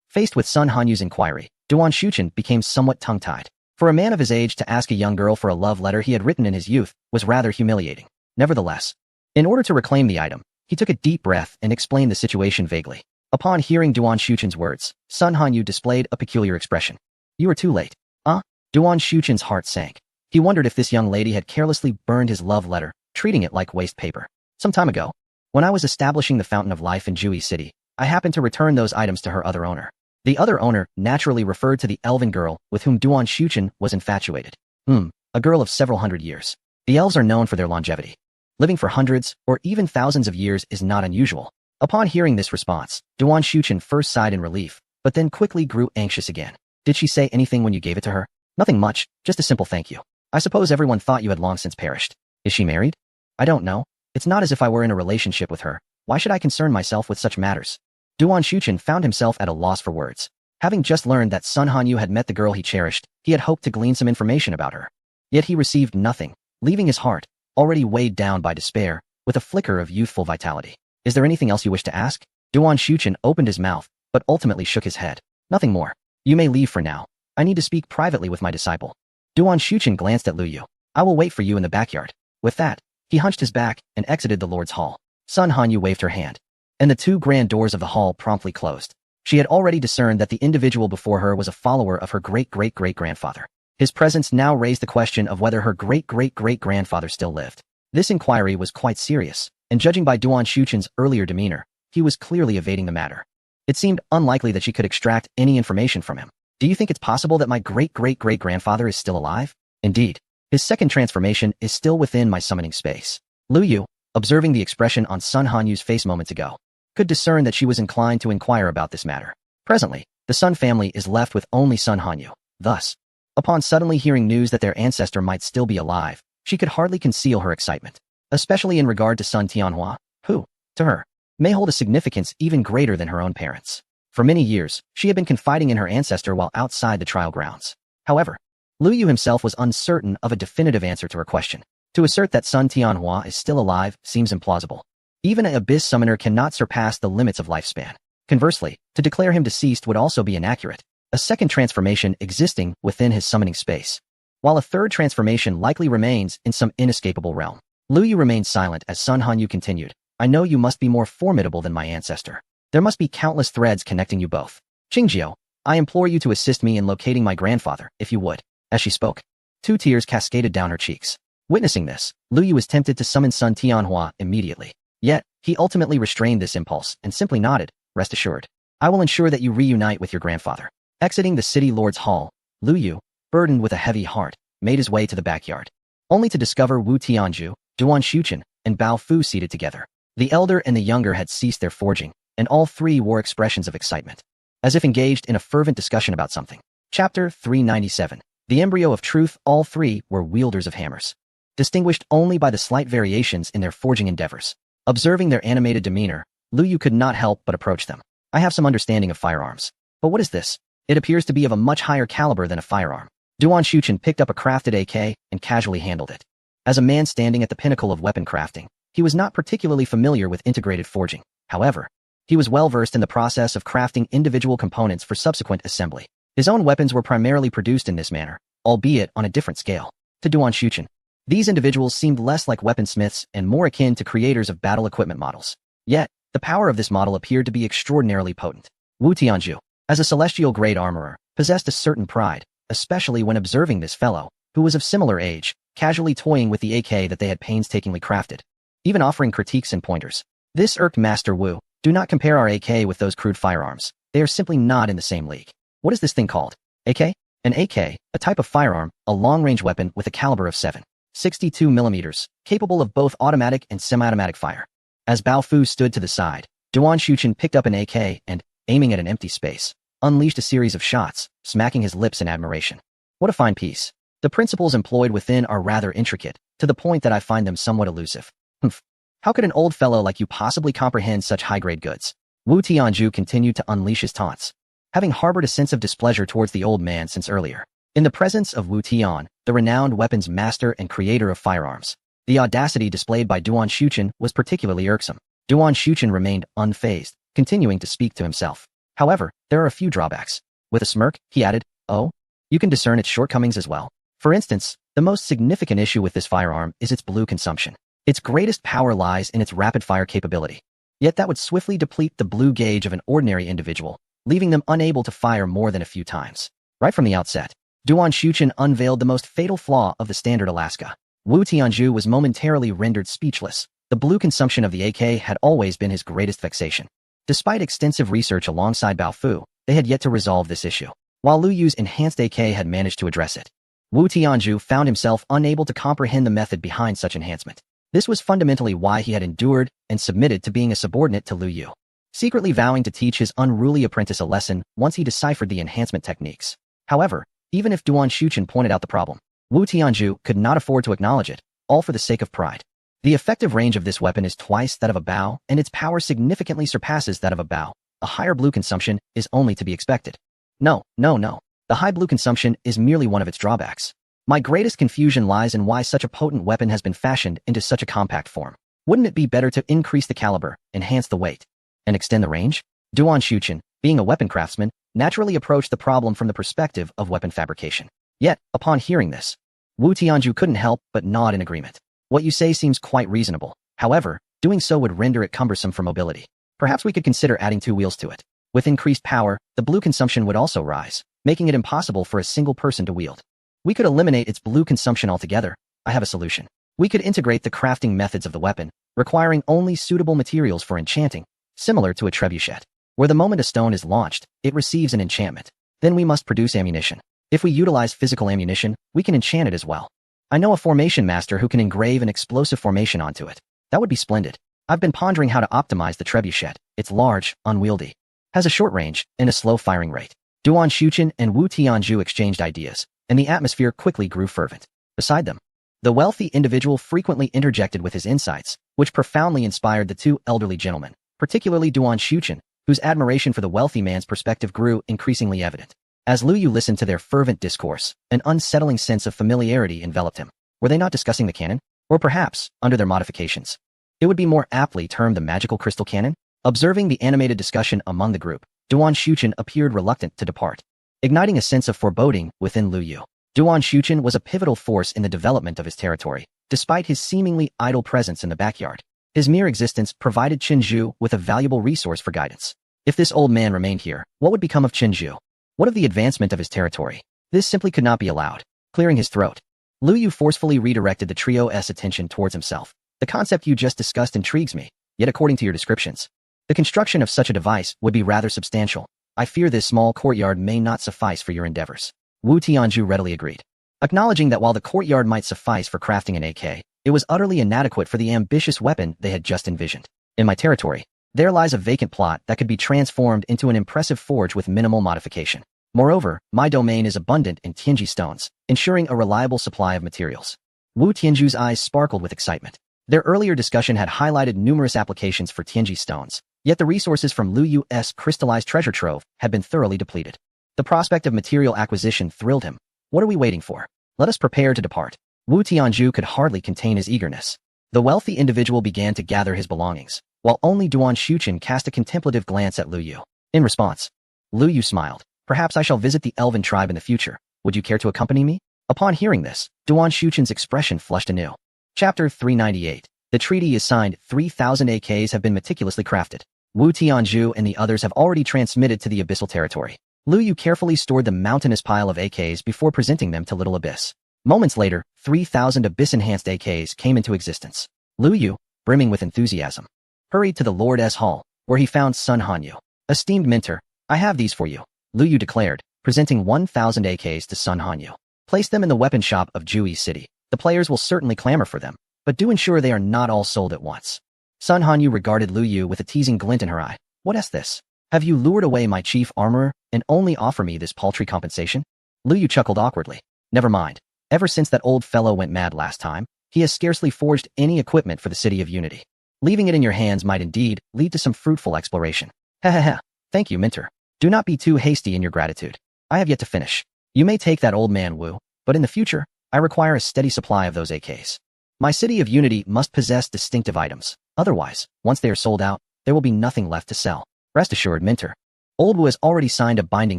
Speaker 1: Faced with Sun Hanyu's inquiry, Duan Shuqing became somewhat tongue-tied. For a man of his age to ask a young girl for a love letter he had written in his youth was rather humiliating. Nevertheless, in order to reclaim the item, he took a deep breath and explained the situation vaguely. Upon hearing Duan Shuqing's words, Sun Hanyu displayed a peculiar expression. You are too late. Duan Shuqing's heart sank. He wondered if this young lady had carelessly burned his love letter, treating it like waste paper. Some time ago, when I was establishing the Fountain of Life in Jui City, I happened to return those items to her other owner. The other owner naturally referred to the elven girl with whom Duan Shuqing was infatuated. A girl of several hundred years. The elves are known for their longevity. Living for hundreds or even thousands of years is not unusual. Upon hearing this response, Duan Shuqing first sighed in relief, but then quickly grew anxious again. Did she say anything when you gave it to her? Nothing much, just a simple thank you. I suppose everyone thought you had long since perished. Is she married? I don't know. It's not as if I were in a relationship with her. Why should I concern myself with such matters? Duan Shuqing found himself at a loss for words. Having just learned that Sun Hanyu had met the girl he cherished, he had hoped to glean some information about her. Yet he received nothing, leaving his heart, already weighed down by despair, with a flicker of youthful vitality. Is there anything else you wish to ask? Duan Shuqing opened his mouth, but ultimately shook his head. Nothing more. You may leave for now. I need to speak privately with my disciple. Duan Shuqing glanced at Lu Yu. I will wait for you in the backyard. With that, he hunched his back and exited the lord's hall. Sun Hanyu waved her hand, and the two grand doors of the hall promptly closed. She had already discerned that the individual before her was a follower of her great-great-great-grandfather. His presence now raised the question of whether her great-great-great-grandfather still lived. This inquiry was quite serious, and judging by Duan Shuqing's earlier demeanor, he was clearly evading the matter. It seemed unlikely that she could extract any information from him. Do you think it's possible that my great-great-great-grandfather is still alive? Indeed, his second transformation is still within my summoning space. Lu Yu, observing the expression on Sun Hanyu's face moments ago, could discern that she was inclined to inquire about this matter. Presently, the Sun family is left with only Sun Hanyu. Thus, upon suddenly hearing news that their ancestor might still be alive, she could hardly conceal her excitement, especially in regard to Sun Tianhua, who, to her, may hold a significance even greater than her own parents. For many years, she had been confiding in her ancestor while outside the trial grounds. However, Lu Yu himself was uncertain of a definitive answer to her question. To assert that Sun Tianhua is still alive seems implausible. Even an abyss summoner cannot surpass the limits of lifespan. Conversely, to declare him deceased would also be inaccurate, a second transformation existing within his summoning space, while a third transformation likely remains in some inescapable realm. Lu Yu remained silent as Sun Hanyu continued. I know you must be more formidable than my ancestor. There must be countless threads connecting you both. Qingjiu, I implore you to assist me in locating my grandfather, if you would. As she spoke, 2 tears cascaded down her cheeks. Witnessing this, Lu Yu was tempted to summon Sun Tianhua immediately. Yet, he ultimately restrained this impulse and simply nodded, rest assured. I will ensure that you reunite with your grandfather. Exiting the city lord's hall, Lu Yu, burdened with a heavy heart, made his way to the backyard, only to discover Wu Tianju, Duan Shuqing, and Bao Fu seated together. The elder and the younger had ceased their forging, and all three wore expressions of excitement, as if engaged in a fervent discussion about something. Chapter 397. The embryo of truth. All three were wielders of hammers, distinguished only by the slight variations in their forging endeavors. Observing their animated demeanor, Lu Yu could not help but approach them. I have some understanding of firearms. But what is this? It appears to be of a much higher caliber than a firearm. Duan Shuchen picked up a crafted AK and casually handled it. As a man standing at the pinnacle of weapon crafting, he was not particularly familiar with integrated forging. However, he was well versed in the process of crafting individual components for subsequent assembly. His own weapons were primarily produced in this manner, albeit on a different scale. To Duan Shuchen, these individuals seemed less like weaponsmiths and more akin to creators of battle equipment models. Yet, the power of this model appeared to be extraordinarily potent. Wu Tianzhu, as a celestial-grade armorer, possessed a certain pride, especially when observing this fellow, who was of similar age, casually toying with the AK that they had painstakingly crafted, even offering critiques and pointers. This irked Master Wu. Do not compare our AK with those crude firearms. They are simply not in the same league. What is this thing called? AK? An AK, a type of firearm, a long-range weapon with a caliber of 7.62 millimeters, capable of both automatic and semi-automatic fire. As Bao Fu stood to the side, Duan Shuchen picked up an AK and, aiming at an empty space, unleashed a series of shots, smacking his lips in admiration. What a fine piece. The principles employed within are rather intricate, to the point that I find them somewhat elusive. Humph. How could an old fellow like you possibly comprehend such high-grade goods? Wu Tianzhu continued to unleash his taunts, having harbored a sense of displeasure towards the old man since earlier. In the presence of Wu Tian, the renowned weapons master and creator of firearms, the audacity displayed by Duan Shuchen was particularly irksome. Duan Shuchen remained unfazed, continuing to speak to himself. However, there are a few drawbacks. With a smirk, he added, "Oh, you can discern its shortcomings as well. For instance, the most significant issue with this firearm is its blue consumption. Its greatest power lies in its rapid-fire capability. Yet that would swiftly deplete the blue gauge of an ordinary individual, leaving them unable to fire more than a few times." Right from the outset, Duan Shuchen unveiled the most fatal flaw of the standard Alaska. Wu Tianzhu was momentarily rendered speechless. The blue consumption of the AK had always been his greatest vexation. Despite extensive research alongside Bao Fu, they had yet to resolve this issue, while Lu Yu's enhanced AK had managed to address it. Wu Tianzhu found himself unable to comprehend the method behind such enhancement. This was fundamentally why he had endured and submitted to being a subordinate to Lu Yu, secretly vowing to teach his unruly apprentice a lesson once he deciphered the enhancement techniques. However, even if Duan Shuchen pointed out the problem, Wu Tianzhu could not afford to acknowledge it, all for the sake of pride. The effective range of this weapon is twice that of a Bao, and its power significantly surpasses that of a Bao. A higher blue consumption is only to be expected. No. The high blue consumption is merely one of its drawbacks. My greatest confusion lies in why such a potent weapon has been fashioned into such a compact form. Wouldn't it be better to increase the caliber, enhance the weight, and extend the range? Duan Shuchen, being a weapon craftsman, naturally approached the problem from the perspective of weapon fabrication. Yet, upon hearing this, Wu Tianzhu couldn't help but nod in agreement. What you say seems quite reasonable. However, doing so would render it cumbersome for mobility. Perhaps we could consider adding 2 wheels to it. With increased power, the blue consumption would also rise, making it impossible for a single person to wield. We could eliminate its blue consumption altogether. I have a solution. We could integrate the crafting methods of the weapon, requiring only suitable materials for enchanting, similar to a trebuchet, where the moment a stone is launched, it receives an enchantment. Then we must produce ammunition. If we utilize physical ammunition, we can enchant it as well. I know a formation master who can engrave an explosive formation onto it. That would be splendid. I've been pondering how to optimize the trebuchet. It's large, unwieldy, has a short range, and a slow firing rate. Duan Shuchen and Wu Tianzhu exchanged ideas, and the atmosphere quickly grew fervent. Beside them, the wealthy individual frequently interjected with his insights, which profoundly inspired the 2 elderly gentlemen, particularly Duan Shuchen, whose admiration for the wealthy man's perspective grew increasingly evident. As Lu Yu listened to their fervent discourse, an unsettling sense of familiarity enveloped him. Were they not discussing the cannon? Or perhaps, under their modifications, it would be more aptly termed the magical crystal cannon? Observing the animated discussion among the group, Duan Shuchen appeared reluctant to depart, igniting a sense of foreboding within Lu Yu. Duan Shuchen was a pivotal force in the development of his territory, despite his seemingly idle presence in the backyard. His mere existence provided Qinzhu with a valuable resource for guidance. If this old man remained here, what would become of Qinzhu? What of the advancement of his territory? This simply could not be allowed. Clearing his throat, Lu Yu forcefully redirected the trio's attention towards himself. The concept you just discussed intrigues me, yet according to your descriptions, the construction of such a device would be rather substantial. I fear this small courtyard may not suffice for your endeavors. Wu Tianzhu readily agreed, acknowledging that while the courtyard might suffice for crafting an AK, It was utterly inadequate for the ambitious weapon they had just envisioned. In my territory, there lies a vacant plot that could be transformed into an impressive forge with minimal modification. Moreover, my domain is abundant in Tianji stones, ensuring a reliable supply of materials. Wu Tianju's eyes sparkled with excitement. Their earlier discussion had highlighted numerous applications for Tianji stones, yet the resources from Lu Yu's crystallized treasure trove had been thoroughly depleted. The prospect of material acquisition thrilled him. What are we waiting for? Let us prepare to depart. Wu Tianju could hardly contain his eagerness. The wealthy individual began to gather his belongings, while only Duan Shuchen cast a contemplative glance at Lu Yu. In response, Lu Yu smiled. Perhaps I shall visit the elven tribe in the future. Would you care to accompany me? Upon hearing this, Duan Shuchen's expression flushed anew. Chapter 398. The treaty is signed. 3,000 AKs have been meticulously crafted. Wu Tianju and the others have already transmitted to the abyssal territory. Lu Yu carefully stored the mountainous pile of AKs before presenting them to Little Abyss. Moments later, 3,000 abyss-enhanced AKs came into existence. Lu Yu, brimming with enthusiasm, hurried to the Lord's hall, where he found Sun Hanyu. Esteemed mentor, I have these for you, Lu Yu declared, presenting 1,000 AKs to Sun Hanyu. Place them in the weapon shop of Jui City. The players will certainly clamor for them, but do ensure they are not all sold at once. Sun Hanyu regarded Lu Yu with a teasing glint in her eye. What is this? Have you lured away my chief armorer and only offer me this paltry compensation? Lu Yu chuckled awkwardly. Never mind. Ever since that old fellow went mad last time, he has scarcely forged any equipment for the City of Unity. Leaving it in your hands might indeed lead to some fruitful exploration. Heh. Thank you, mentor. Do not be too hasty in your gratitude. I have yet to finish. You may take that old man Wu, but in the future, I require a steady supply of those AKs. My City of Unity must possess distinctive items. Otherwise, once they are sold out, there will be nothing left to sell. Rest assured, mentor. Old Wu has already signed a binding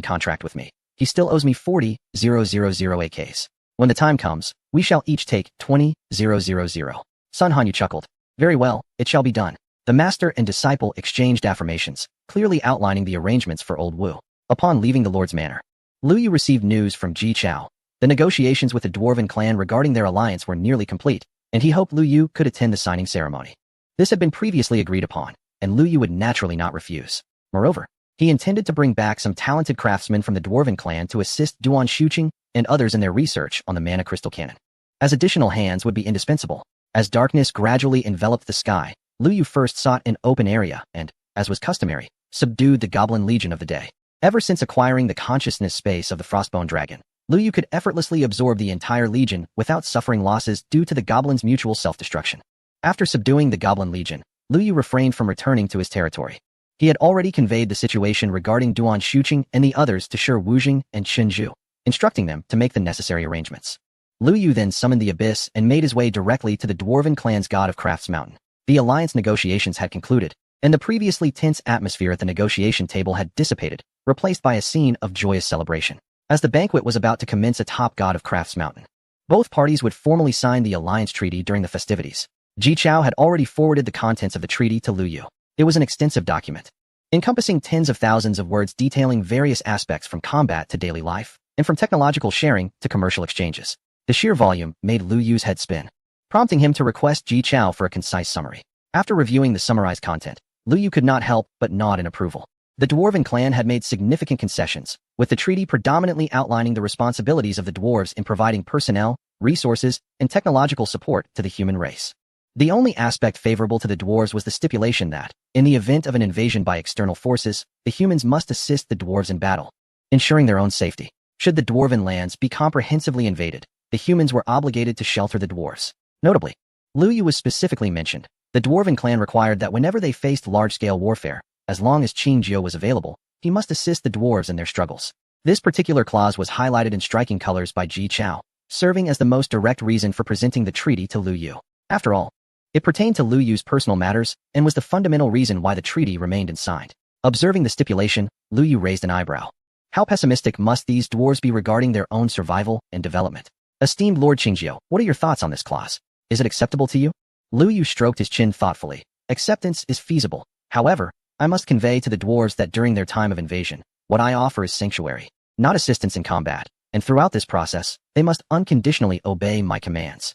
Speaker 1: contract with me. He still owes me 40,000 AKs. When the time comes, we shall each take 20,000. Sun Hanyu chuckled. Very well, it shall be done. The master and disciple exchanged affirmations, clearly outlining the arrangements for Old Wu. Upon leaving the Lord's Manor, Lu Yu received news from Ji Chao. The negotiations with the Dwarven clan regarding their alliance were nearly complete, and he hoped Lu Yu could attend the signing ceremony. This had been previously agreed upon, and Lu Yu would naturally not refuse. Moreover, he intended to bring back some talented craftsmen from the Dwarven clan to assist Duan Shucheng and others in their research on the mana crystal cannon. As additional hands would be indispensable. As darkness gradually enveloped the sky, Lu Yu first sought an open area and, as was customary, subdued the Goblin Legion of the day. Ever since acquiring the consciousness space of the Frostbone Dragon, Lu Yu could effortlessly absorb the entire Legion without suffering losses due to the Goblins' mutual self-destruction. After subduing the Goblin Legion, Lu Yu refrained from returning to his territory. He had already conveyed the situation regarding Duan Shucheng and the others to Shi Wujing and Chenju, instructing them to make the necessary arrangements. Lu Yu then summoned the Abyss and made his way directly to the Dwarven clan's god of Crafts Mountain. The alliance negotiations had concluded, and the previously tense atmosphere at the negotiation table had dissipated, replaced by a scene of joyous celebration. As the banquet was about to commence atop God of Crafts Mountain, both parties would formally sign the alliance treaty during the festivities. Ji Chao had already forwarded the contents of the treaty to Lu Yu. It was an extensive document, encompassing tens of thousands of words detailing various aspects from combat to daily life, and from technological sharing to commercial exchanges. The sheer volume made Lu Yu's head spin, prompting him to request Ji Chao for a concise summary. After reviewing the summarized content, Lu Yu could not help but nod in approval. The Dwarven clan had made significant concessions, with the treaty predominantly outlining the responsibilities of the dwarves in providing personnel, resources, and technological support to the human race. The only aspect favorable to the dwarves was the stipulation that, in the event of an invasion by external forces, the humans must assist the dwarves in battle, ensuring their own safety. Should the dwarven lands be comprehensively invaded, the humans were obligated to shelter the dwarves. Notably, Lu Yu was specifically mentioned. The Dwarven clan required that whenever they faced large-scale warfare, as long as Qing Jiu was available, he must assist the dwarves in their struggles. This particular clause was highlighted in striking colors by Ji Chao, serving as the most direct reason for presenting the treaty to Lu Yu. After all, it pertained to Lu Yu's personal matters and was the fundamental reason why the treaty remained unsigned. Observing the stipulation, Lu Yu raised an eyebrow. How pessimistic must these dwarves be regarding their own survival and development? Esteemed Lord Qingjiu, what are your thoughts on this clause? Is it acceptable to you? Lu Yu stroked his chin thoughtfully. Acceptance is feasible. However, I must convey to the dwarves that during their time of invasion, what I offer is sanctuary, not assistance in combat, and throughout this process, they must unconditionally obey my commands.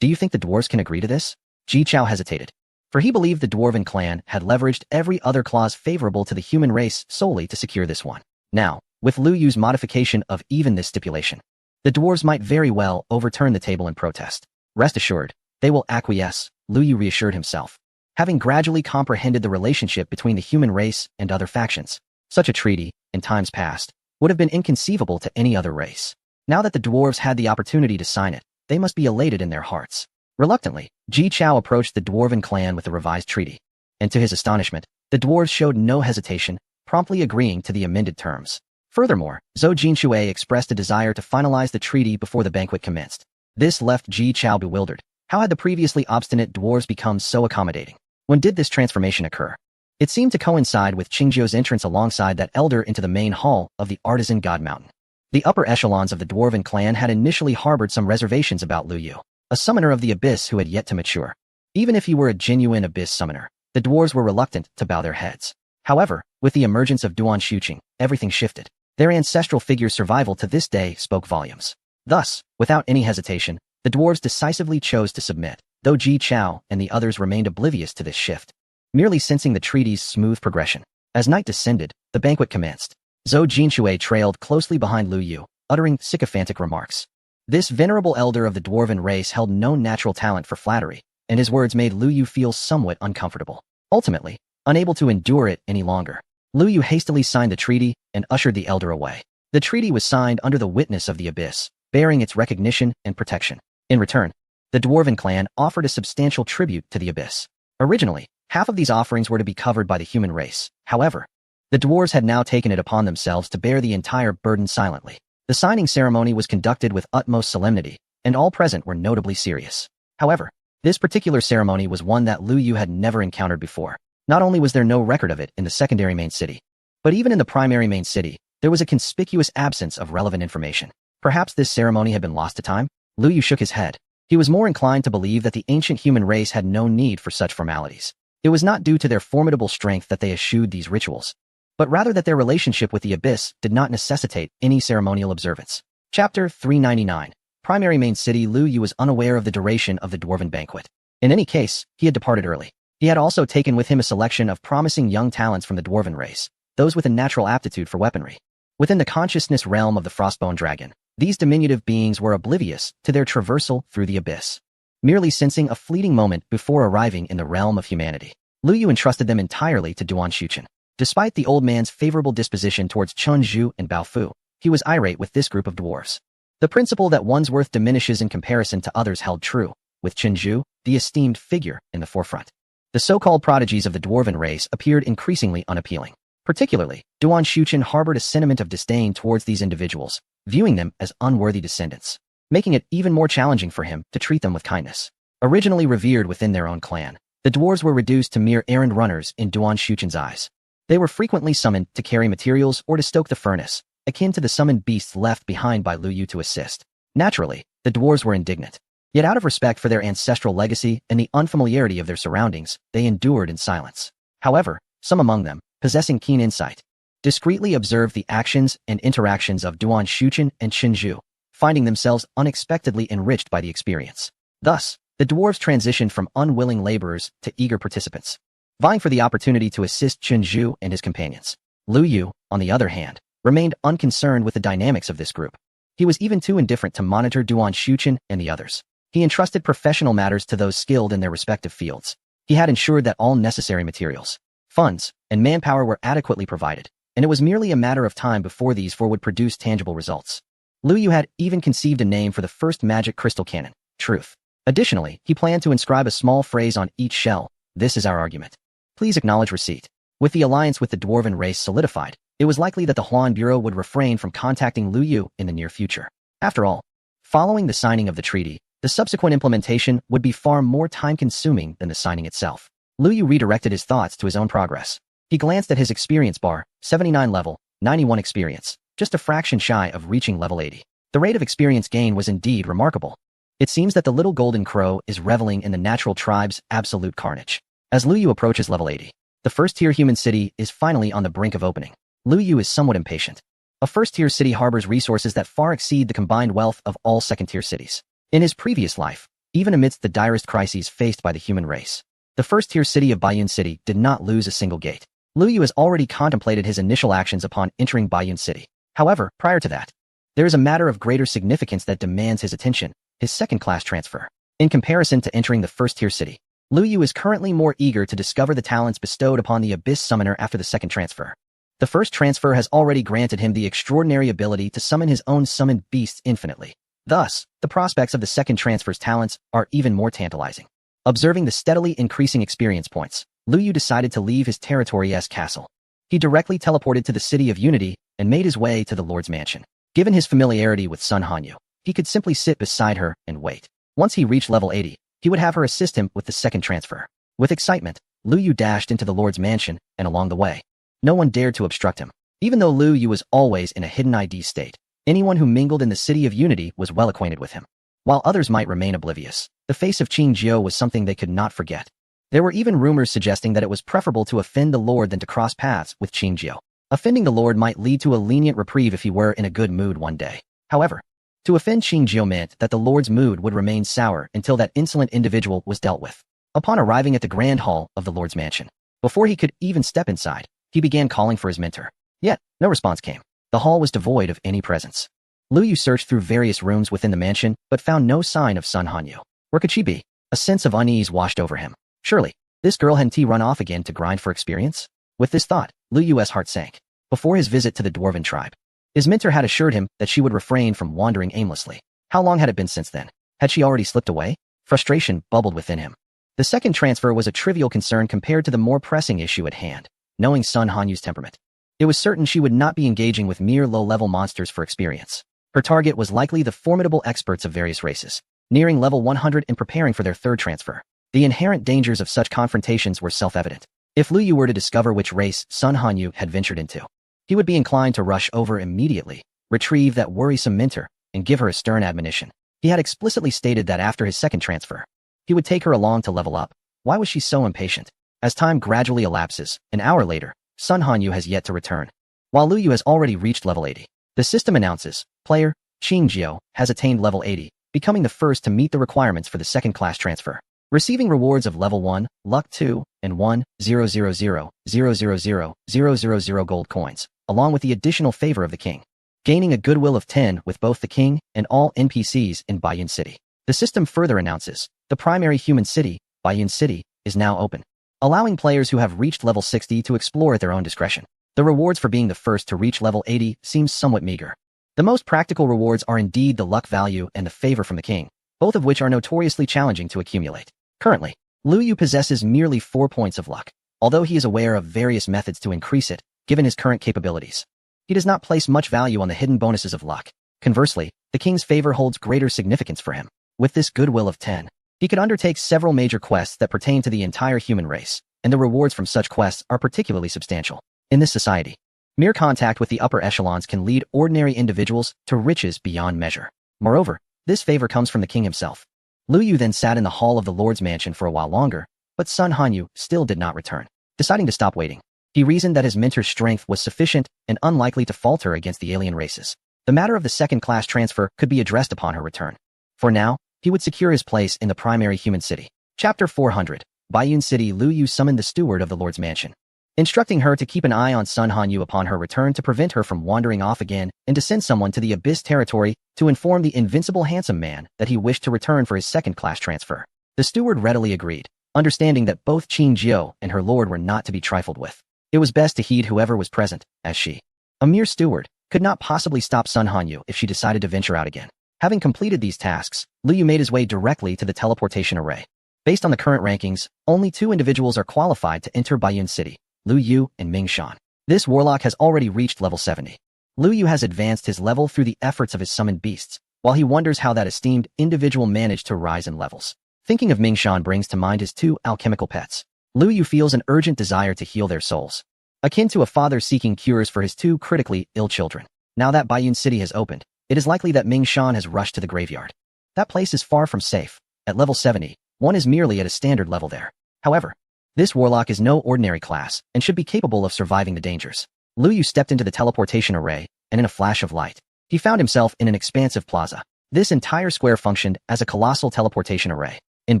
Speaker 1: Do you think the dwarves can agree to this? Ji Chao hesitated, for he believed the Dwarven clan had leveraged every other clause favorable to the human race solely to secure this one. Now, with Lu Yu's modification of even this stipulation, the dwarves might very well overturn the table in protest. Rest assured, They will acquiesce, Lu Yu reassured himself. Having gradually comprehended the relationship between the human race and other factions, such a treaty, in times past, would have been inconceivable to any other race. Now that the dwarves had the opportunity to sign it, they must be elated in their hearts. Reluctantly, Ji Chao approached the dwarven clan with the revised treaty. And to his astonishment, the dwarves showed no hesitation, promptly agreeing to the amended terms. Furthermore, Zhou Jinshui expressed a desire to finalize the treaty before the banquet commenced. This left Ji Chao bewildered. How had the previously obstinate dwarves become so accommodating? When did this transformation occur? It seemed to coincide with Qingzhou's entrance alongside that elder into the main hall of the Artisan God Mountain. The upper echelons of the dwarven clan had initially harbored some reservations about Lu Yu, a summoner of the abyss who had yet to mature. Even if he were a genuine abyss summoner, the dwarves were reluctant to bow their heads. However, with the emergence of Duan Shuqing, everything shifted. Their ancestral figure's survival to this day spoke volumes. Thus, without any hesitation, the dwarves decisively chose to submit, though Ji Chao and the others remained oblivious to this shift, merely sensing the treaty's smooth progression. As night descended, the banquet commenced. Zhou Jinshui trailed closely behind Lu Yu, uttering sycophantic remarks. This venerable elder of the dwarven race held no natural talent for flattery, and his words made Lu Yu feel somewhat uncomfortable. Ultimately, unable to endure it any longer, Lu Yu hastily signed the treaty and ushered the elder away. The treaty was signed under the witness of the abyss, bearing its recognition and protection. In return, the dwarven clan offered a substantial tribute to the abyss. Originally, half of these offerings were to be covered by the human race. However, the dwarves had now taken it upon themselves to bear the entire burden silently. The signing ceremony was conducted with utmost solemnity, and all present were notably serious. However, this particular ceremony was one that Lu Yu had never encountered before. Not only was there no record of it in the secondary main city, but even in the primary main city, there was a conspicuous absence of relevant information. Perhaps this ceremony had been lost to time? Lu Yu shook his head. He was more inclined to believe that the ancient human race had no need for such formalities. It was not due to their formidable strength that they eschewed these rituals, but rather that their relationship with the abyss did not necessitate any ceremonial observance. Chapter 399. Primary main city. Lu Yu was unaware of the duration of the dwarven banquet. In any case, he had departed early. He had also taken with him a selection of promising young talents from the dwarven race, those with a natural aptitude for weaponry. Within the consciousness realm of the Frostbone Dragon, these diminutive beings were oblivious to their traversal through the abyss, merely sensing a fleeting moment before arriving in the realm of humanity. Lu Yu entrusted them entirely to Duan Shuqing. Despite the old man's favorable disposition towards Chun Zhu and Bao Fu, he was irate with this group of dwarves. The principle that one's worth diminishes in comparison to others held true, with Chun Zhu, the esteemed figure, in the forefront. The so-called prodigies of the dwarven race appeared increasingly unappealing. Particularly, Duan Shuqing harbored a sentiment of disdain towards these individuals, viewing them as unworthy descendants, making it even more challenging for him to treat them with kindness. Originally revered within their own clan, the dwarves were reduced to mere errand runners in Duan Shuqing's eyes. They were frequently summoned to carry materials or to stoke the furnace, akin to the summoned beasts left behind by Lu Yu to assist. Naturally, the dwarves were indignant. Yet out of respect for their ancestral legacy and the unfamiliarity of their surroundings, they endured in silence. However, some among them, possessing keen insight, discreetly observed the actions and interactions of Duan Shuqing and Qin Zhu, finding themselves unexpectedly enriched by the experience. Thus, the dwarves transitioned from unwilling laborers to eager participants, vying for the opportunity to assist Qin Zhu and his companions. Lu Yu, on the other hand, remained unconcerned with the dynamics of this group. He was even too indifferent to monitor Duan Shuqing and the others. He entrusted professional matters to those skilled in their respective fields. He had ensured that all necessary materials, funds, and manpower were adequately provided, and it was merely a matter of time before these four would produce tangible results. Lu Yu had even conceived a name for the first magic crystal cannon, Truth. Additionally, he planned to inscribe a small phrase on each shell: "This is our argument. Please acknowledge receipt." With the alliance with the dwarven race solidified, it was likely that the Huan Bureau would refrain from contacting Lu Yu in the near future. After all, following the signing of the treaty, the subsequent implementation would be far more time-consuming than the signing itself. Lu Yu redirected his thoughts to his own progress. He glanced at his experience bar, 79 level, 91 experience, just a fraction shy of reaching level 80. The rate of experience gain was indeed remarkable. It seems that the little golden crow is reveling in the natural tribe's absolute carnage. As Lu Yu approaches level 80, the first-tier human city is finally on the brink of opening. Lu Yu is somewhat impatient. A first-tier city harbors resources that far exceed the combined wealth of all second-tier cities. In his previous life, even amidst the direst crises faced by the human race, the first-tier city of Baiyun City did not lose a single gate. Lu Yu has already contemplated his initial actions upon entering Baiyun City. However, prior to that, there is a matter of greater significance that demands his attention: his second-class transfer. In comparison to entering the first-tier city, Lu Yu is currently more eager to discover the talents bestowed upon the Abyss Summoner after the second transfer. The first transfer has already granted him the extraordinary ability to summon his own summoned beasts infinitely. Thus, the prospects of the second transfer's talents are even more tantalizing. Observing the steadily increasing experience points, Lu Yu decided to leave his territory-esque castle. He directly teleported to the City of Unity and made his way to the Lord's Mansion. Given his familiarity with Sun Hanyu, he could simply sit beside her and wait. Once he reached level 80, he would have her assist him with the second transfer. With excitement, Lu Yu dashed into the Lord's Mansion, and along the way, no one dared to obstruct him. Even though Lu Yu was always in a hidden ID state, anyone who mingled in the City of Unity was well acquainted with him. While others might remain oblivious, the face of Qing Jiu was something they could not forget. There were even rumors suggesting that it was preferable to offend the Lord than to cross paths with Qing Jiu. Offending the Lord might lead to a lenient reprieve if he were in a good mood one day. However, to offend Qing Jiu meant that the Lord's mood would remain sour until that insolent individual was dealt with. Upon arriving at the Grand Hall of the Lord's Mansion, before he could even step inside, he began calling for his mentor. Yet, no response came. The hall was devoid of any presence. Lu Yu searched through various rooms within the mansion, but found no sign of Sun Hanyu. Where could she be? A sense of unease washed over him. Surely, this girl hadn't run off again to grind for experience? With this thought, Lu Yu's heart sank. Before his visit to the Dwarven tribe, his mentor had assured him that she would refrain from wandering aimlessly. How long had it been since then? Had she already slipped away? Frustration bubbled within him. The second transfer was a trivial concern compared to the more pressing issue at hand. Knowing Sun Hanyu's temperament, it was certain she would not be engaging with mere low-level monsters for experience. Her target was likely the formidable experts of various races, nearing level 100 and preparing for their third transfer. The inherent dangers of such confrontations were self-evident. If Lu Yu were to discover which race Sun Hanyu had ventured into, he would be inclined to rush over immediately, retrieve that worrisome mentor, and give her a stern admonition. He had explicitly stated that after his second transfer, he would take her along to level up. Why was she so impatient? As time gradually elapses, an hour later, Sun Hanyu has yet to return. While Lu Yu has already reached level 80, the system announces, player, Qing Jiu, has attained level 80, becoming the first to meet the requirements for the second class transfer. Receiving rewards of level 1, luck 2, and 1,000,000,000 gold coins, along with the additional favor of the king. Gaining a goodwill of 10 with both the king and all NPCs in Baiyun City. The system further announces, the primary human city, Baiyun City, is now open, allowing players who have reached level 60 to explore at their own discretion. The rewards for being the first to reach level 80 seems somewhat meager. The most practical rewards are indeed the luck value and the favor from the king, both of which are notoriously challenging to accumulate. Currently, Lu Yu possesses merely 4 points of luck, although he is aware of various methods to increase it, given his current capabilities. He does not place much value on the hidden bonuses of luck. Conversely, the king's favor holds greater significance for him. With this goodwill of 10, he could undertake several major quests that pertain to the entire human race, and the rewards from such quests are particularly substantial. In this society, mere contact with the upper echelons can lead ordinary individuals to riches beyond measure. Moreover, this favor comes from the king himself. Lu Yu then sat in the hall of the Lord's Mansion for a while longer, but Sun Hanyu still did not return. Deciding to stop waiting, he reasoned that his mentor's strength was sufficient and unlikely to falter against the alien races. The matter of the second-class transfer could be addressed upon her return. For now, he would secure his place in the primary human city. Chapter 400. Baiyun City. Lu Yu summoned the steward of the Lord's Mansion, instructing her to keep an eye on Sun Hanyu upon her return to prevent her from wandering off again and to send someone to the Abyss territory to inform the invincible handsome man that he wished to return for his second-class transfer. The steward readily agreed, understanding that both Qing Jiu and her lord were not to be trifled with. It was best to heed whoever was present, as she, a mere steward, could not possibly stop Sun Hanyu if she decided to venture out again. Having completed these tasks, Lu Yu made his way directly to the teleportation array. Based on the current rankings, only 2 individuals are qualified to enter Baiyun City, Lu Yu and Ming Shan. This warlock has already reached level 70. Lu Yu has advanced his level through the efforts of his summoned beasts, while he wonders how that esteemed individual managed to rise in levels. Thinking of Ming Shan brings to mind his 2 alchemical pets. Lu Yu feels an urgent desire to heal their souls, akin to a father seeking cures for his 2 critically ill children. Now that Baiyun City has opened, it is likely that Ming Shan has rushed to the graveyard. That place is far from safe. At level 70, one is merely at a standard level there. However, this warlock is no ordinary class and should be capable of surviving the dangers. Lu Yu stepped into the teleportation array, and in a flash of light, he found himself in an expansive plaza. This entire square functioned as a colossal teleportation array. In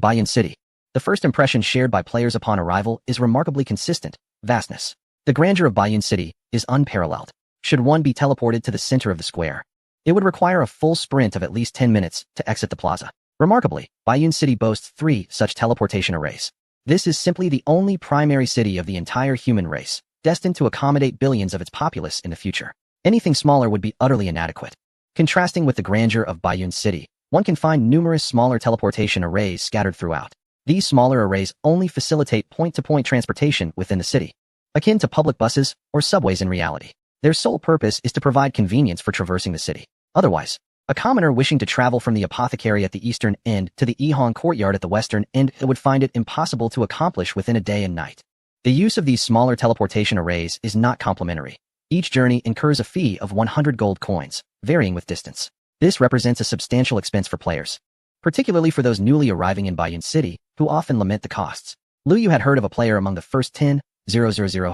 Speaker 1: Baiyun City, the first impression shared by players upon arrival is remarkably consistent: vastness. The grandeur of Baiyun City is unparalleled. Should one be teleported to the center of the square, it would require a full sprint of at least 10 minutes to exit the plaza. Remarkably, Baiyun City boasts 3 such teleportation arrays. This is simply the only primary city of the entire human race, destined to accommodate billions of its populace in the future. Anything smaller would be utterly inadequate. Contrasting with the grandeur of Baiyun City, one can find numerous smaller teleportation arrays scattered throughout. These smaller arrays only facilitate point-to-point transportation within the city, akin to public buses or subways in reality. Their sole purpose is to provide convenience for traversing the city. Otherwise, a commoner wishing to travel from the apothecary at the eastern end to the Ihong courtyard at the western end would find it impossible to accomplish within a day and night. The use of these smaller teleportation arrays is not complimentary. Each journey incurs a fee of 100 gold coins, varying with distance. This represents a substantial expense for players, particularly for those newly arriving in Baiyun City, who often lament the costs. Lu Yu had heard of a player among the first 10,000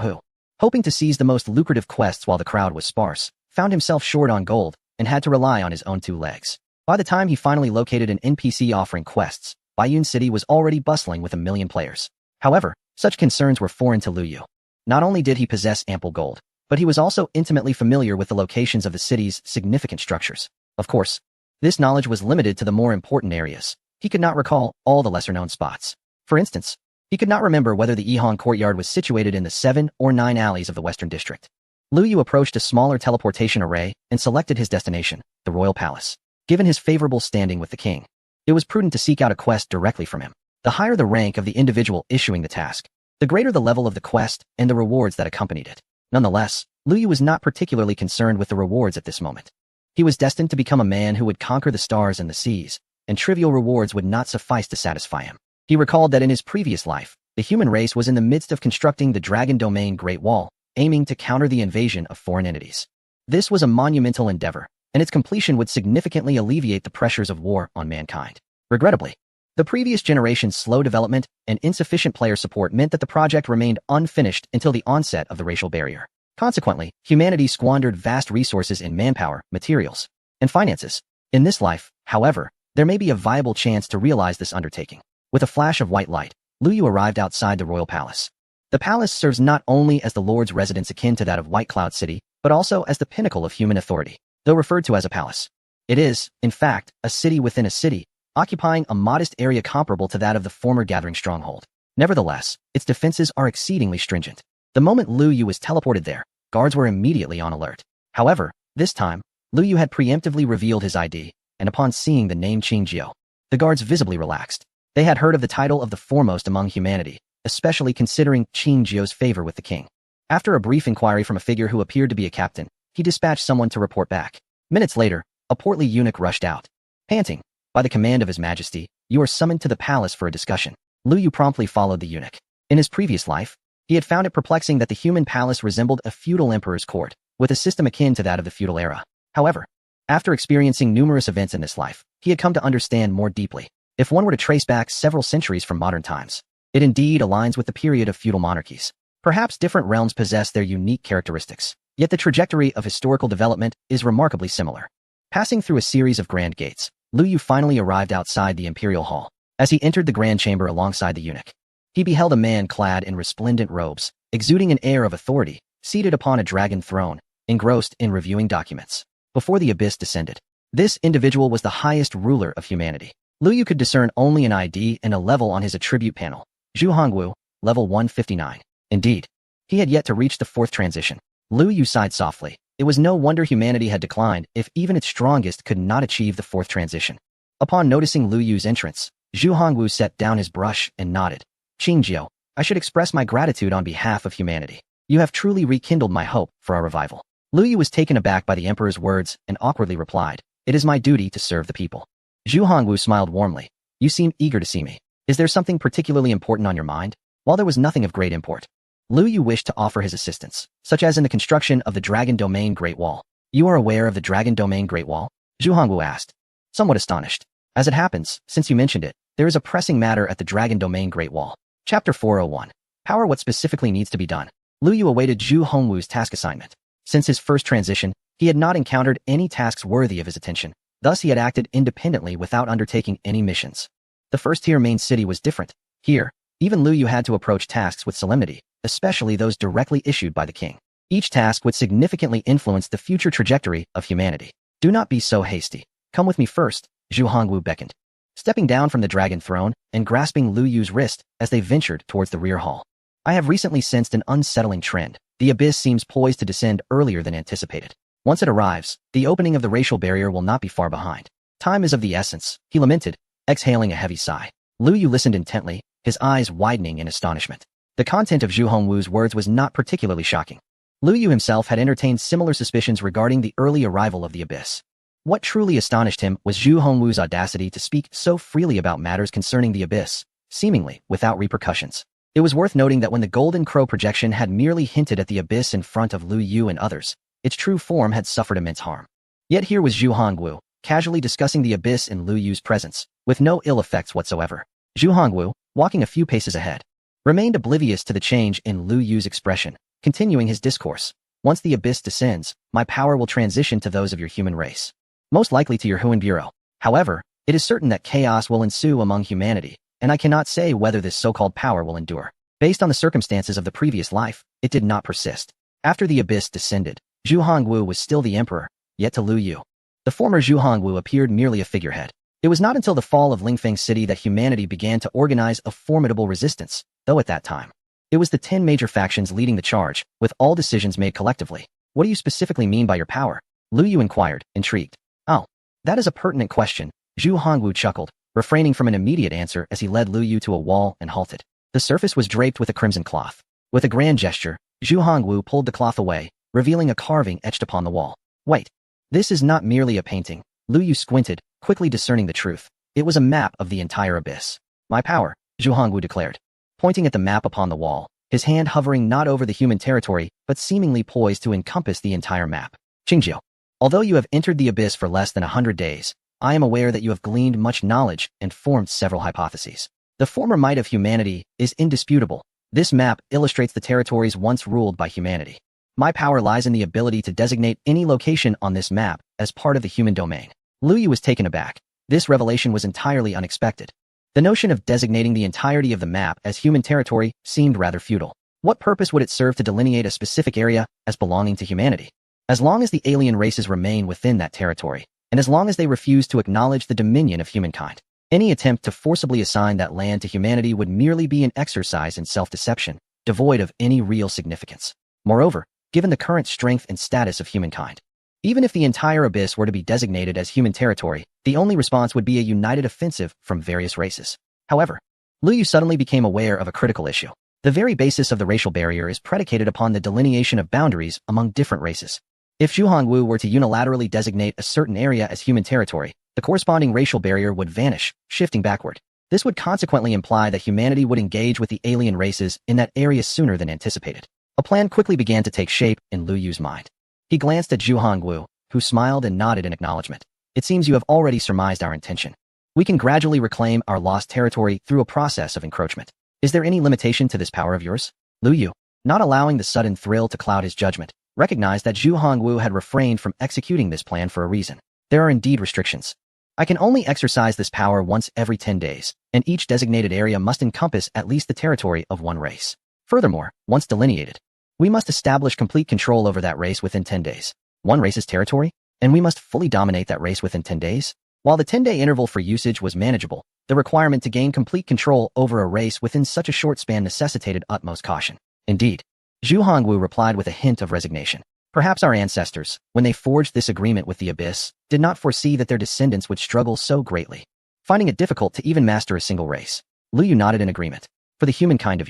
Speaker 1: who, hoping to seize the most lucrative quests while the crowd was sparse, found himself short on gold and had to rely on his own 2 legs. By the time he finally located an NPC offering quests, Baiyun City was already bustling with 1 million players. However, such concerns were foreign to Lu Yu. Not only did he possess ample gold, but he was also intimately familiar with the locations of the city's significant structures. Of course, this knowledge was limited to the more important areas. He could not recall all the lesser-known spots. For instance, he could not remember whether the Ihong courtyard was situated in the 7 or 9 alleys of the Western District. Lu Yu approached a smaller teleportation array and selected his destination, the Royal Palace. Given his favorable standing with the king, it was prudent to seek out a quest directly from him. The higher the rank of the individual issuing the task, the greater the level of the quest and the rewards that accompanied it. Nonetheless, Lu Yu was not particularly concerned with the rewards at this moment. He was destined to become a man who would conquer the stars and the seas, and trivial rewards would not suffice to satisfy him. He recalled that in his previous life, the human race was in the midst of constructing the Dragon Domain Great Wall, aiming to counter the invasion of foreign entities. This was a monumental endeavor, and its completion would significantly alleviate the pressures of war on mankind. Regrettably, the previous generation's slow development and insufficient player support meant that the project remained unfinished until the onset of the racial barrier. Consequently, humanity squandered vast resources in manpower, materials, and finances. In this life, however, there may be a viable chance to realize this undertaking. With a flash of white light, Lu Yu arrived outside the royal palace. The palace serves not only as the lord's residence akin to that of White Cloud City, but also as the pinnacle of human authority. Though referred to as a palace, it is, in fact, a city within a city, occupying a modest area comparable to that of the former gathering stronghold. Nevertheless, its defenses are exceedingly stringent. The moment Lu Yu was teleported there, guards were immediately on alert. However, this time, Lu Yu had preemptively revealed his ID, and upon seeing the name Qing Jiao, the guards visibly relaxed. They had heard of the title of the foremost among humanity, especially considering Qing Jiao's favor with the king. After a brief inquiry from a figure who appeared to be a captain, he dispatched someone to report back. Minutes later, a portly eunuch rushed out, panting. By the command of His Majesty, you are summoned to the palace for a discussion. Lu Yu promptly followed the eunuch. In his previous life, he had found it perplexing that the human palace resembled a feudal emperor's court, with a system akin to that of the feudal era. However, after experiencing numerous events in this life, he had come to understand more deeply. If one were to trace back several centuries from modern times, it indeed aligns with the period of feudal monarchies. Perhaps different realms possess their unique characteristics, yet the trajectory of historical development is remarkably similar. Passing through a series of grand gates, Lu Yu finally arrived outside the imperial hall. As he entered the grand chamber alongside the eunuch, he beheld a man clad in resplendent robes, exuding an air of authority, seated upon a dragon throne, engrossed in reviewing documents. Before the abyss descended, this individual was the highest ruler of humanity. Lu Yu could discern only an ID and a level on his attribute panel. Zhu Hongwu, level 159. Indeed, he had yet to reach the 4th transition. Lu Yu sighed softly. It was no wonder humanity had declined if even its strongest could not achieve the 4th transition. Upon noticing Lu Yu's entrance, Zhu Hongwu set down his brush and nodded. Qing Jiao, I should express my gratitude on behalf of humanity. You have truly rekindled my hope for our revival. Lu Yu was taken aback by the emperor's words and awkwardly replied, It is my duty to serve the people. Zhu Hongwu smiled warmly. You seem eager to see me. Is there something particularly important on your mind? While there was nothing of great import, Lu Yu wished to offer his assistance, such as in the construction of the Dragon Domain Great Wall. You are aware of the Dragon Domain Great Wall? Zhu Hongwu asked, somewhat astonished. As it happens, since you mentioned it, there is a pressing matter at the Dragon Domain Great Wall. Chapter 401. Power. What specifically needs to be done? Lu Yu awaited Zhu Hongwu's task assignment. Since his first transition, he had not encountered any tasks worthy of his attention. Thus he had acted independently without undertaking any missions. The first-tier main city was different. Here, even Lu Yu had to approach tasks with solemnity, especially those directly issued by the king. Each task would significantly influence the future trajectory of humanity. Do not be so hasty. Come with me first, Zhu Hongwu beckoned. stepping down from the dragon throne and grasping Lu Yu's wrist as they ventured towards the rear hall. I have recently sensed an unsettling trend. The abyss seems poised to descend earlier than anticipated. Once it arrives, the opening of the racial barrier will not be far behind. Time is of the essence, he lamented, exhaling a heavy sigh. Lu Yu listened intently, his eyes widening in astonishment. The content of Zhu Hongwu's words was not particularly shocking. Lu Yu himself had entertained similar suspicions regarding the early arrival of the abyss. What truly astonished him was Zhu Hongwu's audacity to speak so freely about matters concerning the abyss, seemingly without repercussions. It was worth noting that when the Golden Crow projection had merely hinted at the abyss in front of Lu Yu and others, its true form had suffered immense harm. Yet here was Zhu Hongwu, casually discussing the abyss in Lu Yu's presence, with no ill effects whatsoever. Zhu Hongwu, walking a few paces ahead, remained oblivious to the change in Lu Yu's expression, continuing his discourse. Once the abyss descends, my power will transition to those of your human race. Most likely to your Huan Bureau. However, it is certain that chaos will ensue among humanity, and I cannot say whether this so-called power will endure. Based on the circumstances of the previous life, it did not persist. After the abyss descended, Zhu Hongwu was still the emperor, yet to Lu Yu, the former Zhu Hongwu appeared merely a figurehead. It was not until the fall of Lingfeng City that humanity began to organize a formidable resistance, though at that time, it was the 10 major factions leading the charge, with all decisions made collectively. What do you specifically mean by your power? Lu Yu inquired, intrigued. Oh, that is a pertinent question, Zhu Hongwu chuckled, refraining from an immediate answer as he led Lu Yu to a wall and halted. The surface was draped with a crimson cloth. With a grand gesture, Zhu Hongwu pulled the cloth away, revealing a carving etched upon the wall. Wait, this is not merely a painting. Lu Yu squinted, quickly discerning the truth. It was a map of the entire abyss. My power, Zhu Hongwu declared, pointing at the map upon the wall, his hand hovering not over the human territory, but seemingly poised to encompass the entire map. Qingjiu, although you have entered the abyss for less than 100 days, I am aware that you have gleaned much knowledge and formed several hypotheses. The former might of humanity is indisputable. This map illustrates the territories once ruled by humanity. My power lies in the ability to designate any location on this map as part of the human domain. Lu Yu was taken aback. This revelation was entirely unexpected. The notion of designating the entirety of the map as human territory seemed rather futile. What purpose would it serve to delineate a specific area as belonging to humanity? As long as the alien races remain within that territory, and as long as they refuse to acknowledge the dominion of humankind, any attempt to forcibly assign that land to humanity would merely be an exercise in self-deception, devoid of any real significance. Moreover, given the current strength and status of humankind, even if the entire abyss were to be designated as human territory, the only response would be a united offensive from various races. However, Lu Yu suddenly became aware of a critical issue. The very basis of the racial barrier is predicated upon the delineation of boundaries among different races. If Zhu Hongwu were to unilaterally designate a certain area as human territory, the corresponding racial barrier would vanish, shifting backward. This would consequently imply that humanity would engage with the alien races in that area sooner than anticipated. A plan quickly began to take shape in Lu Yu's mind. He glanced at Zhu Hongwu, who smiled and nodded in acknowledgement. It seems you have already surmised our intention. We can gradually reclaim our lost territory through a process of encroachment. Is there any limitation to this power of yours? Lu Yu, not allowing the sudden thrill to cloud his judgment, recognized that Zhu Hongwu had refrained from executing this plan for a reason. There are indeed restrictions. I can only exercise this power once every 10 days, and each designated area must encompass at least the territory of one race. Furthermore, once delineated, we must establish complete control over that race within 10 days. One race's territory, and we must fully dominate that race within 10 days? While the 10-day interval for usage was manageable, the requirement to gain complete control over a race within such a short span necessitated utmost caution. Indeed, Zhu Hongwu replied with a hint of resignation. Perhaps our ancestors, when they forged this agreement with the abyss, did not foresee that their descendants would struggle so greatly, finding it difficult to even master a single race. Lu Yu nodded in agreement. For the humankind of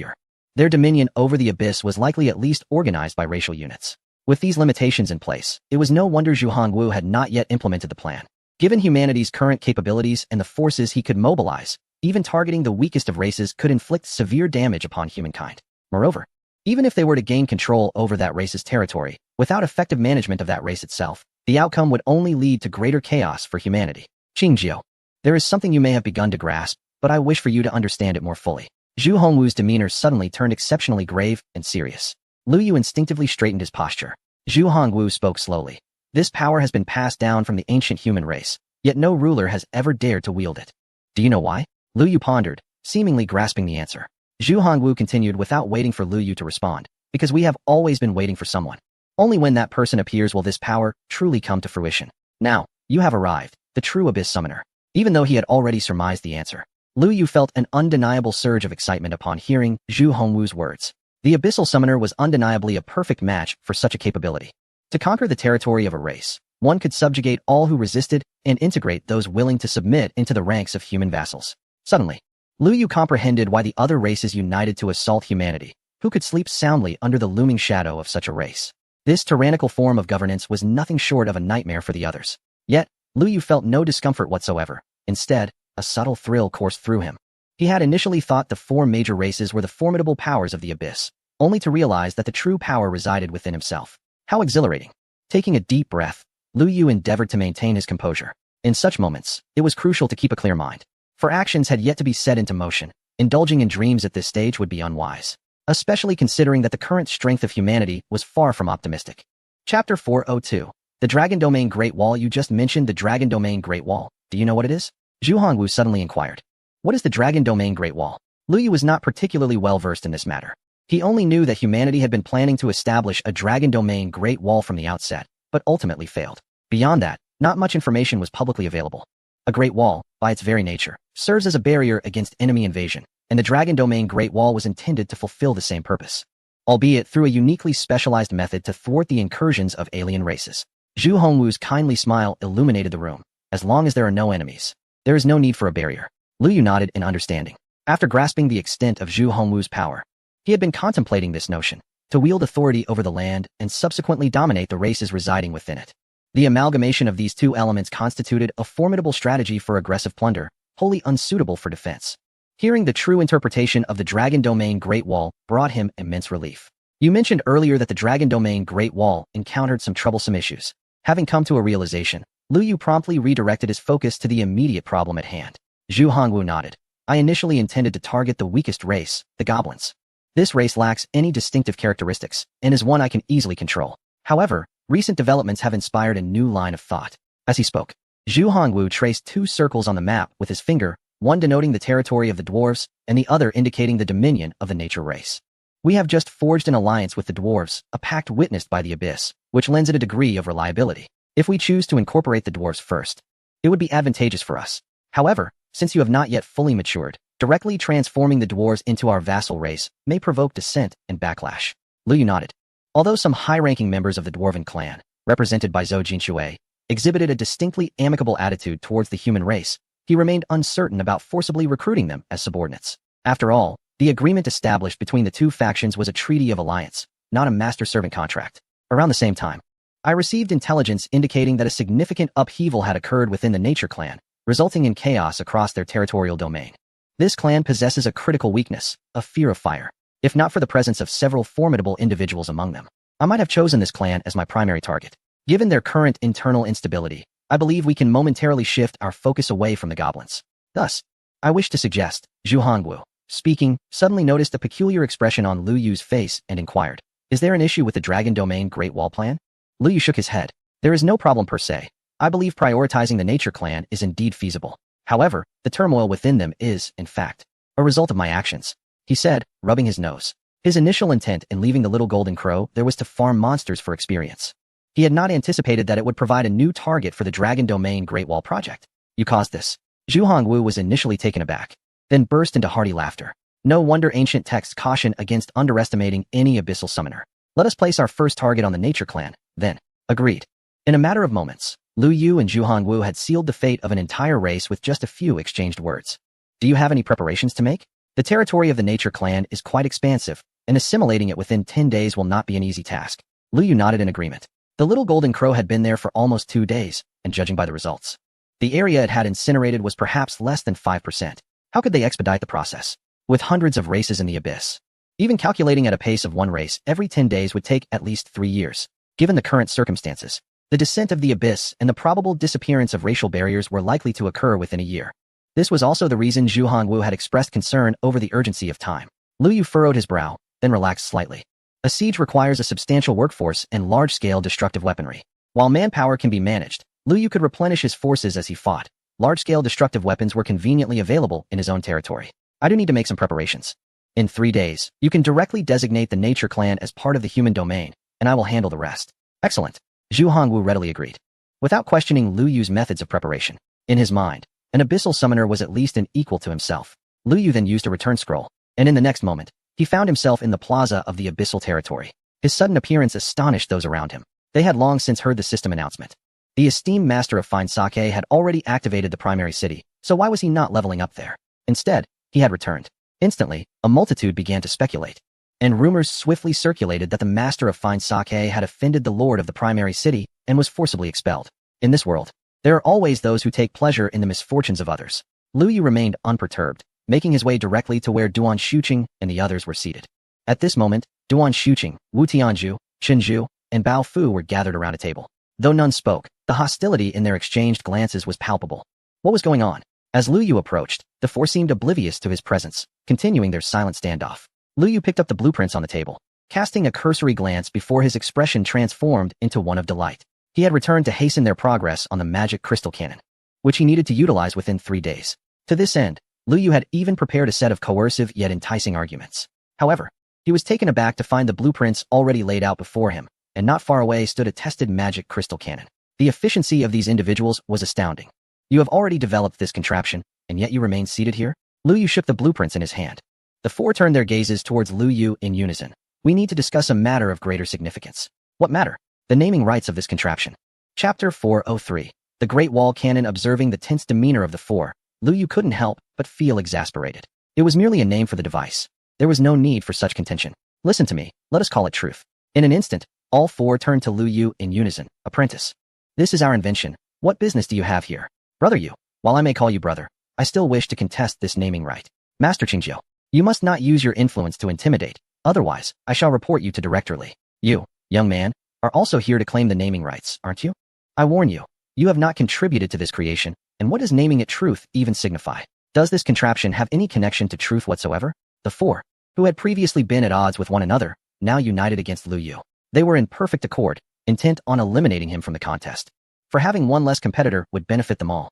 Speaker 1: their dominion over the abyss was likely at least organized by racial units. With these limitations in place, it was no wonder Zhu Hongwu had not yet implemented the plan. Given humanity's current capabilities and the forces he could mobilize, even targeting the weakest of races could inflict severe damage upon humankind. Moreover, even if they were to gain control over that race's territory, without effective management of that race itself, the outcome would only lead to greater chaos for humanity. Qingjiu, there is something you may have begun to grasp, but I wish for you to understand it more fully. Zhu Hongwu's demeanor suddenly turned exceptionally grave and serious. Lu Yu instinctively straightened his posture. Zhu Hongwu spoke slowly. This power has been passed down from the ancient human race, yet no ruler has ever dared to wield it. Do you know why? Lu Yu pondered, seemingly grasping the answer. Zhu Hongwu continued without waiting for Lu Yu to respond, because we have always been waiting for someone. Only when that person appears will this power truly come to fruition. Now, you have arrived, the true Abyss Summoner. Even though he had already surmised the answer, Lu Yu felt an undeniable surge of excitement upon hearing Zhu Hongwu's words. The Abyssal Summoner was undeniably a perfect match for such a capability. To conquer the territory of a race, one could subjugate all who resisted and integrate those willing to submit into the ranks of human vassals. Suddenly, Lu Yu comprehended why the other races united to assault humanity. Who could sleep soundly under the looming shadow of such a race? This tyrannical form of governance was nothing short of a nightmare for the others. Yet, Lu Yu felt no discomfort whatsoever. Instead, a subtle thrill coursed through him. He had initially thought the four major races were the formidable powers of the abyss, only to realize that the true power resided within himself. How exhilarating! Taking a deep breath, Lu Yu endeavored to maintain his composure. In such moments, it was crucial to keep a clear mind, for actions had yet to be set into motion. Indulging in dreams at this stage would be unwise, especially considering that the current strength of humanity was far from optimistic. Chapter 402. The Dragon Domain Great Wall. You just mentioned the Dragon Domain Great Wall. Do you know what it is? Zhu Hongwu suddenly inquired. What is the Dragon Domain Great Wall? Lu Yu was not particularly well versed in this matter. He only knew that humanity had been planning to establish a Dragon Domain Great Wall from the outset, but ultimately failed. Beyond that, not much information was publicly available. A Great Wall, by its very nature, serves as a barrier against enemy invasion, and the Dragon Domain Great Wall was intended to fulfill the same purpose, albeit through a uniquely specialized method to thwart the incursions of alien races. Zhu Hongwu's kindly smile illuminated the room. As long as there are no enemies, there is no need for a barrier. Lu Yu nodded in understanding. After grasping the extent of Zhu Hongwu's power, he had been contemplating this notion, to wield authority over the land and subsequently dominate the races residing within it. The amalgamation of these two elements constituted a formidable strategy for aggressive plunder, wholly unsuitable for defense. Hearing the true interpretation of the Dragon Domain Great Wall brought him immense relief. You mentioned earlier that the Dragon Domain Great Wall encountered some troublesome issues. Having come to a realization, Lu Yu promptly redirected his focus to the immediate problem at hand. Zhu Hongwu nodded. I initially intended to target the weakest race, the goblins. This race lacks any distinctive characteristics, and is one I can easily control. However, recent developments have inspired a new line of thought. As he spoke, Zhu Hongwu traced two circles on the map with his finger, one denoting the territory of the dwarves, and the other indicating the dominion of the nature race. We have just forged an alliance with the dwarves, a pact witnessed by the abyss, which lends it a degree of reliability. If we choose to incorporate the dwarves first, it would be advantageous for us. However, since you have not yet fully matured, directly transforming the dwarves into our vassal race may provoke dissent and backlash. Lu Yu nodded. Although some high-ranking members of the dwarven clan, represented by Zhou Jinshui, exhibited a distinctly amicable attitude towards the human race, he remained uncertain about forcibly recruiting them as subordinates. After all, the agreement established between the two factions was a treaty of alliance, not a master-servant contract. Around the same time, I received intelligence indicating that a significant upheaval had occurred within the Nature Clan, resulting in chaos across their territorial domain. This clan possesses a critical weakness, a fear of fire. If not for the presence of several formidable individuals among them, I might have chosen this clan as my primary target. Given their current internal instability, I believe we can momentarily shift our focus away from the goblins. Thus, I wish to suggest, Zhu Hongwu, speaking, suddenly noticed a peculiar expression on Lu Yu's face and inquired, is there an issue with the Dragon Domain Great Wall plan? Lu Yu shook his head. There is no problem per se. I believe prioritizing the Nature Clan is indeed feasible. However, the turmoil within them is, in fact, a result of my actions, he said, rubbing his nose. His initial intent in leaving the Little Golden Crow there was to farm monsters for experience. He had not anticipated that it would provide a new target for the Dragon Domain Great Wall project. You caused this. Zhu Hongwu was initially taken aback, then burst into hearty laughter. No wonder ancient texts caution against underestimating any abyssal summoner. Let us place our first target on the Nature Clan, then. Agreed. In a matter of moments, Lu Yu and Zhu Hongwu had sealed the fate of an entire race with just a few exchanged words. Do you have any preparations to make? The territory of the Nature Clan is quite expansive, and assimilating it within 10 days will not be an easy task. Lu Yu nodded in agreement. The Little Golden Crow had been there for almost 2 days, and judging by the results, the area it had incinerated was perhaps less than 5%. How could they expedite the process? With hundreds of races in the abyss. Even calculating at a pace of one race every 10 days would take at least 3 years. Given the current circumstances, the descent of the abyss and the probable disappearance of racial barriers were likely to occur within a year. This was also the reason Zhu Hongwu had expressed concern over the urgency of time. Lu Yu furrowed his brow, then relaxed slightly. A siege requires a substantial workforce and large-scale destructive weaponry. While manpower can be managed, Lu Yu could replenish his forces as he fought. Large-scale destructive weapons were conveniently available in his own territory. I do need to make some preparations. In 3 days, you can directly designate the Nature Clan as part of the human domain, and I will handle the rest. Excellent. Zhu Hongwu readily agreed. Without questioning Lu Yu's methods of preparation, in his mind, An abyssal summoner was at least an equal to himself. Lu Yu then used a return scroll, and in the next moment, he found himself in the plaza of the abyssal territory. His sudden appearance astonished those around him. They had long since heard the system announcement. The esteemed master of fine sake had already activated the primary city, so why was he not leveling up there? Instead, he had returned. Instantly, a multitude began to speculate, and rumors swiftly circulated that the master of fine sake had offended the lord of the primary city and was forcibly expelled. In this world, there are always those who take pleasure in the misfortunes of others. Lu Yu remained unperturbed, making his way directly to where Duan Shuqing and the others were seated. At this moment, Duan Shuqing, Wu Tianzhu, Chen Zhu, and Bao Fu were gathered around a table. Though none spoke, the hostility in their exchanged glances was palpable. What was going on? As Lu Yu approached, the four seemed oblivious to his presence, continuing their silent standoff. Lu Yu picked up the blueprints on the table, casting a cursory glance before his expression transformed into one of delight. He had returned to hasten their progress on the magic crystal cannon, which he needed to utilize within 3 days. To this end, Lu Yu had even prepared a set of coercive yet enticing arguments. However, he was taken aback to find the blueprints already laid out before him, and not far away stood a tested magic crystal cannon. The efficiency of these individuals was astounding. You have already developed this contraption, and yet you remain seated here? Lu Yu shook the blueprints in his hand. The four turned their gazes towards Lu Yu in unison. We need to discuss a matter of greater significance. What matter? The naming rights of this contraption. Chapter 403. The Great Wall Cannon. Observing the tense demeanor of the four, Lu Yu couldn't help but feel exasperated. It was merely a name for the device. There was no need for such contention. Listen to me, let us call it truth. In an instant, all four turned to Lu Yu in unison. Apprentice. This is our invention. What business do you have here? Brother Yu. While I may call you brother, I still wish to contest this naming right. Master Qingjiu. You must not use your influence to intimidate, otherwise, I shall report you to Director Li. You, young man, are also here to claim the naming rights, aren't you? I warn you, you have not contributed to this creation, and what does naming it truth even signify? Does this contraption have any connection to truth whatsoever? The four, who had previously been at odds with one another, now united against Lu Yu. They were in perfect accord, intent on eliminating him from the contest. For having one less competitor would benefit them all.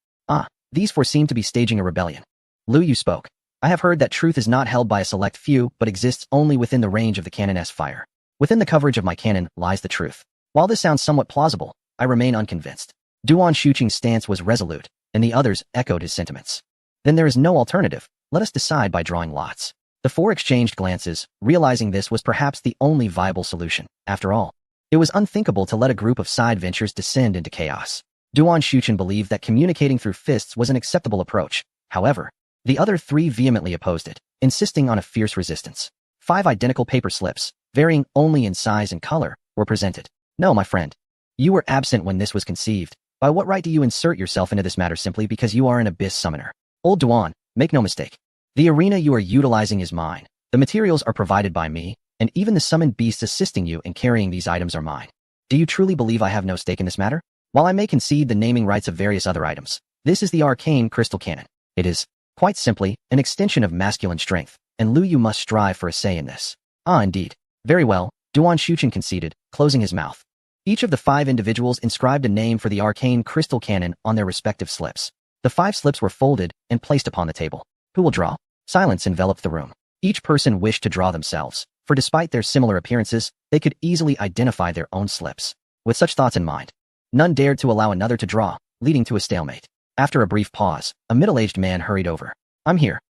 Speaker 1: These four seemed to be staging a rebellion. Lu Yu spoke. I have heard that truth is not held by a select few, but exists only within the range of the cannon's fire. Within the coverage of my cannon lies the truth. While this sounds somewhat plausible, I remain unconvinced. Duan Shuqing's stance was resolute, and the others echoed his sentiments. Then there is no alternative. Let us decide by drawing lots. The four exchanged glances, realizing this was perhaps the only viable solution. After all, it was unthinkable to let a group of side ventures descend into chaos. Duan Shuqing believed that communicating through fists was an acceptable approach. However, the other three vehemently opposed it, insisting on a fierce resistance. 5 identical paper slips, varying only in size and color, were presented. No, my friend. You were absent when this was conceived. By what right do you insert yourself into this matter simply because you are an abyss summoner? Old Duan, make no mistake. The arena you are utilizing is mine. The materials are provided by me, and even the summoned beasts assisting you in carrying these items are mine. Do you truly believe I have no stake in this matter? While I may concede the naming rights of various other items, this is the arcane crystal cannon. It is, quite simply, an extension of masculine strength, and Lu Yu must strive for a say in this. Indeed. Very well, Duan Shuqing conceded, closing his mouth. Each of the 5 individuals inscribed a name for the arcane crystal cannon on their respective slips. The 5 slips were folded and placed upon the table. Who will draw? Silence enveloped the room. Each person wished to draw themselves, for despite their similar appearances, they could easily identify their own slips. With such thoughts in mind, none dared to allow another to draw, leading to a stalemate. After a brief pause, a middle-aged man hurried over. I'm here.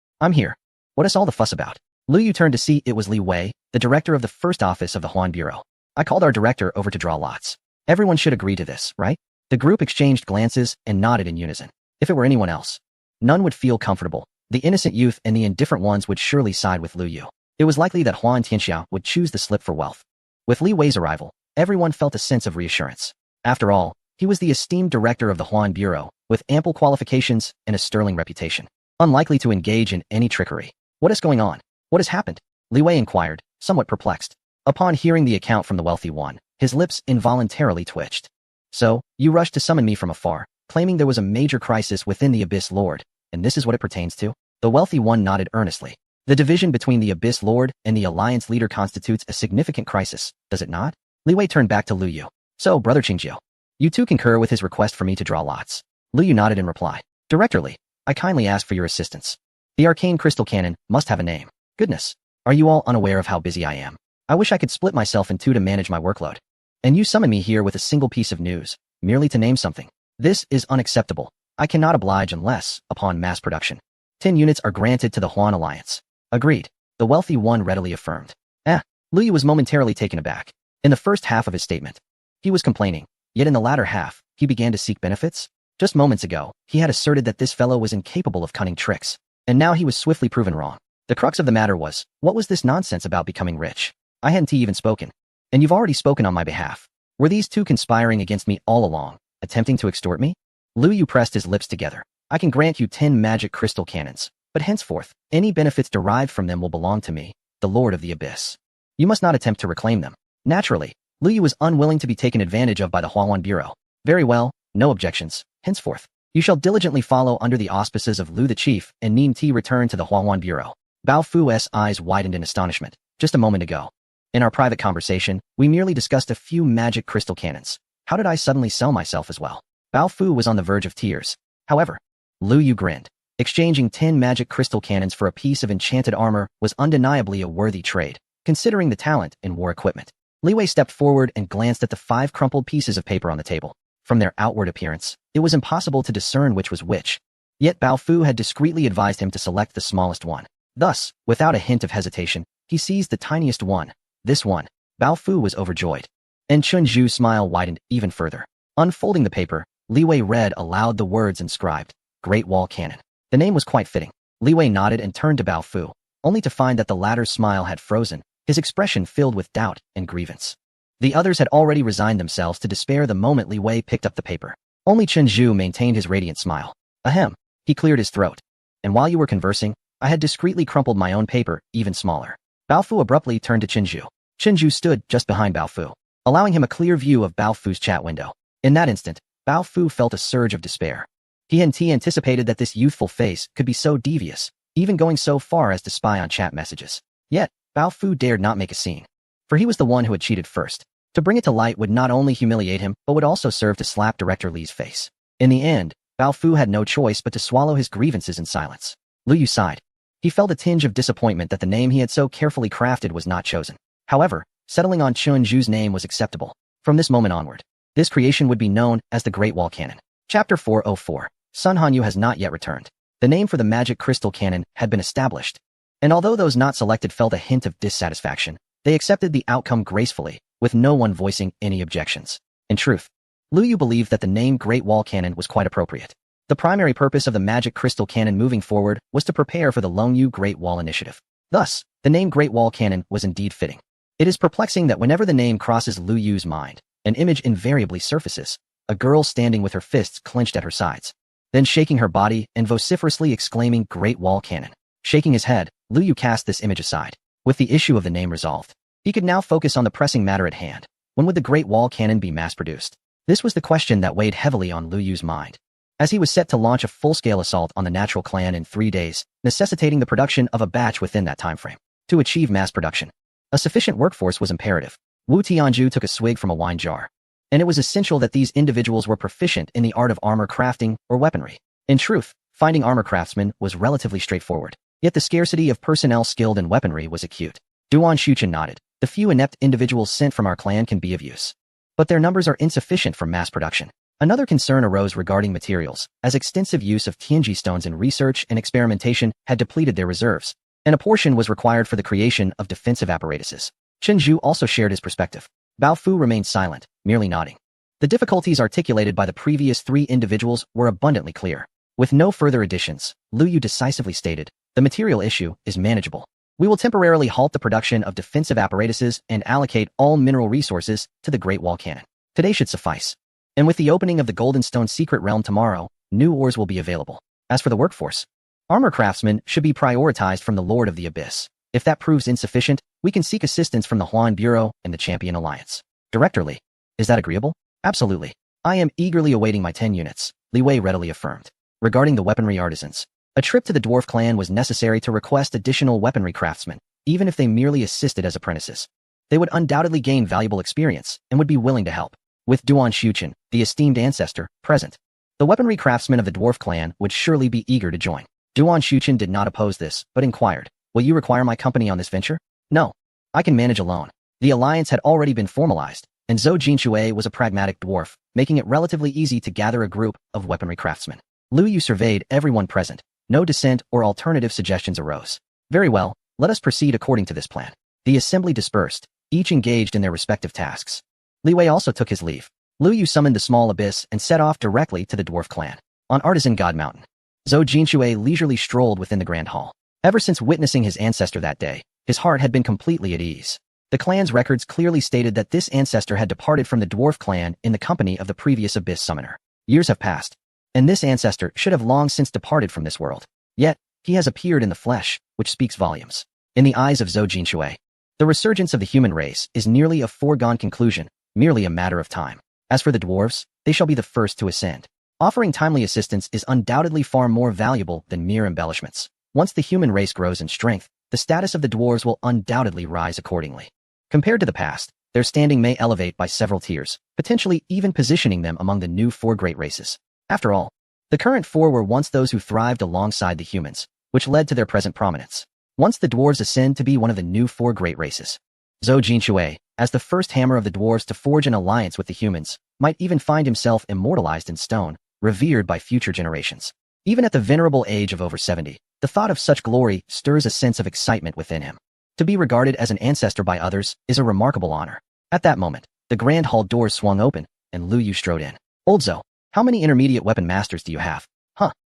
Speaker 1: What is all the fuss about? Lu Yu turned to see it was Li Wei, the director of the first office of the Huan Bureau. I called our director over to draw lots. Everyone should agree to this, right? The group exchanged glances and nodded in unison. If it were anyone else, none would feel comfortable. The innocent youth and the indifferent ones would surely side with Lu Yu. It was likely that Huan Tianxiao would choose the slip for wealth. With Li Wei's arrival, everyone felt a sense of reassurance. After all, he was the esteemed director of the Huan Bureau, with ample qualifications and a sterling reputation, unlikely to engage in any trickery. What is going on? What has happened? Li Wei inquired, somewhat perplexed. Upon hearing the account from the wealthy one, his lips involuntarily twitched. So, you rushed to summon me from afar, claiming there was a major crisis within the Abyss Lord, and this is what it pertains to? The wealthy one nodded earnestly. The division between the Abyss Lord and the Alliance leader constitutes a significant crisis, does it not? Li Wei turned back to Lu Yu. So, Brother Qingjiu, you too concur with his request for me to draw lots. Lu Yu nodded in reply. Director Li, I kindly ask for your assistance. The arcane crystal cannon must have a name. Goodness, are you all unaware of how busy I am? I wish I could split myself in 2 to manage my workload. And you summon me here with a single piece of news, merely to name something. This is unacceptable. I cannot oblige unless, upon mass production, 10 units are granted to the Huan Alliance. Agreed. The wealthy one readily affirmed. Lu Yu was momentarily taken aback. In the first half of his statement, he was complaining, yet in the latter half, he began to seek benefits. Just moments ago, he had asserted that this fellow was incapable of cunning tricks, and now he was swiftly proven wrong. The crux of the matter was, what was this nonsense about becoming rich? I hadn't even spoken. And you've already spoken on my behalf. Were these two conspiring against me all along, attempting to extort me? Lu Yu pressed his lips together. I can grant you 10 magic crystal cannons, but henceforth, any benefits derived from them will belong to me, the Lord of the Abyss. You must not attempt to reclaim them. Naturally, Lu Yu was unwilling to be taken advantage of by the Huan Bureau. Very well, no objections. Henceforth, you shall diligently follow under the auspices of Lu the Chief and Nim Ti return to the Huan Bureau. Bao Fu's eyes widened in astonishment. Just a moment ago, in our private conversation, we merely discussed a few magic crystal cannons. How did I suddenly sell myself as well? Bao Fu was on the verge of tears. However, Lu Yu grinned. Exchanging 10 magic crystal cannons for a piece of enchanted armor was undeniably a worthy trade, considering the talent in war equipment. Li Wei stepped forward and glanced at the 5 crumpled pieces of paper on the table. From their outward appearance, it was impossible to discern which was which. Yet Bao Fu had discreetly advised him to select the smallest one. Thus, without a hint of hesitation, he seized the tiniest one. This one. Bao Fu was overjoyed. And Chun Zhu's smile widened even further. Unfolding the paper, Li Wei read aloud the words inscribed, Great Wall Cannon. The name was quite fitting. Li Wei nodded and turned to Bao Fu, only to find that the latter's smile had frozen, his expression filled with doubt and grievance. The others had already resigned themselves to despair the moment Li Wei picked up the paper. Only Chun Zhu maintained his radiant smile. Ahem. He cleared his throat. And while you were conversing, I had discreetly crumpled my own paper, even smaller. Bao Fu abruptly turned to Chun Zhu. Chun Zhu stood just behind Bao Fu, allowing him a clear view of Bao Fu's chat window. In that instant, Bao Fu felt a surge of despair. He hadn't anticipated that this youthful face could be so devious, even going so far as to spy on chat messages. Yet, Bao Fu dared not make a scene, for he was the one who had cheated first. To bring it to light would not only humiliate him, but would also serve to slap Director Li's face. In the end, Bao Fu had no choice but to swallow his grievances in silence. Lu Yu sighed. He felt a tinge of disappointment that the name he had so carefully crafted was not chosen. However, settling on Chun Zhu's name was acceptable. From this moment onward, this creation would be known as the Great Wall Cannon. Chapter 404. Sun Hanyu has not yet returned. The name for the magic crystal cannon had been established, and although those not selected felt a hint of dissatisfaction, they accepted the outcome gracefully, with no one voicing any objections. In truth, Lu Yu believed that the name Great Wall Cannon was quite appropriate. The primary purpose of the magic crystal cannon moving forward was to prepare for the Longyu Great Wall Initiative. Thus, the name Great Wall Cannon was indeed fitting. It is perplexing that whenever the name crosses Lu Yu's mind, an image invariably surfaces, a girl standing with her fists clenched at her sides, then shaking her body and vociferously exclaiming Great Wall Cannon. Shaking his head, Lu Yu cast this image aside. With the issue of the name resolved, he could now focus on the pressing matter at hand. When would the Great Wall Cannon be mass-produced? This was the question that weighed heavily on Lu Yu's mind, as he was set to launch a full-scale assault on the natural clan in 3 days, necessitating the production of a batch within that timeframe. To achieve mass production, a sufficient workforce was imperative. Wu Tianju took a swig from a wine jar, and it was essential that these individuals were proficient in the art of armor crafting or weaponry. In truth, finding armor craftsmen was relatively straightforward, yet the scarcity of personnel skilled in weaponry was acute. Duan Shuchen nodded. The few inept individuals sent from our clan can be of use, but their numbers are insufficient for mass production. Another concern arose regarding materials, as extensive use of Tianji stones in research and experimentation had depleted their reserves, and a portion was required for the creation of defensive apparatuses. Chen Zhu also shared his perspective. Bao Fu remained silent, merely nodding. The difficulties articulated by the previous 3 individuals were abundantly clear. With no further additions, Lu Yu decisively stated, the material issue is manageable. We will temporarily halt the production of defensive apparatuses and allocate all mineral resources to the Great Wall Cannon. Today should suffice. And with the opening of the Golden Stone Secret Realm tomorrow, new ores will be available. As for the workforce, armor craftsmen should be prioritized from the Lord of the Abyss. If that proves insufficient, we can seek assistance from the Huan Bureau and the Champion Alliance. Director Li, is that agreeable? Absolutely. I am eagerly awaiting my 10 units, Li Wei readily affirmed. Regarding the weaponry artisans, a trip to the dwarf clan was necessary to request additional weaponry craftsmen, even if they merely assisted as apprentices. They would undoubtedly gain valuable experience and would be willing to help. With Duan Shuchen, the esteemed ancestor, present, the weaponry craftsmen of the dwarf clan would surely be eager to join. Duan Shuchen did not oppose this, but inquired, will you require my company on this venture? No. I can manage alone. The alliance had already been formalized, and Zhou Jinxue was a pragmatic dwarf, making it relatively easy to gather a group of weaponry craftsmen. Lu Yu surveyed everyone present. No dissent or alternative suggestions arose. Very well, let us proceed according to this plan. The assembly dispersed, each engaged in their respective tasks. Li Wei also took his leave. Lu Yu summoned the small abyss and set off directly to the dwarf clan. On Artisan God Mountain, Zhou Jinxue leisurely strolled within the grand hall. Ever since witnessing his ancestor that day, his heart had been completely at ease. The clan's records clearly stated that this ancestor had departed from the dwarf clan in the company of the previous abyss summoner. Years have passed, and this ancestor should have long since departed from this world. Yet, he has appeared in the flesh, which speaks volumes. In the eyes of Zhou Jinxue, the resurgence of the human race is nearly a foregone conclusion, merely a matter of time. As for the dwarves, they shall be the first to ascend. Offering timely assistance is undoubtedly far more valuable than mere embellishments. Once the human race grows in strength, the status of the dwarves will undoubtedly rise accordingly. Compared to the past, their standing may elevate by several tiers, potentially even positioning them among the new 4 great races. After all, the current 4 were once those who thrived alongside the humans, which led to their present prominence. Once the dwarves ascend to be one of the new 4 great races, Zhou Jinxue, as the first hammer of the dwarves to forge an alliance with the humans, might even find himself immortalized in stone, revered by future generations. Even at the venerable age of over 70, the thought of such glory stirs a sense of excitement within him. To be regarded as an ancestor by others is a remarkable honor. At that moment, the grand hall doors swung open, and Lu Yu strode in. Old Zhou, how many intermediate weapon masters do you have?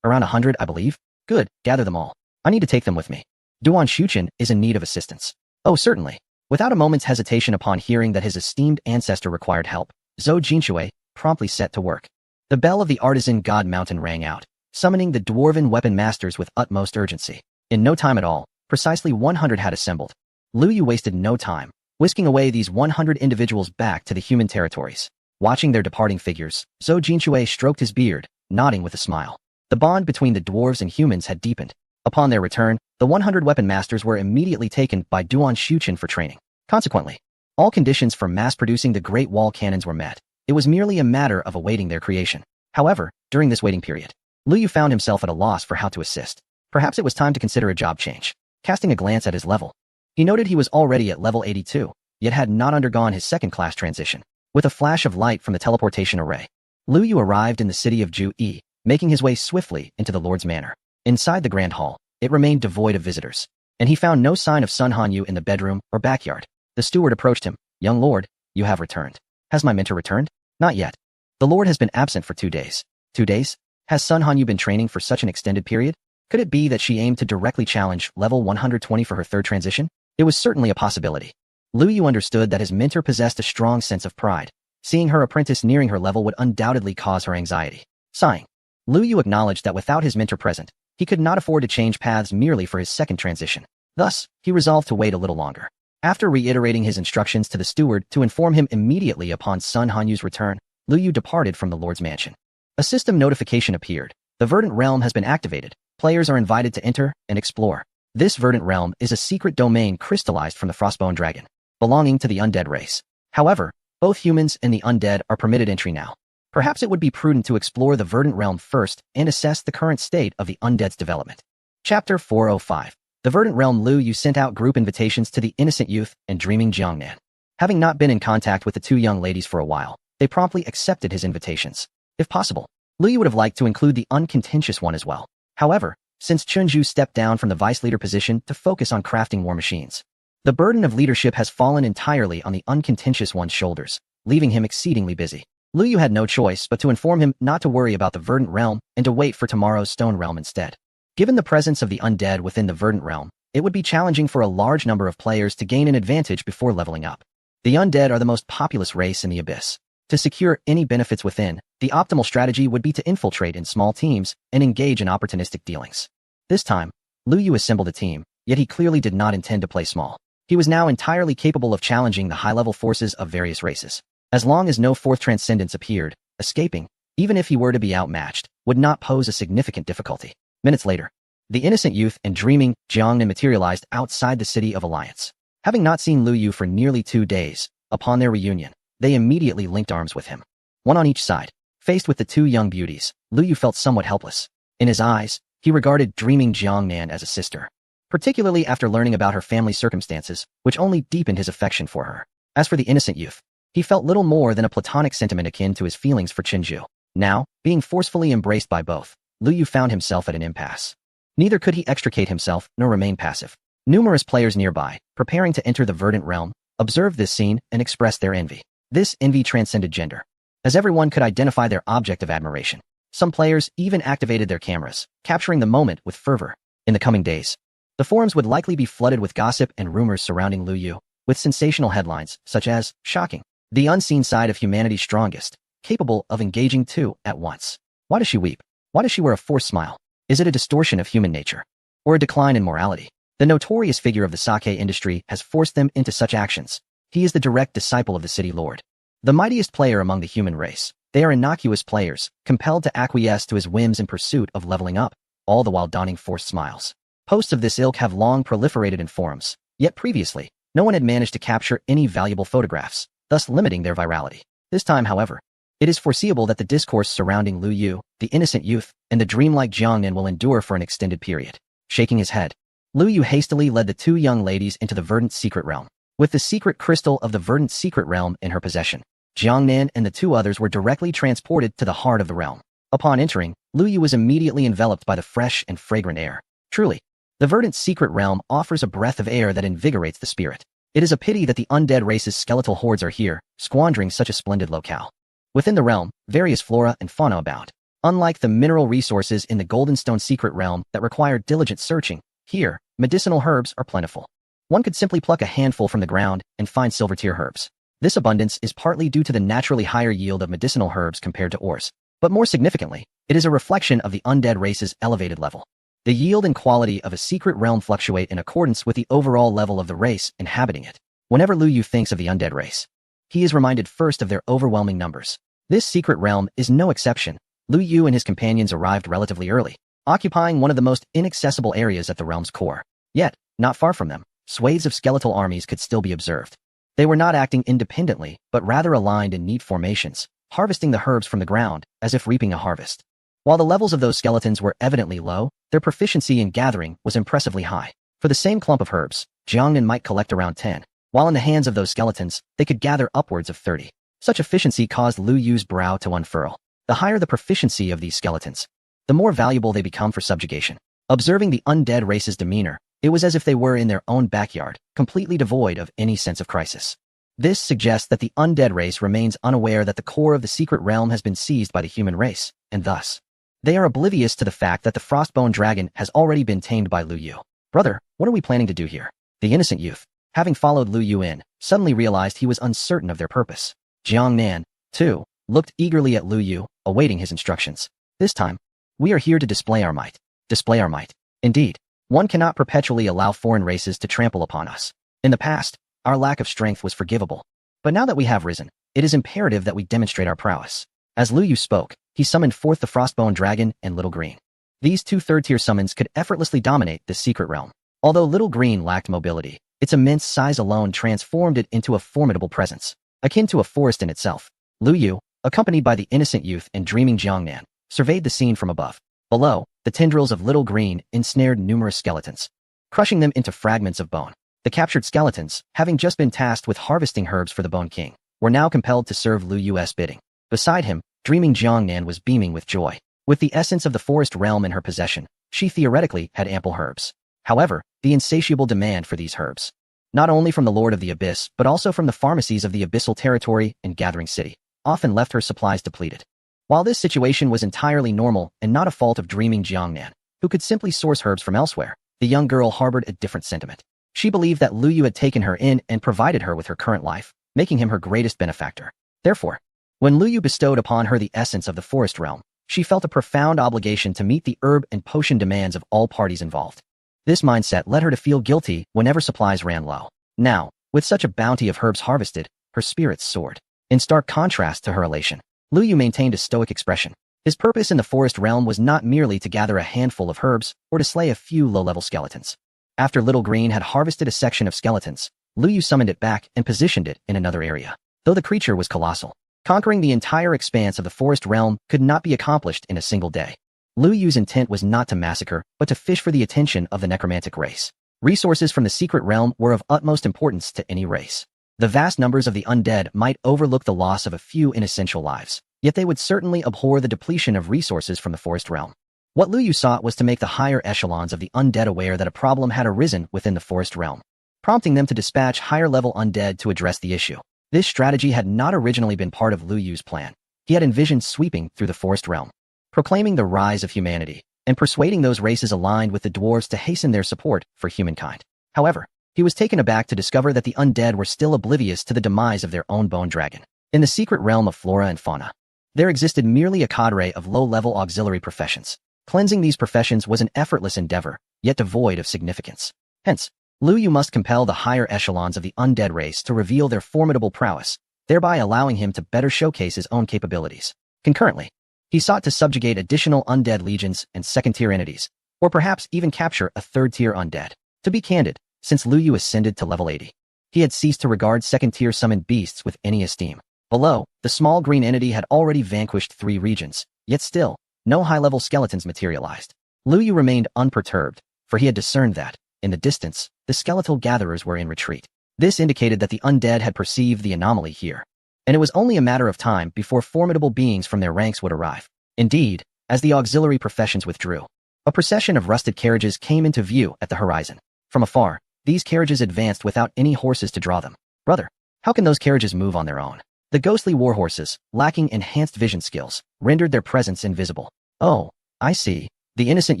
Speaker 1: Around 100, I believe. Good, gather them all. I need to take them with me. Duan Shuchen is in need of assistance. Oh, certainly. Without a moment's hesitation upon hearing that his esteemed ancestor required help, Zhou Jinxue promptly set to work. The bell of the Artisan God Mountain rang out, summoning the dwarven weapon masters with utmost urgency. In no time at all, precisely 100 had assembled. Lu Yu wasted no time, whisking away these 100 individuals back to the human territories. Watching their departing figures, Zhou Jinxue stroked his beard, nodding with a smile. The bond between the dwarves and humans had deepened. Upon their return, the 100 weapon masters were immediately taken by Duan Shuchen for training. Consequently, all conditions for mass-producing the Great Wall cannons were met. It was merely a matter of awaiting their creation. However, during this waiting period, Lu Yu found himself at a loss for how to assist. Perhaps it was time to consider a job change. Casting a glance at his level, he noted he was already at level 82, yet had not undergone his second-class transition. With a flash of light from the teleportation array, Lu Yu arrived in the city of Ju-Yi, making his way swiftly into the Lord's Manor. Inside the Grand Hall, it remained devoid of visitors, and he found no sign of Sun Hanyu in the bedroom or backyard. The steward approached him. Young lord, you have returned. Has my mentor returned? Not yet. The lord has been absent for 2 days. 2 days? Has Sun Hanyu been training for such an extended period? Could it be that she aimed to directly challenge level 120 for her third transition? It was certainly a possibility. Lu Yu understood that his mentor possessed a strong sense of pride. Seeing her apprentice nearing her level would undoubtedly cause her anxiety. Sighing, Lu Yu acknowledged that without his mentor present, he could not afford to change paths merely for his second transition. Thus, he resolved to wait a little longer. After reiterating his instructions to the steward to inform him immediately upon Sun Hanyu's return, Lu Yu departed from the Lord's mansion. A system notification appeared. The Verdant Realm has been activated. Players are invited to enter and explore. This Verdant Realm is a secret domain crystallized from the Frostbone Dragon, belonging to the undead race. However, both humans and the undead are permitted entry now. Perhaps it would be prudent to explore the Verdant Realm first and assess the current state of the undead's development. Chapter 405. The Verdant Realm. Lu Yu sent out group invitations to the innocent youth and dreaming Jiangnan. Having not been in contact with the 2 young ladies for a while, they promptly accepted his invitations. If possible, Lu Yu would have liked to include the uncontentious one as well. However, since Chunju stepped down from the vice leader position to focus on crafting war machines, the burden of leadership has fallen entirely on the uncontentious one's shoulders, leaving him exceedingly busy. Lu Yu had no choice but to inform him not to worry about the Verdant Realm and to wait for tomorrow's Stone Realm instead. Given the presence of the undead within the Verdant Realm, it would be challenging for a large number of players to gain an advantage before leveling up. The undead are the most populous race in the Abyss. To secure any benefits within, the optimal strategy would be to infiltrate in small teams and engage in opportunistic dealings. This time, Lu Yu assembled a team, yet he clearly did not intend to play small. He was now entirely capable of challenging the high-level forces of various races. As long as no fourth transcendence appeared, escaping, even if he were to be outmatched, would not pose a significant difficulty. Minutes later, the innocent youth and dreaming Jiangnan materialized outside the City of Alliance. Having not seen Lu Yu for nearly 2 days, upon their reunion, they immediately linked arms with him. One on each side. Faced with the 2 young beauties, Lu Yu felt somewhat helpless. In his eyes, he regarded dreaming Jiangnan as a sister, particularly after learning about her family circumstances, which only deepened his affection for her. As for the innocent youth, he felt little more than a platonic sentiment akin to his feelings for Chinju. Now, being forcefully embraced by both, Lu Yu found himself at an impasse. Neither could he extricate himself nor remain passive. Numerous players nearby, preparing to enter the verdant realm, observed this scene and expressed their envy. This envy transcended gender, as everyone could identify their object of admiration. Some players even activated their cameras, capturing the moment with fervor. In the coming days, the forums would likely be flooded with gossip and rumors surrounding Lu Yu, with sensational headlines such as, "Shocking, the unseen side of humanity's strongest, capable of engaging two at once. Why does she weep? Why does she wear a forced smile? Is it a distortion of human nature? Or a decline in morality?" The notorious figure of the sake industry has forced them into such actions. He is the direct disciple of the city lord, the mightiest player among the human race. They are innocuous players, compelled to acquiesce to his whims in pursuit of leveling up, all the while donning forced smiles. Posts of this ilk have long proliferated in forums, yet previously, no one had managed to capture any valuable photographs, thus limiting their virality. This time, however, it is foreseeable that the discourse surrounding Lu Yu, the innocent youth, and the dreamlike Jiangnan will endure for an extended period. Shaking his head, Lu Yu hastily led the two young ladies into the verdant secret realm. With the secret crystal of the verdant secret realm in her possession, Jiangnan and the two others were directly transported to the heart of the realm. Upon entering, Lu Yu was immediately enveloped by the fresh and fragrant air. Truly, the verdant secret realm offers a breath of air that invigorates the spirit. It is a pity that the undead race's skeletal hordes are here, squandering such a splendid locale. Within the realm, various flora and fauna abound. Unlike the mineral resources in the Goldenstone secret realm that require diligent searching, here, medicinal herbs are plentiful. One could simply pluck a handful from the ground and find silver-tier herbs. This abundance is partly due to the naturally higher yield of medicinal herbs compared to ores. But more significantly, it is a reflection of the undead race's elevated level. The yield and quality of a secret realm fluctuate in accordance with the overall level of the race inhabiting it. Whenever Lu Yu thinks of the undead race, he is reminded first of their overwhelming numbers. This secret realm is no exception. Lu Yu and his companions arrived relatively early, occupying one of the most inaccessible areas at the realm's core. Yet, not far from them, swathes of skeletal armies could still be observed. They were not acting independently, but rather aligned in neat formations, harvesting the herbs from the ground, as if reaping a harvest. While the levels of those skeletons were evidently low, their proficiency in gathering was impressively high. For the same clump of herbs, Jiangnan might collect around 10, while in the hands of those skeletons, they could gather upwards of 30. Such efficiency caused Lu Yu's brow to unfurl. The higher the proficiency of these skeletons, the more valuable they become for subjugation. Observing the undead race's demeanor, it was as if they were in their own backyard, completely devoid of any sense of crisis. This suggests that the undead race remains unaware that the core of the secret realm has been seized by the human race, and thus, they are oblivious to the fact that the frostbone dragon has already been tamed by Lu Yu. "Brother, what are we planning to do here?" The innocent youth, having followed Lu Yu in, suddenly realized he was uncertain of their purpose. Jiangnan, too, looked eagerly at Lu Yu, awaiting his instructions. This time, "We are here to display our might." Display our might. Indeed, one cannot perpetually allow foreign races to trample upon us. In the past, our lack of strength was forgivable. But now that we have risen, it is imperative that we demonstrate our prowess. As Lu Yu spoke, he summoned forth the Frostbone Dragon and Little Green. These two third-tier summons could effortlessly dominate this secret realm. Although Little Green lacked mobility, its immense size alone transformed it into a formidable presence, akin to a forest in itself. Lu Yu, accompanied by the innocent youth and dreaming Jiangnan, surveyed the scene from above. Below, the tendrils of Little Green ensnared numerous skeletons, crushing them into fragments of bone. The captured skeletons, having just been tasked with harvesting herbs for the Bone King, were now compelled to serve Lu Yu's bidding. Beside him, dreaming Jiangnan was beaming with joy. With the essence of the forest realm in her possession, she theoretically had ample herbs. However, the insatiable demand for these herbs, not only from the Lord of the Abyss but also from the pharmacies of the Abyssal Territory and Gathering City, often left her supplies depleted. While this situation was entirely normal and not a fault of dreaming Jiangnan, who could simply source herbs from elsewhere, the young girl harbored a different sentiment. She believed that Lu Yu had taken her in and provided her with her current life, making him her greatest benefactor. Therefore, when Lu Yu bestowed upon her the essence of the forest realm, she felt a profound obligation to meet the herb and potion demands of all parties involved. This mindset led her to feel guilty whenever supplies ran low. Now, with such a bounty of herbs harvested, her spirits soared. In stark contrast to her elation, Lu Yu maintained a stoic expression. His purpose in the forest realm was not merely to gather a handful of herbs or to slay a few low-level skeletons. After Little Green had harvested a section of skeletons, Lu Yu summoned it back and positioned it in another area. Though the creature was colossal, conquering the entire expanse of the forest realm could not be accomplished in a single day. Lu Yu's intent was not to massacre, but to fish for the attention of the necromantic race. Resources from the secret realm were of utmost importance to any race. The vast numbers of the undead might overlook the loss of a few inessential lives, yet they would certainly abhor the depletion of resources from the forest realm. What Lu Yu sought was to make the higher echelons of the undead aware that a problem had arisen within the forest realm, prompting them to dispatch higher-level undead to address the issue. This strategy had not originally been part of Lu Yu's plan. He had envisioned sweeping through the forest realm, proclaiming the rise of humanity, and persuading those races aligned with the dwarves to hasten their support for humankind. However, he was taken aback to discover that the undead were still oblivious to the demise of their own bone dragon. In the secret realm of flora and fauna, there existed merely a cadre of low-level auxiliary professions. Cleansing these professions was an effortless endeavor, yet devoid of significance. Hence, Lu Yu must compel the higher echelons of the undead race to reveal their formidable prowess, thereby allowing him to better showcase his own capabilities. Concurrently, he sought to subjugate additional undead legions and second-tier entities, or perhaps even capture a third-tier undead. To be candid, since Lu Yu ascended to level 80, he had ceased to regard second-tier summoned beasts with any esteem. Below, the small green entity had already vanquished 3 regions, yet still, no high-level skeletons materialized. Lu Yu remained unperturbed, for he had discerned that, in the distance, the skeletal gatherers were in retreat. This indicated that the undead had perceived the anomaly here, and it was only a matter of time before formidable beings from their ranks would arrive. Indeed, as the auxiliary professions withdrew, a procession of rusted carriages came into view at the horizon. From afar, these carriages advanced without any horses to draw them. Brother, how can those carriages move on their own? The ghostly warhorses, lacking enhanced vision skills, rendered their presence invisible. Oh, I see, the innocent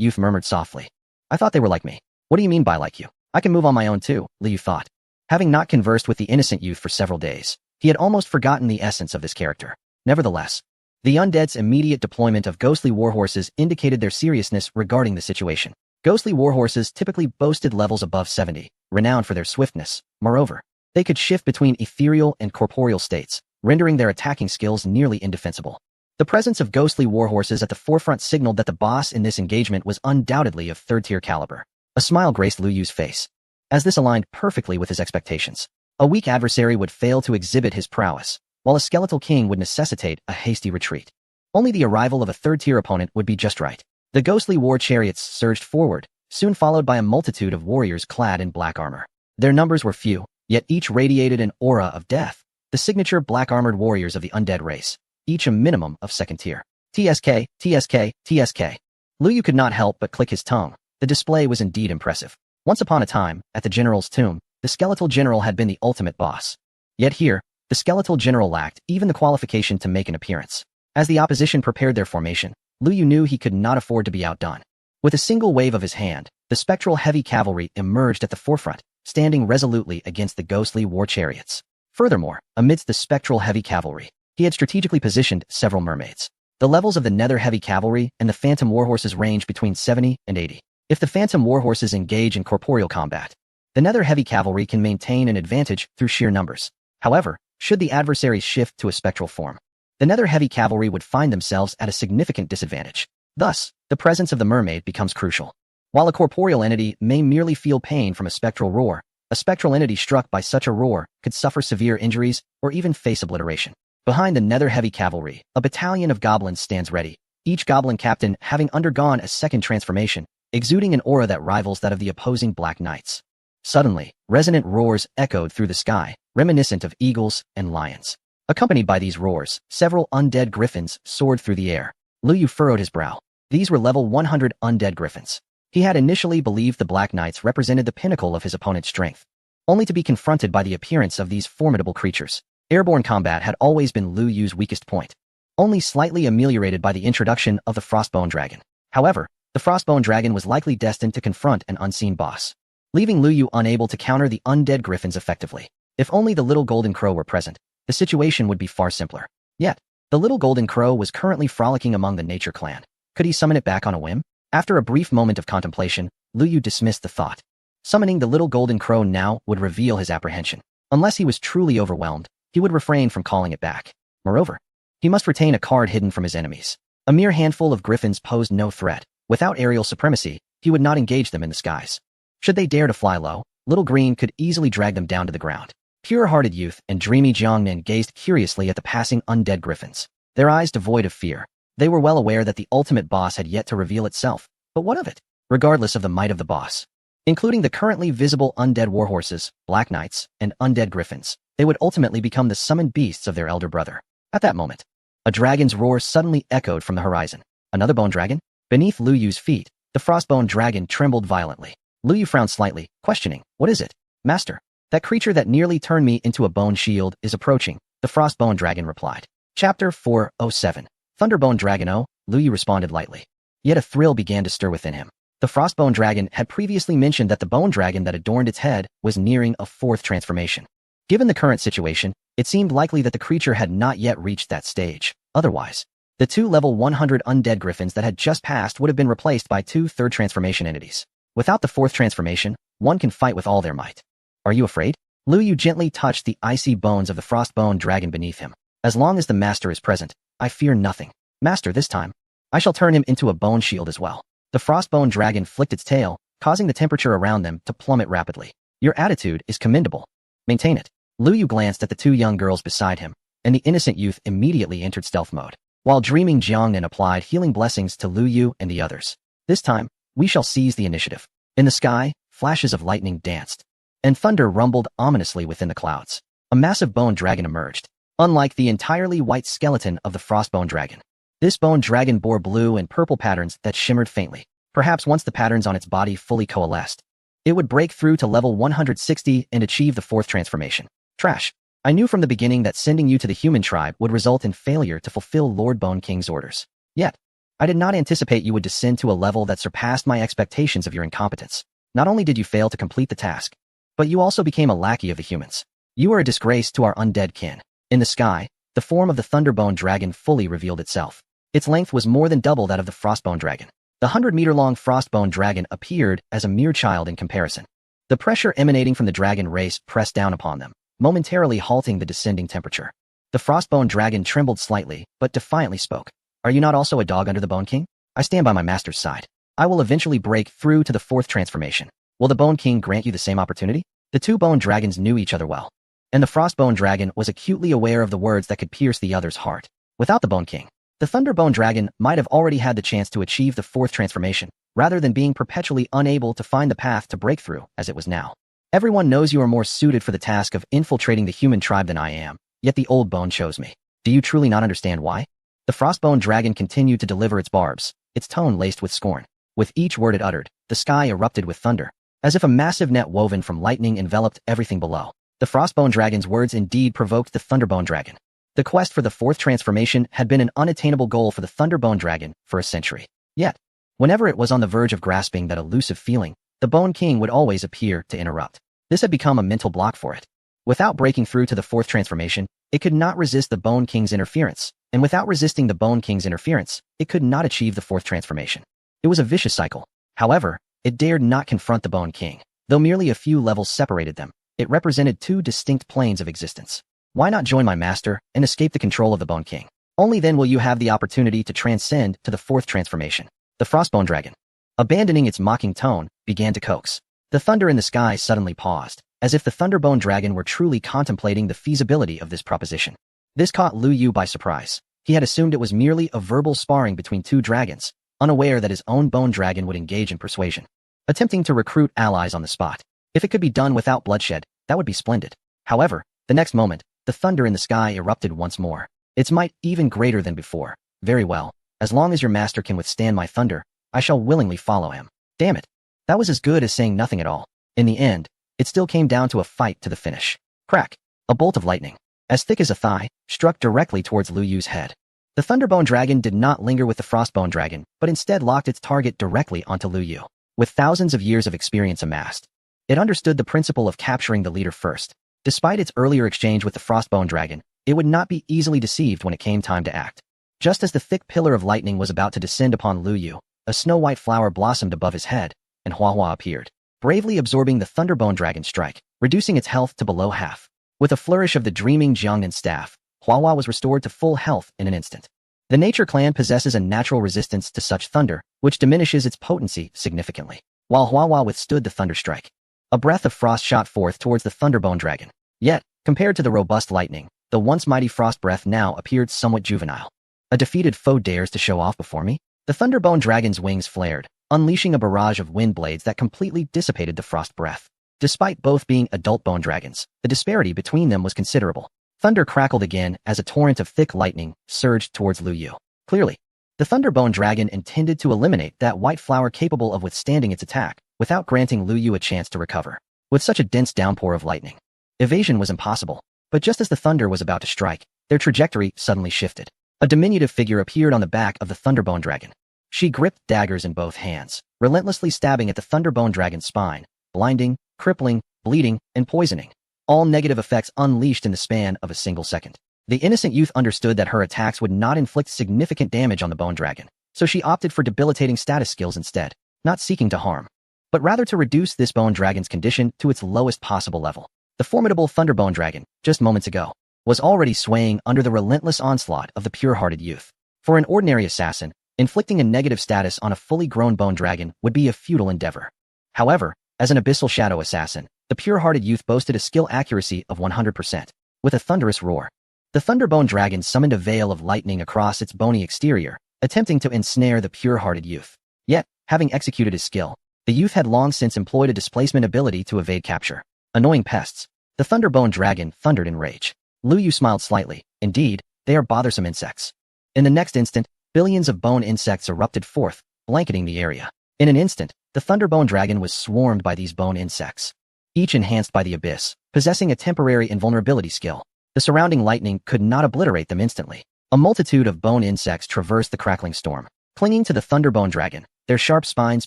Speaker 1: youth murmured softly. I thought they were like me. What do you mean by like you? I can move on my own too, Liu thought. Having not conversed with the innocent youth for several days, he had almost forgotten the essence of this character. Nevertheless, the undead's immediate deployment of ghostly warhorses indicated their seriousness regarding the situation. Ghostly warhorses typically boasted levels above 70, renowned for their swiftness. Moreover, they could shift between ethereal and corporeal states, rendering their attacking skills nearly indefensible. The presence of ghostly warhorses at the forefront signaled that the boss in this engagement was undoubtedly of third-tier caliber. A smile graced Lu Yu's face, as this aligned perfectly with his expectations. A weak adversary would fail to exhibit his prowess, while a skeletal king would necessitate a hasty retreat. Only the arrival of a third-tier opponent would be just right. The ghostly war chariots surged forward, soon followed by a multitude of warriors clad in black armor. Their numbers were few, yet each radiated an aura of death, the signature black-armored warriors of the undead race, each a minimum of second tier. TSK, TSK, TSK. Lu Yu could not help but click his tongue. The display was indeed impressive. Once upon a time, at the general's tomb, the skeletal general had been the ultimate boss. Yet here, the skeletal general lacked even the qualification to make an appearance. As the opposition prepared their formation, Lu Yu knew he could not afford to be outdone. With a single wave of his hand, the spectral heavy cavalry emerged at the forefront, standing resolutely against the ghostly war chariots. Furthermore, amidst the spectral heavy cavalry, he had strategically positioned several mermaids. The levels of the nether heavy cavalry and the phantom warhorses range between 70 and 80. If the phantom warhorses engage in corporeal combat, the nether heavy cavalry can maintain an advantage through sheer numbers. However, should the adversaries shift to a spectral form, the nether heavy cavalry would find themselves at a significant disadvantage. Thus, the presence of the mermaid becomes crucial. While a corporeal entity may merely feel pain from a spectral roar, a spectral entity struck by such a roar could suffer severe injuries or even face obliteration. Behind the nether heavy cavalry, a battalion of goblins stands ready, each goblin captain having undergone a second transformation, exuding an aura that rivals that of the opposing black knights. Suddenly, resonant roars echoed through the sky, reminiscent of eagles and lions. Accompanied by these roars, several undead griffins soared through the air. Lu Yu furrowed his brow. These were level 100 undead griffins. He had initially believed the Black Knights represented the pinnacle of his opponent's strength, only to be confronted by the appearance of these formidable creatures. Airborne combat had always been Lu Yu's weakest point, only slightly ameliorated by the introduction of the Frostbone Dragon. However, the Frostbone Dragon was likely destined to confront an unseen boss, leaving Lu Yu unable to counter the undead griffins effectively. If only the little golden crow were present, the situation would be far simpler. Yet, the little golden crow was currently frolicking among the nature clan. Could he summon it back on a whim? After a brief moment of contemplation, Lu Yu dismissed the thought. Summoning the little golden crow now would reveal his apprehension. Unless he was truly overwhelmed, he would refrain from calling it back. Moreover, he must retain a card hidden from his enemies. A mere handful of griffins posed no threat. Without aerial supremacy, he would not engage them in the skies. Should they dare to fly low, Little Green could easily drag them down to the ground. Pure-hearted youth and dreamy Jiangnan gazed curiously at the passing undead griffins, their eyes devoid of fear. They were well aware that the ultimate boss had yet to reveal itself, but what of it? Regardless of the might of the boss, including the currently visible undead warhorses, black knights, and undead griffins, they would ultimately become the summoned beasts of their elder brother. At that moment, a dragon's roar suddenly echoed from the horizon. Another bone dragon? Beneath Lu Yu's feet, the frostbone dragon trembled violently. Lu Yu frowned slightly, questioning, "What is it, Master?" "That creature that nearly turned me into a bone shield is approaching," the frostbone dragon replied. Chapter 407. Thunderbone Dragon. Oh, Lu Yu responded lightly. Yet a thrill began to stir within him. The frostbone dragon had previously mentioned that the bone dragon that adorned its head was nearing a fourth transformation. Given the current situation, it seemed likely that the creature had not yet reached that stage. Otherwise, the two level 100 undead griffins that had just passed would have been replaced by two third transformation entities. Without the fourth transformation, one can fight with all their might. "Are you afraid?" Lu Yu gently touched the icy bones of the frostbone dragon beneath him. "As long as the master is present, I fear nothing. Master, this time, I shall turn him into a bone shield as well." The frostbone dragon flicked its tail, causing the temperature around them to plummet rapidly. "Your attitude is commendable. Maintain it." Lu Yu glanced at the two young girls beside him, and the innocent youth immediately entered stealth mode, while dreaming Jiangnan applied healing blessings to Lu Yu and the others. "This time, we shall seize the initiative." In the sky, flashes of lightning danced, and thunder rumbled ominously within the clouds. A massive bone dragon emerged. Unlike the entirely white skeleton of the frostbone dragon, this bone dragon bore blue and purple patterns that shimmered faintly. Perhaps once the patterns on its body fully coalesced, it would break through to level 160 and achieve the fourth transformation. Trash. I knew from the beginning that sending you to the human tribe would result in failure to fulfill Lord Bone King's orders. Yet, I did not anticipate you would descend to a level that surpassed my expectations of your incompetence. Not only did you fail to complete the task, but you also became a lackey of the humans. You are a disgrace to our undead kin. In the sky, the form of the Thunderbone dragon fully revealed itself. Its length was more than double that of the Frostbone dragon. The 100-meter-long Frostbone dragon appeared as a mere child in comparison. The pressure emanating from the dragon race pressed down upon them, momentarily halting the descending temperature. The Frostbone dragon trembled slightly, but defiantly spoke. "Are you not also a dog under the Bone King? I stand by my master's side. I will eventually break through to the fourth transformation. Will the Bone King grant you the same opportunity?" The two bone dragons knew each other well, and the Frostbone dragon was acutely aware of the words that could pierce the other's heart. Without the Bone King, the Thunderbone dragon might have already had the chance to achieve the fourth transformation, rather than being perpetually unable to find the path to breakthrough as it was now. "Everyone knows you are more suited for the task of infiltrating the human tribe than I am, yet the old bone chose me. Do you truly not understand why?" The Frostbone dragon continued to deliver its barbs, its tone laced with scorn. With each word it uttered, the sky erupted with thunder, as if a massive net woven from lightning enveloped everything below. The Frostbone dragon's words indeed provoked the Thunderbone dragon. The quest for the fourth transformation had been an unattainable goal for the Thunderbone dragon for a century. Yet, whenever it was on the verge of grasping that elusive feeling, the Bone King would always appear to interrupt. This had become a mental block for it. Without breaking through to the fourth transformation, it could not resist the Bone King's interference, and without resisting the Bone King's interference, it could not achieve the fourth transformation. It was a vicious cycle. However, it dared not confront the Bone King. Though merely a few levels separated them, it represented two distinct planes of existence. Why not join my master and escape the control of the Bone King? Only then will you have the opportunity to transcend to the fourth transformation. The Frostbone dragon, abandoning its mocking tone, began to coax. The thunder in the sky suddenly paused, as if the Thunderbone dragon were truly contemplating the feasibility of this proposition. This caught Lu Yu by surprise. He had assumed it was merely a verbal sparring between two dragons, unaware that his own bone dragon would engage in persuasion, attempting to recruit allies on the spot. If it could be done without bloodshed, that would be splendid. However, the next moment, the thunder in the sky erupted once more, its might even greater than before. "Very well, as long as your master can withstand my thunder, I shall willingly follow him." Damn it. That was as good as saying nothing at all. In the end, it still came down to a fight to the finish. Crack! A bolt of lightning, as thick as a thigh, struck directly towards Lu Yu's head. The Thunderbone dragon did not linger with the Frostbone dragon, but instead locked its target directly onto Lu Yu. With thousands of years of experience amassed, it understood the principle of capturing the leader first. Despite its earlier exchange with the Frostbone dragon, it would not be easily deceived when it came time to act. Just as the thick pillar of lightning was about to descend upon Lu Yu, a snow-white flower blossomed above his head, and Hua Hua appeared, bravely absorbing the Thunderbone dragon's strike, reducing its health to below half. With a flourish of the dreaming Jiangnan staff, Hua Hua was restored to full health in an instant. The Nature Clan possesses a natural resistance to such thunder, which diminishes its potency significantly. While Hua Hua withstood the thunder strike, a breath of frost shot forth towards the Thunderbone dragon. Yet, compared to the robust lightning, the once mighty frost breath now appeared somewhat juvenile. A defeated foe dares to show off before me? The Thunderbone dragon's wings flared, unleashing a barrage of wind blades that completely dissipated the frost breath. Despite both being adult bone dragons, the disparity between them was considerable. Thunder crackled again as a torrent of thick lightning surged towards Lu Yu. Clearly, The Thunderbone Dragon intended to eliminate that white flower capable of withstanding its attack, without granting Lu Yu a chance to recover. With such a dense downpour of lightning, evasion was impossible. But just as the thunder was about to strike, their trajectory suddenly shifted. A diminutive figure appeared on the back of the Thunderbone Dragon. She gripped daggers in both hands, relentlessly stabbing at the Thunderbone Dragon's spine, blinding, crippling, bleeding, and poisoning. All negative effects unleashed in the span of a single second. The innocent youth understood that her attacks would not inflict significant damage on the Bone Dragon, so she opted for debilitating status skills instead, not seeking to harm, but rather to reduce this Bone Dragon's condition to its lowest possible level. The formidable Thunderbone Dragon, just moments ago, was already swaying under the relentless onslaught of the pure-hearted youth. For an ordinary assassin, inflicting a negative status on a fully grown Bone Dragon would be a futile endeavor. However, as an abyssal shadow assassin, the pure-hearted youth boasted a skill accuracy of 100%. With a thunderous roar, the Thunderbone Dragon summoned a veil of lightning across its bony exterior, attempting to ensnare the pure-hearted youth. Yet, having executed his skill, the youth had long since employed a displacement ability to evade capture. Annoying pests. The Thunderbone Dragon thundered in rage. Lu Yu smiled slightly. Indeed, they are bothersome insects. In the next instant, billions of bone insects erupted forth, blanketing the area. In an instant, the Thunderbone Dragon was swarmed by these bone insects, each enhanced by the abyss, possessing a temporary invulnerability skill. The surrounding lightning could not obliterate them instantly. A multitude of bone insects traversed the crackling storm, clinging to the Thunderbone Dragon, their sharp spines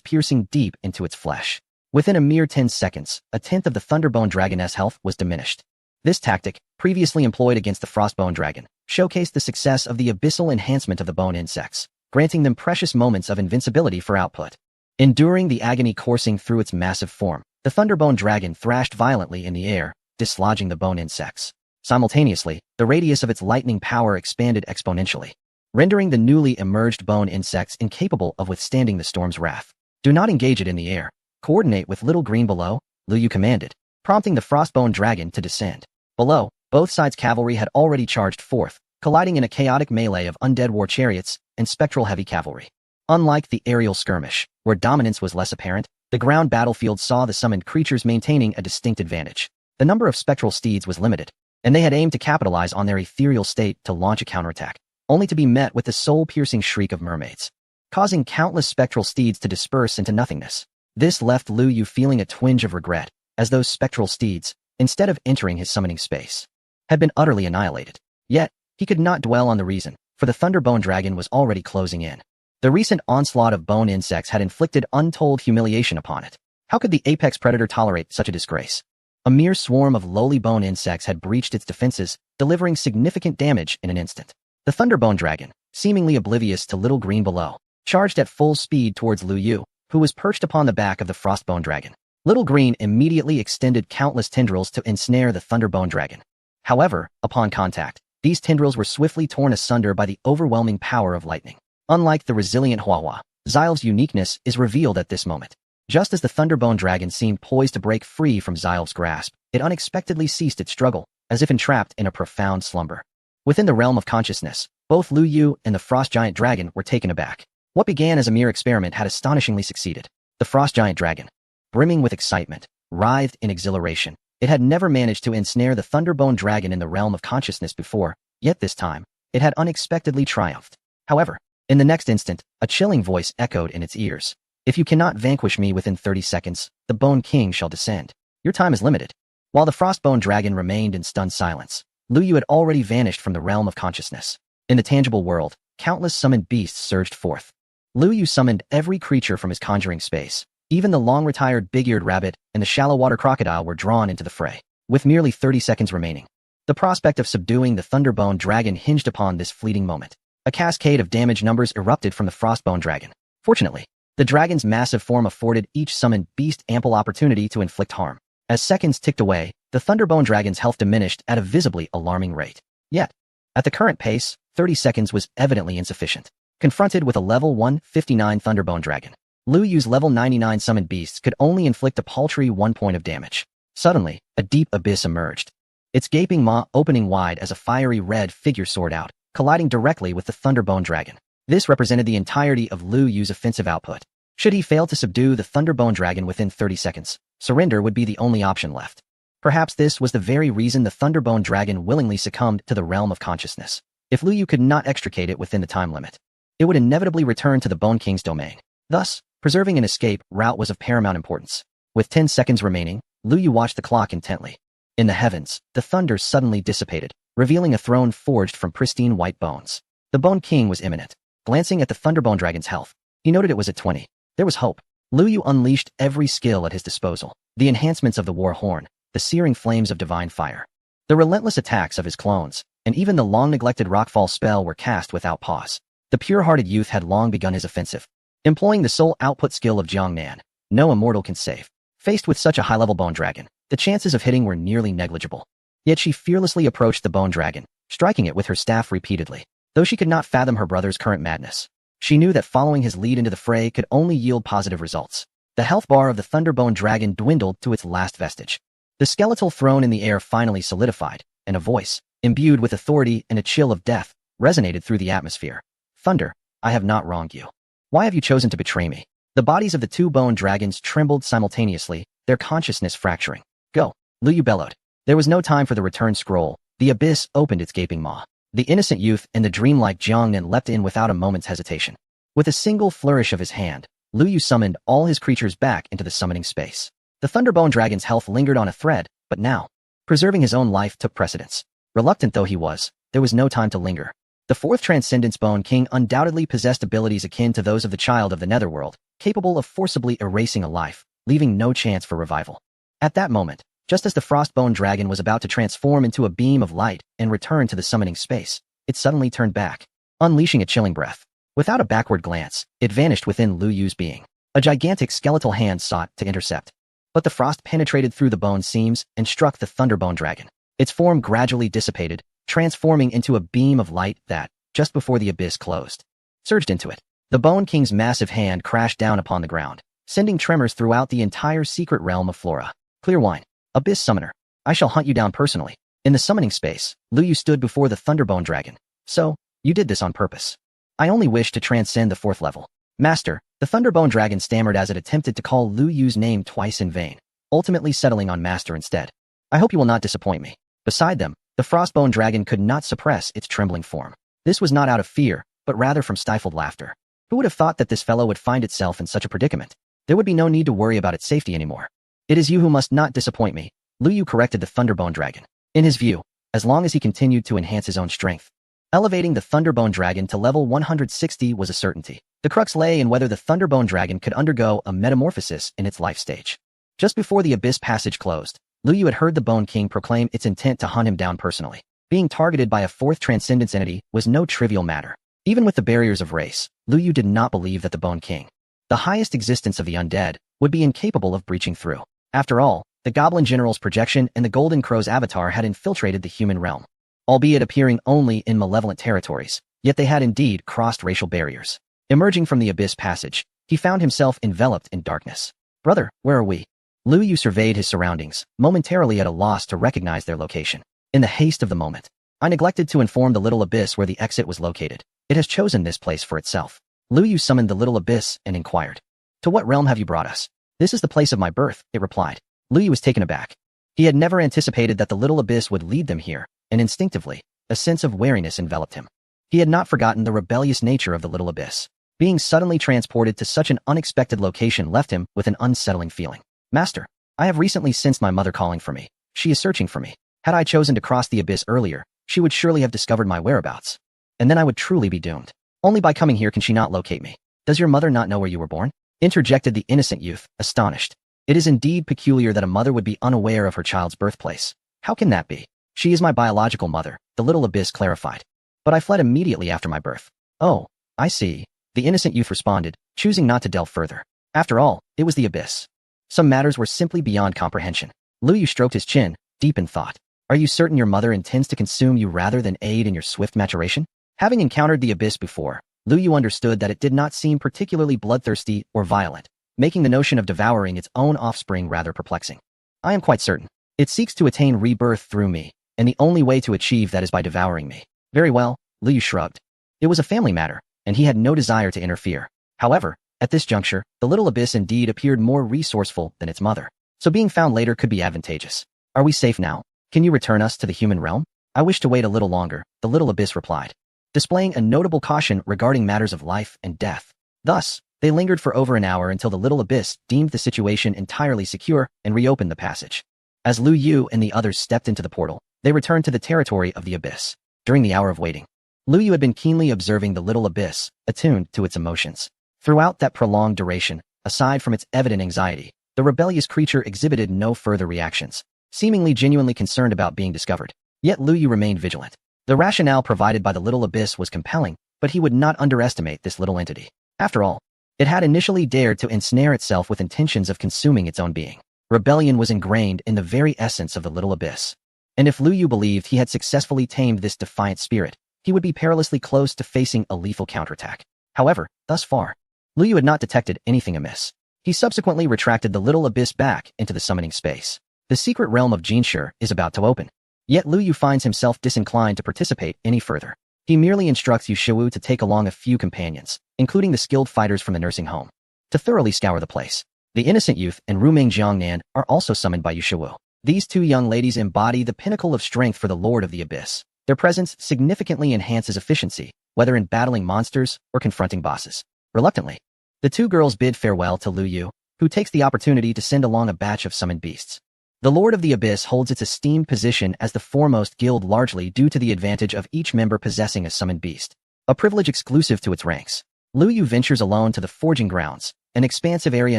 Speaker 1: piercing deep into its flesh. Within a mere 10 seconds, a tenth of the Thunderbone Dragon's health was diminished. This tactic, previously employed against the Frostbone Dragon, showcased the success of the abyssal enhancement of the bone insects, granting them precious moments of invincibility for output. Enduring the agony coursing through its massive form, the Thunderbone Dragon thrashed violently in the air, dislodging the bone insects. Simultaneously, the radius of its lightning power expanded exponentially, rendering the newly emerged bone insects incapable of withstanding the storm's wrath. Do not engage it in the air. Coordinate with Little Green below, Lu Yu commanded, prompting the Frostbone Dragon to descend. Below, both sides' cavalry had already charged forth, colliding in a chaotic melee of undead war chariots and spectral heavy cavalry. Unlike the aerial skirmish, where dominance was less apparent, the ground battlefield saw the summoned creatures maintaining a distinct advantage. The number of spectral steeds was limited, and they had aimed to capitalize on their ethereal state to launch a counterattack, only to be met with the soul-piercing shriek of mermaids, causing countless spectral steeds to disperse into nothingness. This left Lu Yu feeling a twinge of regret, as those spectral steeds, instead of entering his summoning space, had been utterly annihilated. Yet, he could not dwell on the reason, for the Thunderbone Dragon was already closing in. The recent onslaught of bone insects had inflicted untold humiliation upon it. How could the apex predator tolerate such a disgrace? A mere swarm of lowly bone insects had breached its defenses, delivering significant damage in an instant. The Thunderbone Dragon, seemingly oblivious to Little Green below, charged at full speed towards Lu Yu, who was perched upon the back of the Frostbone Dragon. Little Green immediately extended countless tendrils to ensnare the Thunderbone Dragon. However, upon contact, these tendrils were swiftly torn asunder by the overwhelming power of lightning. Unlike the resilient Huahua, Xylv's uniqueness is revealed at this moment. Just as the Thunderbone Dragon seemed poised to break free from Xylv's grasp, it unexpectedly ceased its struggle, as if entrapped in a profound slumber. Within the realm of consciousness, both Lu Yu and the Frost Giant Dragon were taken aback. What began as a mere experiment had astonishingly succeeded. The Frost Giant Dragon, brimming with excitement, writhed in exhilaration. It had never managed to ensnare the Thunderbone Dragon in the realm of consciousness before, yet this time, it had unexpectedly triumphed. However, in the next instant, a chilling voice echoed in its ears. If you cannot vanquish me within 30 seconds, the Bone King shall descend. Your time is limited. While the Frostbone Dragon remained in stunned silence, Lu Yu had already vanished from the realm of consciousness. In the tangible world, countless summoned beasts surged forth. Lu Yu summoned every creature from his conjuring space. Even the long-retired big-eared rabbit and the shallow-water crocodile were drawn into the fray. With merely 30 seconds remaining, the prospect of subduing the Thunderbone Dragon hinged upon this fleeting moment. A cascade of damage numbers erupted from the Frostbone Dragon. Fortunately, the dragon's massive form afforded each summoned beast ample opportunity to inflict harm. As seconds ticked away, the Thunderbone Dragon's health diminished at a visibly alarming rate. Yet, at the current pace, 30 seconds was evidently insufficient. Confronted with a level 159 Thunderbone Dragon, Lu Yu's level 99 summoned beasts could only inflict a paltry 1 point of damage. Suddenly, a deep abyss emerged, its gaping maw opening wide as a fiery red figure soared out, colliding directly with the Thunderbone Dragon. This represented the entirety of Lu Yu's offensive output. Should he fail to subdue the Thunderbone Dragon within 30 seconds, surrender would be the only option left. Perhaps this was the very reason the Thunderbone Dragon willingly succumbed to the realm of consciousness. If Lu Yu could not extricate it within the time limit, it would inevitably return to the Bone King's domain. Thus, preserving an escape route was of paramount importance. With 10 seconds remaining, Lu Yu watched the clock intently. In the heavens, the thunder suddenly dissipated, revealing a throne forged from pristine white bones. The Bone King was imminent. Glancing at the Thunderbone Dragon's health, he noted it was at 20. There was hope. Lu Yu unleashed every skill at his disposal. The enhancements of the War Horn, the searing flames of divine fire, the relentless attacks of his clones, and even the long-neglected Rockfall spell were cast without pause. The pure-hearted youth had long begun his offensive. Employing the sole output skill of Jiangnan, no immortal can save. Faced with such a high-level bone dragon, the chances of hitting were nearly negligible. Yet she fearlessly approached the bone dragon, striking it with her staff repeatedly. Though she could not fathom her brother's current madness, she knew that following his lead into the fray could only yield positive results. The health bar of the Thunderbone Dragon dwindled to its last vestige. The skeletal throne in the air finally solidified, and a voice, imbued with authority and a chill of death, resonated through the atmosphere. Thunder, I have not wronged you. Why have you chosen to betray me? The bodies of the two bone dragons trembled simultaneously, their consciousness fracturing. Go, Lu Yu bellowed. There was no time for the return scroll. The abyss opened its gaping maw. The innocent youth and the dreamlike Jiangnan leapt in without a moment's hesitation. With a single flourish of his hand, Lu Yu summoned all his creatures back into the summoning space. The Thunderbone Dragon's health lingered on a thread, but now, preserving his own life took precedence. Reluctant though he was, there was no time to linger. The fourth Transcendence Bone King undoubtedly possessed abilities akin to those of the child of the Netherworld, capable of forcibly erasing a life, leaving no chance for revival. At that moment, just as the Frostbone Dragon was about to transform into a beam of light and return to the summoning space, it suddenly turned back, unleashing a chilling breath. Without a backward glance, it vanished within Lu Yu's being. A gigantic skeletal hand sought to intercept. But the frost penetrated through the bone seams and struck the Thunderbone Dragon. Its form gradually dissipated, transforming into a beam of light that, just before the abyss closed, surged into it. The Bone King's massive hand crashed down upon the ground, sending tremors throughout the entire secret realm of Flora. Clear wine. Abyss Summoner. I shall hunt you down personally. In the summoning space, Lu Yu stood before the Thunderbone Dragon. So, you did this on purpose. I only wish to transcend the fourth level. Master, the Thunderbone Dragon stammered as it attempted to call Lu Yu's name twice in vain, ultimately settling on Master instead. I hope you will not disappoint me. Beside them, the Frostbone Dragon could not suppress its trembling form. This was not out of fear, but rather from stifled laughter. Who would have thought that this fellow would find itself in such a predicament? There would be no need to worry about its safety anymore. It is you who must not disappoint me, Lu Yu corrected the Thunderbone Dragon. In his view, as long as he continued to enhance his own strength, elevating the Thunderbone Dragon to level 160 was a certainty. The crux lay in whether the Thunderbone Dragon could undergo a metamorphosis in its life stage. Just before the Abyss Passage closed, Lu Yu had heard the Bone King proclaim its intent to hunt him down personally. Being targeted by a fourth Transcendence entity was no trivial matter. Even with the barriers of race, Lu Yu did not believe that the Bone King, the highest existence of the undead, would be incapable of breaching through. After all, the Goblin General's projection and the Golden Crow's avatar had infiltrated the human realm. Albeit appearing only in malevolent territories, yet they had indeed crossed racial barriers. Emerging from the Abyss Passage, he found himself enveloped in darkness. Brother, where are we? Lu Yu surveyed his surroundings, momentarily at a loss to recognize their location. In the haste of the moment, I neglected to inform the Little Abyss where the exit was located. It has chosen this place for itself. Lu Yu summoned the Little Abyss and inquired. To what realm have you brought us? This is the place of my birth, it replied. Lu Yu was taken aback. He had never anticipated that the Little Abyss would lead them here, and instinctively, a sense of wariness enveloped him. He had not forgotten the rebellious nature of the Little Abyss. Being suddenly transported to such an unexpected location left him with an unsettling feeling. Master, I have recently sensed my mother calling for me. She is searching for me. Had I chosen to cross the abyss earlier, she would surely have discovered my whereabouts. And then I would truly be doomed. Only by coming here can she not locate me. Does your mother not know where you were born? Interjected the innocent youth, astonished. It is indeed peculiar that a mother would be unaware of her child's birthplace. How can that be? She is my biological mother, the Little Abyss clarified. But I fled immediately after my birth. Oh, I see, the innocent youth responded, choosing not to delve further. After all, it was the abyss. Some matters were simply beyond comprehension. Lu Yu stroked his chin, deep in thought. Are you certain your mother intends to consume you rather than aid in your swift maturation? Having encountered the abyss before, Lu Yu understood that it did not seem particularly bloodthirsty or violent, making the notion of devouring its own offspring rather perplexing. I am quite certain. It seeks to attain rebirth through me, and the only way to achieve that is by devouring me. Very well, Lu Yu shrugged. It was a family matter, and he had no desire to interfere. However, at this juncture, the Little Abyss indeed appeared more resourceful than its mother, so being found later could be advantageous. Are we safe now? Can you return us to the human realm? I wish to wait a little longer, the Little Abyss replied. displaying a notable caution regarding matters of life and death. Thus, they lingered for over an hour until the little abyss deemed the situation entirely secure and reopened the passage. As Lu Yu and the others stepped into the portal, they returned to the territory of the abyss. During the hour of waiting, Lu Yu had been keenly observing the little abyss, attuned to its emotions. Throughout that prolonged duration, aside from its evident anxiety, the rebellious creature exhibited no further reactions, seemingly genuinely concerned about being discovered. Yet Lu Yu remained vigilant. The rationale provided by the little abyss was compelling, but he would not underestimate this little entity. After all, it had initially dared to ensnare itself with intentions of consuming its own being. Rebellion was ingrained in the very essence of the little abyss. And if Lu Yu believed he had successfully tamed this defiant spirit, he would be perilously close to facing a lethal counterattack. However, thus far, Lu Yu had not detected anything amiss. He subsequently retracted the little abyss back into the summoning space. The secret realm of Jinshi is about to open. Yet Lu Yu finds himself disinclined to participate any further. He merely instructs Yu Shiwu to take along a few companions, including the skilled fighters from the nursing home, to thoroughly scour the place. The innocent youth and Ruming Jiangnan are also summoned by Yu Shiwu. These two young ladies embody the pinnacle of strength for the Lord of the Abyss. Their presence significantly enhances efficiency, whether in battling monsters or confronting bosses. Reluctantly, the two girls bid farewell to Lu Yu, who takes the opportunity to send along a batch of summoned beasts. The Lord of the Abyss holds its esteemed position as the foremost guild largely due to the advantage of each member possessing a summoned beast, a privilege exclusive to its ranks. Lu Yu ventures alone to the forging grounds, an expansive area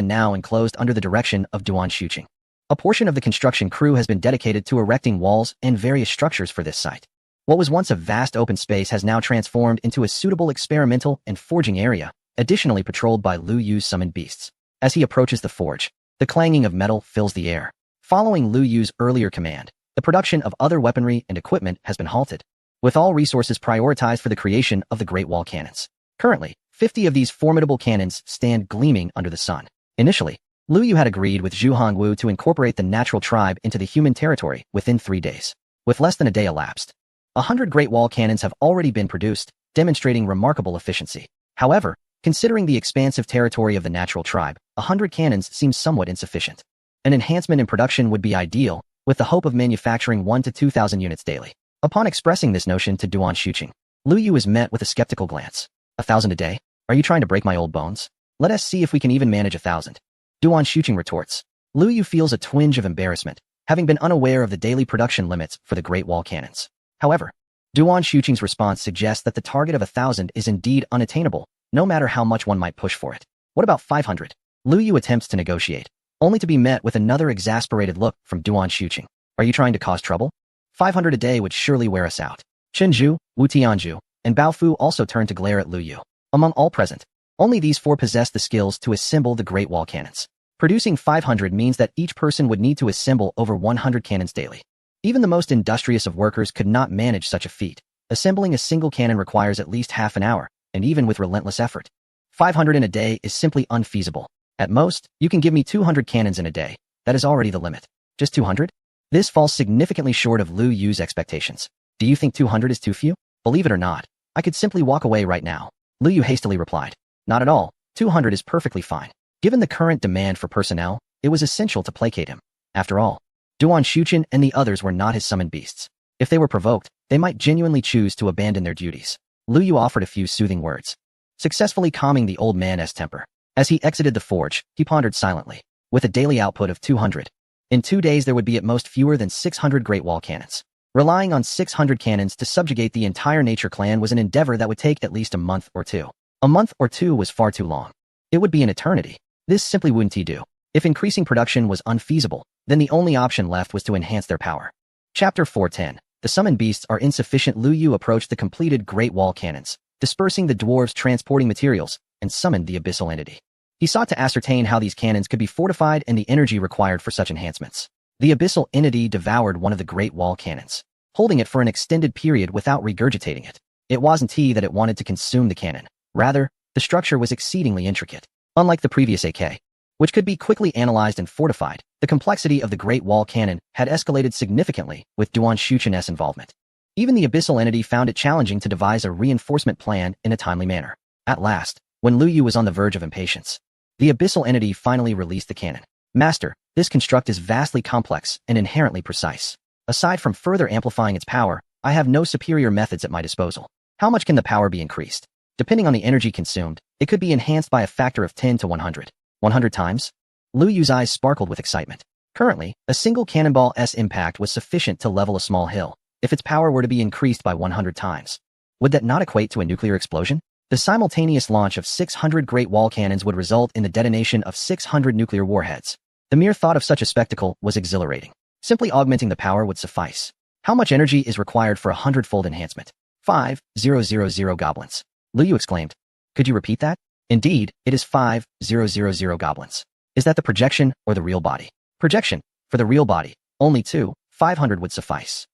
Speaker 1: now enclosed under the direction of Duan Shuqing. A portion of the construction crew has been dedicated to erecting walls and various structures for this site. What was once a vast open space has now transformed into a suitable experimental and forging area, additionally patrolled by Lu Yu's summoned beasts. As he approaches the forge, the clanging of metal fills the air. Following Lu Yu's earlier command, the production of other weaponry and equipment has been halted, with all resources prioritized for the creation of the Great Wall cannons. Currently, 50 of these formidable cannons stand gleaming under the sun. Initially, Lu Yu had agreed with Zhu Hongwu to incorporate the natural tribe into the human territory within 3 days. With less than a day elapsed, 100 Great Wall cannons have already been produced, demonstrating remarkable efficiency. However, considering the expansive territory of the natural tribe, 100 cannons seems somewhat insufficient. An enhancement in production would be ideal, with the hope of manufacturing 1 to 2,000 units daily. Upon expressing this notion to Duan Shuqing, Lu Yu is met with a skeptical glance. 1,000 a day? Are you trying to break my old bones? Let us see if we can even manage 1,000. Duan Shuqing retorts. Lu Yu feels a twinge of embarrassment, having been unaware of the daily production limits for the Great Wall cannons. However, Duan Shuqing's response suggests that the target of 1,000 is indeed unattainable, no matter how much one might push for it. What about 500? Lu Yu attempts to negotiate, only to be met with another exasperated look from Duan Shuqing. Are you trying to cause trouble? 500 a day would surely wear us out. Chen Zhu, Wu Tianzhu, and Bao Fu also turned to glare at Lu Yu. Among all present, only these 4 possessed the skills to assemble the Great Wall cannons. Producing 500 means that each person would need to assemble over 100 cannons daily. Even the most industrious of workers could not manage such a feat. Assembling a single cannon requires at least half an hour, and even with relentless effort, 500 in a day is simply unfeasible. At most, you can give me 200 cannons in a day. That is already the limit. Just 200? This falls significantly short of Lu Yu's expectations. Do you think 200 is too few? Believe it or not, I could simply walk away right now. Lu Yu hastily replied. Not at all. 200 is perfectly fine. Given the current demand for personnel, it was essential to placate him. After all, Duan Shuqing and the others were not his summoned beasts. If they were provoked, they might genuinely choose to abandon their duties. Lu Yu offered a few soothing words, successfully calming the old man's temper. As he exited the forge, he pondered silently. With a daily output of 200, in 2 days there would be at most fewer than 600 Great Wall cannons. Relying on 600 cannons to subjugate the entire Nature Clan was an endeavor that would take at least a month or two. A month or two was far too long. It would be an eternity. This simply wouldn't do. If increasing production was unfeasible, then the only option left was to enhance their power. Chapter 410. The summoned beasts are insufficient. Lu Yu approached the completed Great Wall cannons, dispersing the dwarves transporting materials, and summoned the abyssal entity. He sought to ascertain how these cannons could be fortified and the energy required for such enhancements. The abyssal entity devoured one of the Great Wall cannons, holding it for an extended period without regurgitating it. It wasn't that it wanted to consume the cannon. Rather, the structure was exceedingly intricate. Unlike the previous AK, which could be quickly analyzed and fortified, the complexity of the Great Wall cannon had escalated significantly with Duan Shuqing's involvement. Even the abyssal entity found it challenging to devise a reinforcement plan in a timely manner. At last, when Lu Yu was on the verge of impatience, the abyssal entity finally released the cannon. Master, this construct is vastly complex and inherently precise. Aside from further amplifying its power, I have no superior methods at my disposal. How much can the power be increased? Depending on the energy consumed, it could be enhanced by a factor of 10 to 100. 100 times? Lu Yu's eyes sparkled with excitement. Currently, a single cannonball's impact was sufficient to level a small hill. If its power were to be increased by 100 times, would that not equate to a nuclear explosion? The simultaneous launch of 600 Great Wall cannons would result in the detonation of 600 nuclear warheads. The mere thought of such a spectacle was exhilarating. Simply augmenting the power would suffice. How much energy is required for a 100-fold enhancement? 5,000 goblins. Lu Yu exclaimed. Could you repeat that? Indeed, it is 5,000 goblins. Is that the projection or the real body? Projection. For the real body, only 500 would suffice.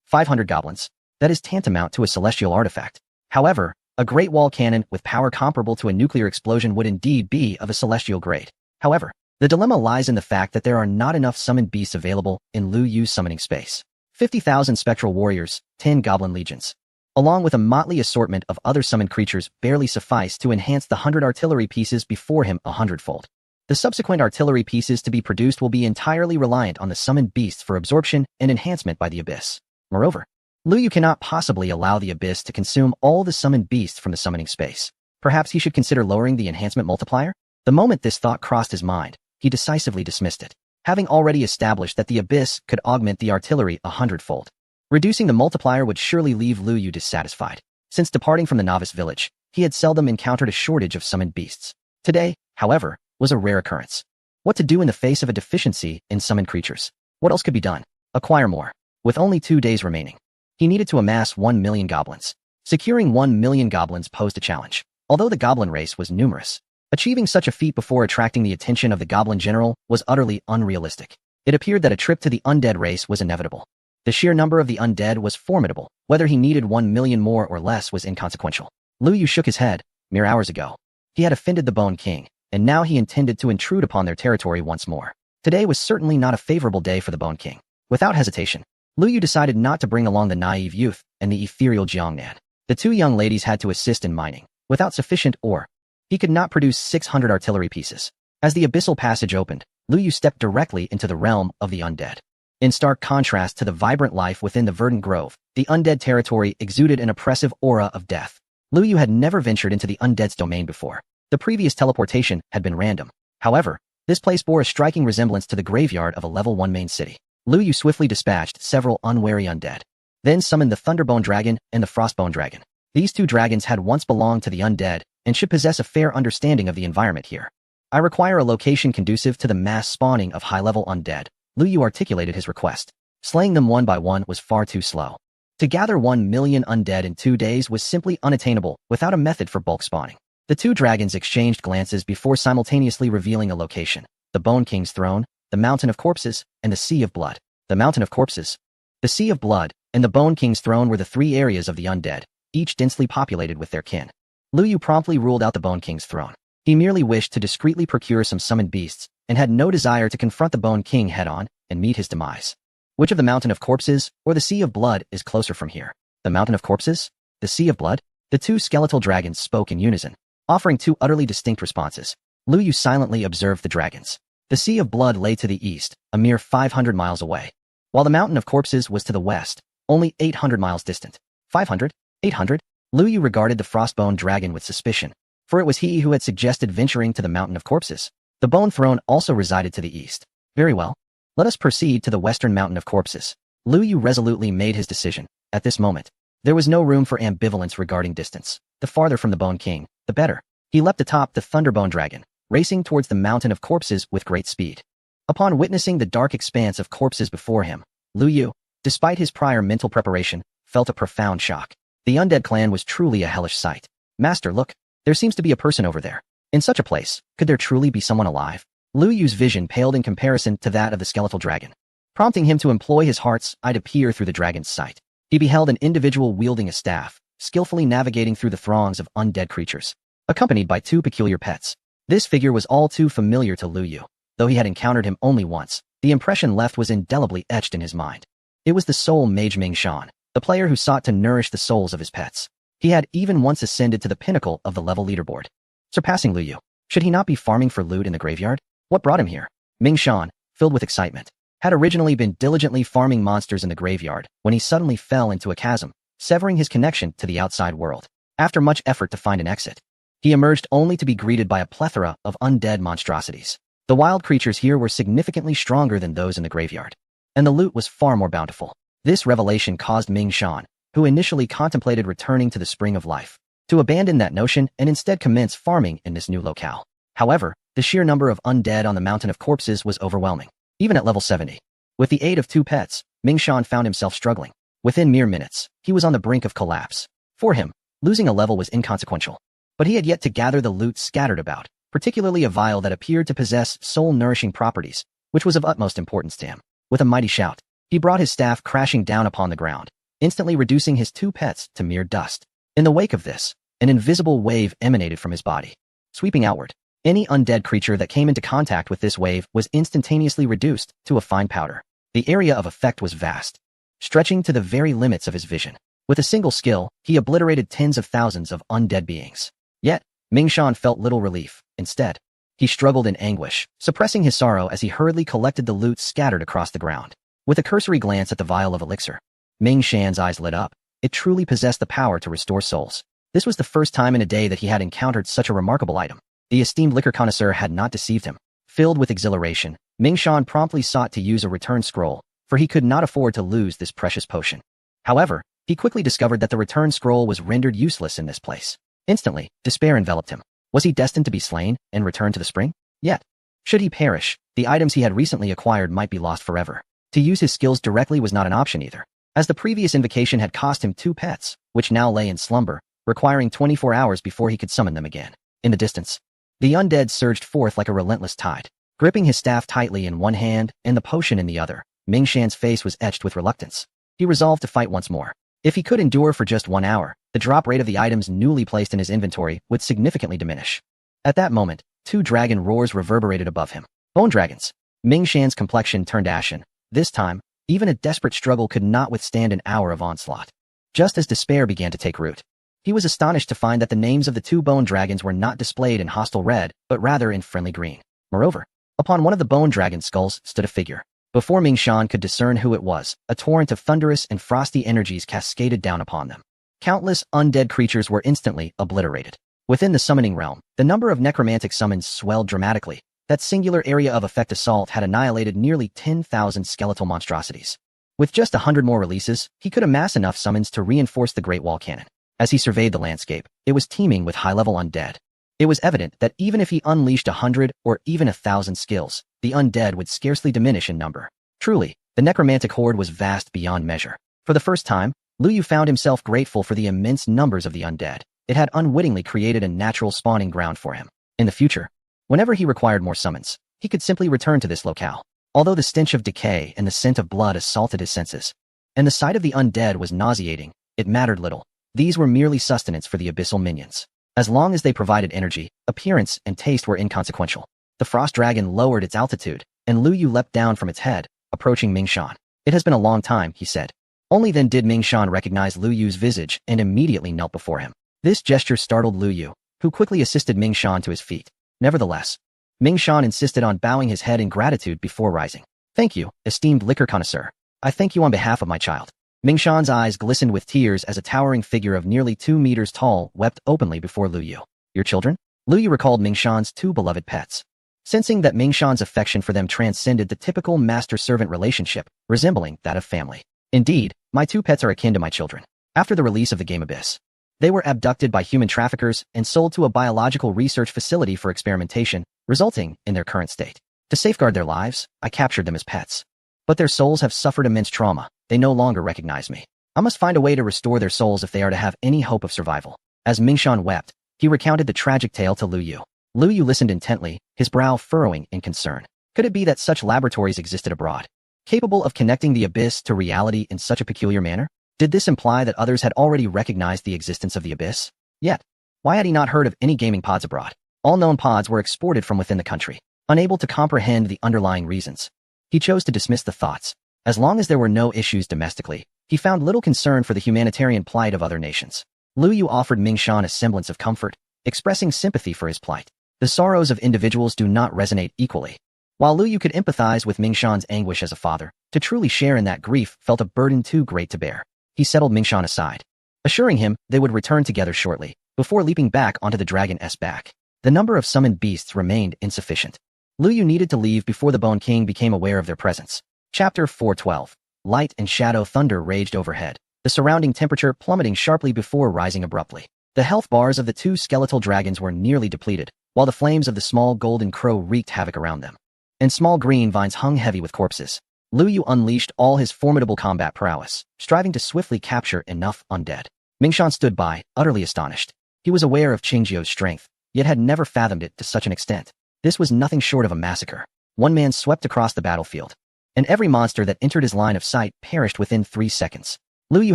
Speaker 1: 500 goblins. That is tantamount to a celestial artifact. However, a Great Wall cannon with power comparable to a nuclear explosion would indeed be of a celestial grade. However, the dilemma lies in the fact that there are not enough summoned beasts available in Lu Yu's summoning space. 50,000 spectral warriors, 10 goblin legions, along with a motley assortment of other summoned creatures barely suffice to enhance the 100 artillery pieces before him 100-fold. The subsequent artillery pieces to be produced will be entirely reliant on the summoned beasts for absorption and enhancement by the Abyss. Moreover, Lu Yu cannot possibly allow the Abyss to consume all the summoned beasts from the summoning space. Perhaps he should consider lowering the enhancement multiplier? The moment this thought crossed his mind, he decisively dismissed it, having already established that the Abyss could augment the artillery 100-fold. Reducing the multiplier would surely leave Lu Yu dissatisfied. Since departing from the novice village, he had seldom encountered a shortage of summoned beasts. Today, however, was a rare occurrence. What to do in the face of a deficiency in summoned creatures? What else could be done? Acquire more. With only 2 days remaining, he needed to amass 1 million goblins. Securing 1 million goblins posed a challenge. Although the goblin race was numerous, achieving such a feat before attracting the attention of the goblin general was utterly unrealistic. It appeared that a trip to the undead race was inevitable. The sheer number of the undead was formidable. Whether he needed 1 million more or less was inconsequential. Lu Yu shook his head. Mere hours ago, he had offended the Bone King, and now he intended to intrude upon their territory once more. Today was certainly not a favorable day for the Bone King. Without hesitation, Lu Yu decided not to bring along the naive youth and the ethereal Jiangnan. The 2 young ladies had to assist in mining. Without sufficient ore, he could not produce 600 artillery pieces. As the abyssal passage opened, Lu Yu stepped directly into the realm of the undead. In stark contrast to the vibrant life within the verdant grove, the undead territory exuded an oppressive aura of death. Lu Yu had never ventured into the undead's domain before. The previous teleportation had been random. However, this place bore a striking resemblance to the graveyard of a level 1 main city. Lu Yu swiftly dispatched several unwary undead, then summoned the Thunderbone Dragon and the Frostbone Dragon. These 2 dragons had once belonged to the undead and should possess a fair understanding of the environment here. I require a location conducive to the mass spawning of high-level undead. Lu Yu articulated his request. Slaying them one by one was far too slow. To gather 1 million undead in 2 days was simply unattainable without a method for bulk spawning. The 2 dragons exchanged glances before simultaneously revealing a location: the Bone King's throne, the Mountain of Corpses, and the Sea of Blood. The Mountain of Corpses, the Sea of Blood, and the Bone King's throne were the 3 areas of the undead, each densely populated with their kin. Lu Yu promptly ruled out the Bone King's throne. He merely wished to discreetly procure some summoned beasts, and had no desire to confront the Bone King head-on and meet his demise. Which of the Mountain of Corpses or the Sea of Blood is closer from here? The Mountain of Corpses? The Sea of Blood? The 2 skeletal dragons spoke in unison, offering 2 utterly distinct responses. Lu Yu silently observed the dragons. The Sea of Blood lay to the east, a mere 500 miles away, while the Mountain of Corpses was to the west, only 800 miles distant. 500? 800? Lu Yu regarded the Frostbone Dragon with suspicion, for it was he who had suggested venturing to the Mountain of Corpses. The Bone Throne also resided to the east. Very well. Let us proceed to the western Mountain of Corpses. Lu Yu resolutely made his decision. At this moment, there was no room for ambivalence regarding distance. The farther from the Bone King, the better. He leapt atop the Thunderbone Dragon, racing towards the Mountain of Corpses with great speed. Upon witnessing the dark expanse of corpses before him, Lu Yu, despite his prior mental preparation, felt a profound shock. The undead clan was truly a hellish sight. Master, look, there seems to be a person over there. In such a place, could there truly be someone alive? Lu Yu's vision paled in comparison to that of the skeletal dragon, prompting him to employ his heart's eye to peer through the dragon's sight. He beheld an individual wielding a staff, skillfully navigating through the throngs of undead creatures, accompanied by 2 peculiar pets. This figure was all too familiar to Lu Yu. Though he had encountered him only once, the impression left was indelibly etched in his mind. It was the soul mage Ming Shan, the player who sought to nourish the souls of his pets. He had even once ascended to the pinnacle of the level leaderboard, surpassing Lu Yu. Should he not be farming for loot in the graveyard? What brought him here? Ming Shan, filled with excitement, had originally been diligently farming monsters in the graveyard when he suddenly fell into a chasm, severing his connection to the outside world. After much effort to find an exit, he emerged only to be greeted by a plethora of undead monstrosities. The wild creatures here were significantly stronger than those in the graveyard, and the loot was far more bountiful. This revelation caused Ming Shan, who initially contemplated returning to the Spring of Life, to abandon that notion and instead commence farming in this new locale. However, the sheer number of undead on the Mountain of Corpses was overwhelming, even at level 70. With the aid of 2 pets, Ming Shan found himself struggling. Within mere minutes, he was on the brink of collapse. For him, losing a level was inconsequential, but he had yet to gather the loot scattered about, particularly a vial that appeared to possess soul-nourishing properties, which was of utmost importance to him. With a mighty shout, he brought his staff crashing down upon the ground, instantly reducing his 2 pets to mere dust. In the wake of this, an invisible wave emanated from his body, sweeping outward. Any undead creature that came into contact with this wave was instantaneously reduced to a fine powder. The area of effect was vast, stretching to the very limits of his vision. With a single skill, he obliterated tens of thousands of undead beings. Yet, Ming Shan felt little relief. Instead, he struggled in anguish, suppressing his sorrow as he hurriedly collected the loot scattered across the ground. With a cursory glance at the vial of elixir, Ming Shan's eyes lit up. It truly possessed the power to restore souls. This was the first time in a day that he had encountered such a remarkable item. The esteemed liquor connoisseur had not deceived him. Filled with exhilaration, Ming Shan promptly sought to use a return scroll, for he could not afford to lose this precious potion. However, he quickly discovered that the return scroll was rendered useless in this place. Instantly, despair enveloped him. Was he destined to be slain and return to the spring? Yet, should he perish, the items he had recently acquired might be lost forever. To use his skills directly was not an option either, as the previous invocation had cost him 2 pets, which now lay in slumber, requiring 24 hours before he could summon them again. In the distance, the undead surged forth like a relentless tide. Gripping his staff tightly in one hand and the potion in the other, Ming Shan's face was etched with reluctance. He resolved to fight once more. If he could endure for just 1 hour, the drop rate of the items newly placed in his inventory would significantly diminish. At that moment, 2 dragon roars reverberated above him. Bone dragons. Ming Shan's complexion turned ashen. This time, even a desperate struggle could not withstand an hour of onslaught. Just as despair began to take root, he was astonished to find that the names of the 2 bone dragons were not displayed in hostile red, but rather in friendly green. Moreover, upon one of the bone dragon skulls stood a figure. Before Ming Shan could discern who it was, a torrent of thunderous and frosty energies cascaded down upon them. Countless undead creatures were instantly obliterated. Within the summoning realm, the number of necromantic summons swelled dramatically. That singular area of effect assault had annihilated nearly 10,000 skeletal monstrosities. With just 100 more releases, he could amass enough summons to reinforce the Great Wall Cannon. As he surveyed the landscape, it was teeming with high-level undead. It was evident that even if he unleashed 100 or even 1,000 skills, the undead would scarcely diminish in number. Truly, the necromantic horde was vast beyond measure. For the first time, Lu Yu found himself grateful for the immense numbers of the undead. It had unwittingly created a natural spawning ground for him. In the future, whenever he required more summons, he could simply return to this locale. Although the stench of decay and the scent of blood assaulted his senses, and the sight of the undead was nauseating, it mattered little. These were merely sustenance for the abyssal minions. As long as they provided energy, appearance and taste were inconsequential. The frost dragon lowered its altitude, and Lu Yu leapt down from its head, approaching Ming Shan. It has been a long time, he said. Only then did Ming Shan recognize Lu Yu's visage and immediately knelt before him. This gesture startled Lu Yu, who quickly assisted Ming Shan to his feet. Nevertheless, Ming Shan insisted on bowing his head in gratitude before rising. Thank you, esteemed liquor connoisseur. I thank you on behalf of my child. Ming Shan's eyes glistened with tears as a towering figure of nearly 2 meters tall wept openly before Lu Yu. Your children? Lu Yu recalled Ming Shan's 2 beloved pets. Sensing that Ming Shan's affection for them transcended the typical master-servant relationship, resembling that of family. Indeed, my 2 pets are akin to my children. After the release of the game Abyss, they were abducted by human traffickers and sold to a biological research facility for experimentation, resulting in their current state. To safeguard their lives, I captured them as pets. But their souls have suffered immense trauma. They no longer recognize me. I must find a way to restore their souls if they are to have any hope of survival. As Ming Shan wept, he recounted the tragic tale to Lu Yu. Lu Yu listened intently, his brow furrowing in concern. Could it be that such laboratories existed abroad, capable of connecting the abyss to reality in such a peculiar manner? Did this imply that others had already recognized the existence of the abyss? Yet, why had he not heard of any gaming pods abroad? All known pods were exported from within the country. Unable to comprehend the underlying reasons, he chose to dismiss the thoughts. As long as there were no issues domestically, he found little concern for the humanitarian plight of other nations. Lu Yu offered Ming Shan a semblance of comfort, expressing sympathy for his plight. The sorrows of individuals do not resonate equally. While Lu Yu could empathize with Ming Shan's anguish as a father, to truly share in that grief felt a burden too great to bear. He settled Ming Shan aside. assuring him they would return together shortly, before leaping back onto the dragon's back. The number of summoned beasts remained insufficient. Lu Yu needed to leave before the Bone King became aware of their presence. Chapter 412. Light and shadow thunder raged overhead, the surrounding temperature plummeting sharply before rising abruptly. The health bars of the two skeletal dragons were nearly depleted, while the flames of the small golden crow wreaked havoc around them. And small green vines hung heavy with corpses. Lu Yu unleashed all his formidable combat prowess, striving to swiftly capture enough undead. Mingshan stood by, utterly astonished. He was aware of Qingjiu's strength, yet had never fathomed it to such an extent. This was nothing short of a massacre. One man swept across the battlefield, and every monster that entered his line of sight perished within 3 seconds. Lu Yu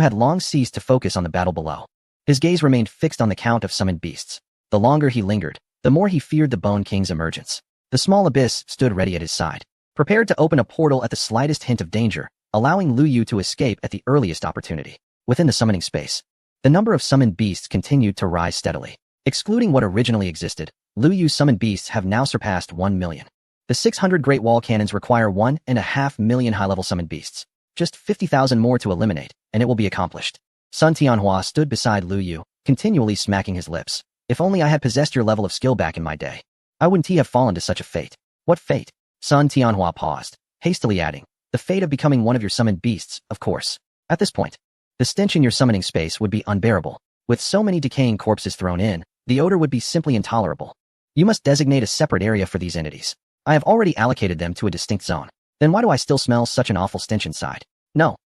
Speaker 1: had long ceased to focus on the battle below. His gaze remained fixed on the count of summoned beasts. The longer he lingered, the more he feared the Bone King's emergence. The small abyss stood ready at his side, prepared to open a portal at the slightest hint of danger, allowing Lu Yu to escape at the earliest opportunity. Within the summoning space, the number of summoned beasts continued to rise steadily. Excluding what originally existed, Lu Yu's summoned beasts have now surpassed 1 million. The 600 Great Wall Cannons require 1.5 million high-level summoned beasts. Just 50,000 more to eliminate, and it will be accomplished. Sun Tianhua stood beside Lu Yu, continually smacking his lips. If only I had possessed your level of skill back in my day. I wouldn't have fallen to such a fate. What fate? Sun Tianhua paused, hastily adding, the fate of becoming one of your summoned beasts, of course. At this point, the stench in your summoning space would be unbearable. With so many decaying corpses thrown in, the odor would be simply intolerable. You must designate a separate area for these entities. I have already allocated them to a distinct zone. Then why do I still smell such an awful stench inside? No,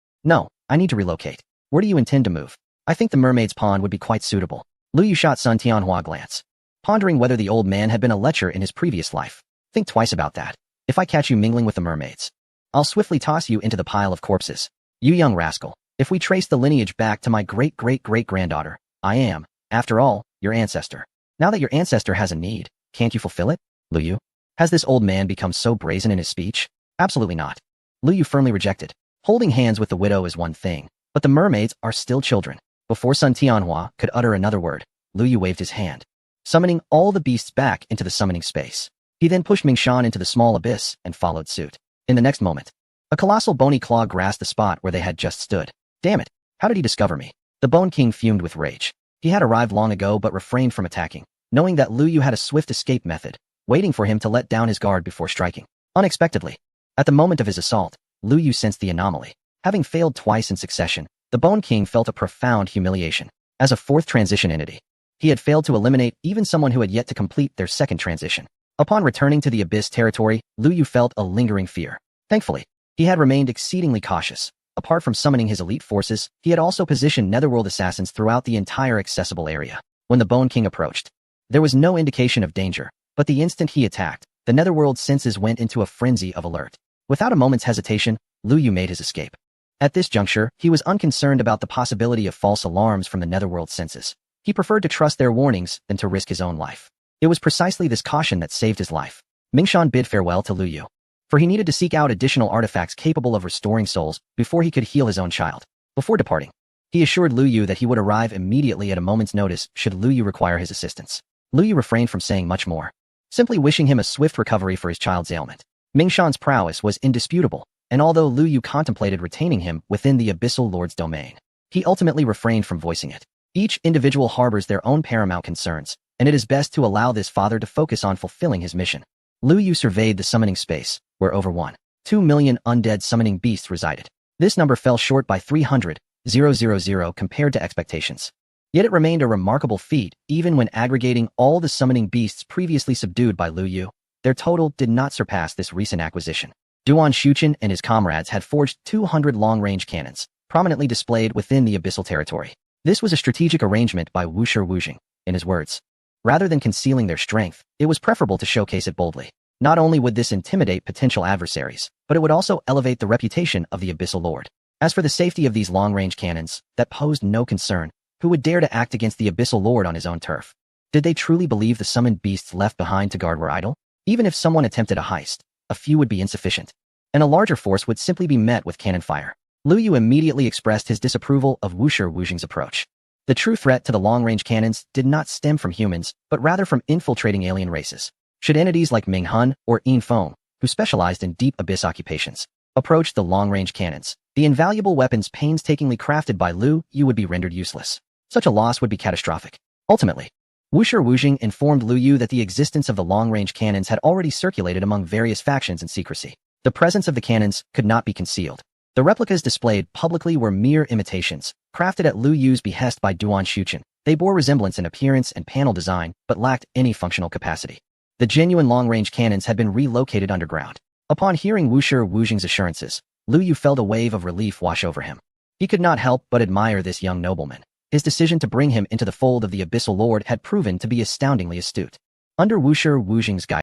Speaker 1: I need to relocate. Where do you intend to move? I think the mermaid's pond would be quite suitable. Lu Yu shot Sun Tianhua a glance, pondering whether the old man had been a lecher in his previous life. Think twice about that. If I catch you mingling with the mermaids, I'll swiftly toss you into the pile of corpses. You young rascal. If we trace the lineage back to my great-great-great-granddaughter, I am, after all, your ancestor. Now that your ancestor has a need, can't you fulfill it, Lu Yu? Has this old man become so brazen in his speech? Absolutely not. Lu Yu firmly rejected. Holding hands with the widow is one thing, but the mermaids are still children. Before Sun Tianhua could utter another word, Lu Yu waved his hand, summoning all the beasts back into the summoning space. He then pushed Mingshan into the small abyss and followed suit. In the next moment, a colossal bony claw grasped the spot where they had just stood. Damn it, how did he discover me? The Bone King fumed with rage. He had arrived long ago but refrained from attacking, knowing that Lu Yu had a swift escape method, waiting for him to let down his guard before striking. Unexpectedly, at the moment of his assault, Lu Yu sensed the anomaly. Having failed twice in succession, the Bone King felt a profound humiliation. As a fourth transition entity, he had failed to eliminate even someone who had yet to complete their second transition. Upon returning to the Abyss territory, Lu Yu felt a lingering fear. Thankfully, he had remained exceedingly cautious. Apart from summoning his elite forces, he had also positioned Netherworld assassins throughout the entire accessible area. When the Bone King approached, there was no indication of danger, but the instant he attacked, the Netherworld senses went into a frenzy of alert. Without a moment's hesitation, Lu Yu made his escape. At this juncture, he was unconcerned about the possibility of false alarms from the Netherworld senses. He preferred to trust their warnings than to risk his own life. It was precisely this caution that saved his life. Mingshan bid farewell to Lu Yu, for he needed to seek out additional artifacts capable of restoring souls before he could heal his own child. Before departing, he assured Lu Yu that he would arrive immediately at a moment's notice should Lu Yu require his assistance. Lu Yu refrained from saying much more, simply wishing him a swift recovery for his child's ailment. Mingshan's prowess was indisputable, and although Lu Yu contemplated retaining him within the Abyssal Lord's domain, he ultimately refrained from voicing it. Each individual harbors their own paramount concerns, and it is best to allow this father to focus on fulfilling his mission. Lu Yu surveyed the summoning space, where over 1.2 million undead summoning beasts resided. This number fell short by 300,000 compared to expectations. Yet it remained a remarkable feat even when aggregating all the summoning beasts previously subdued by Lu Yu. Their total did not surpass this recent acquisition. Duan Shuchen and his comrades had forged 200 long-range cannons, prominently displayed within the abyssal territory. This was a strategic arrangement by Wushi Wujing, in his words. Rather than concealing their strength, it was preferable to showcase it boldly. Not only would this intimidate potential adversaries, but it would also elevate the reputation of the Abyssal Lord. As for the safety of these long-range cannons, that posed no concern. Who would dare to act against the Abyssal Lord on his own turf? Did they truly believe the summoned beasts left behind to guard were idle? Even if someone attempted a heist, a few would be insufficient, and a larger force would simply be met with cannon fire. Lu Yu immediately expressed his disapproval of Wushi Wujing's approach. The true threat to the long-range cannons did not stem from humans, but rather from infiltrating alien races. Should entities like Ming Hun or Yin Feng, who specialized in deep abyss occupations, approach the long-range cannons, the invaluable weapons painstakingly crafted by Lu Yu would be rendered useless. Such a loss would be catastrophic. Ultimately, Wushi Wujing informed Lu Yu that the existence of the long-range cannons had already circulated among various factions in secrecy. The presence of the cannons could not be concealed. The replicas displayed publicly were mere imitations, crafted at Lu Yu's behest by Duan Shuchen. They bore resemblance in appearance and panel design, but lacked any functional capacity. The genuine long-range cannons had been relocated underground. Upon hearing Wushi Wujing's assurances, Lu Yu felt a wave of relief wash over him. He could not help but admire this young nobleman. His decision to bring him into the fold of the Abyssal Lord had proven to be astoundingly astute. Under Wushi Wujing's guidance,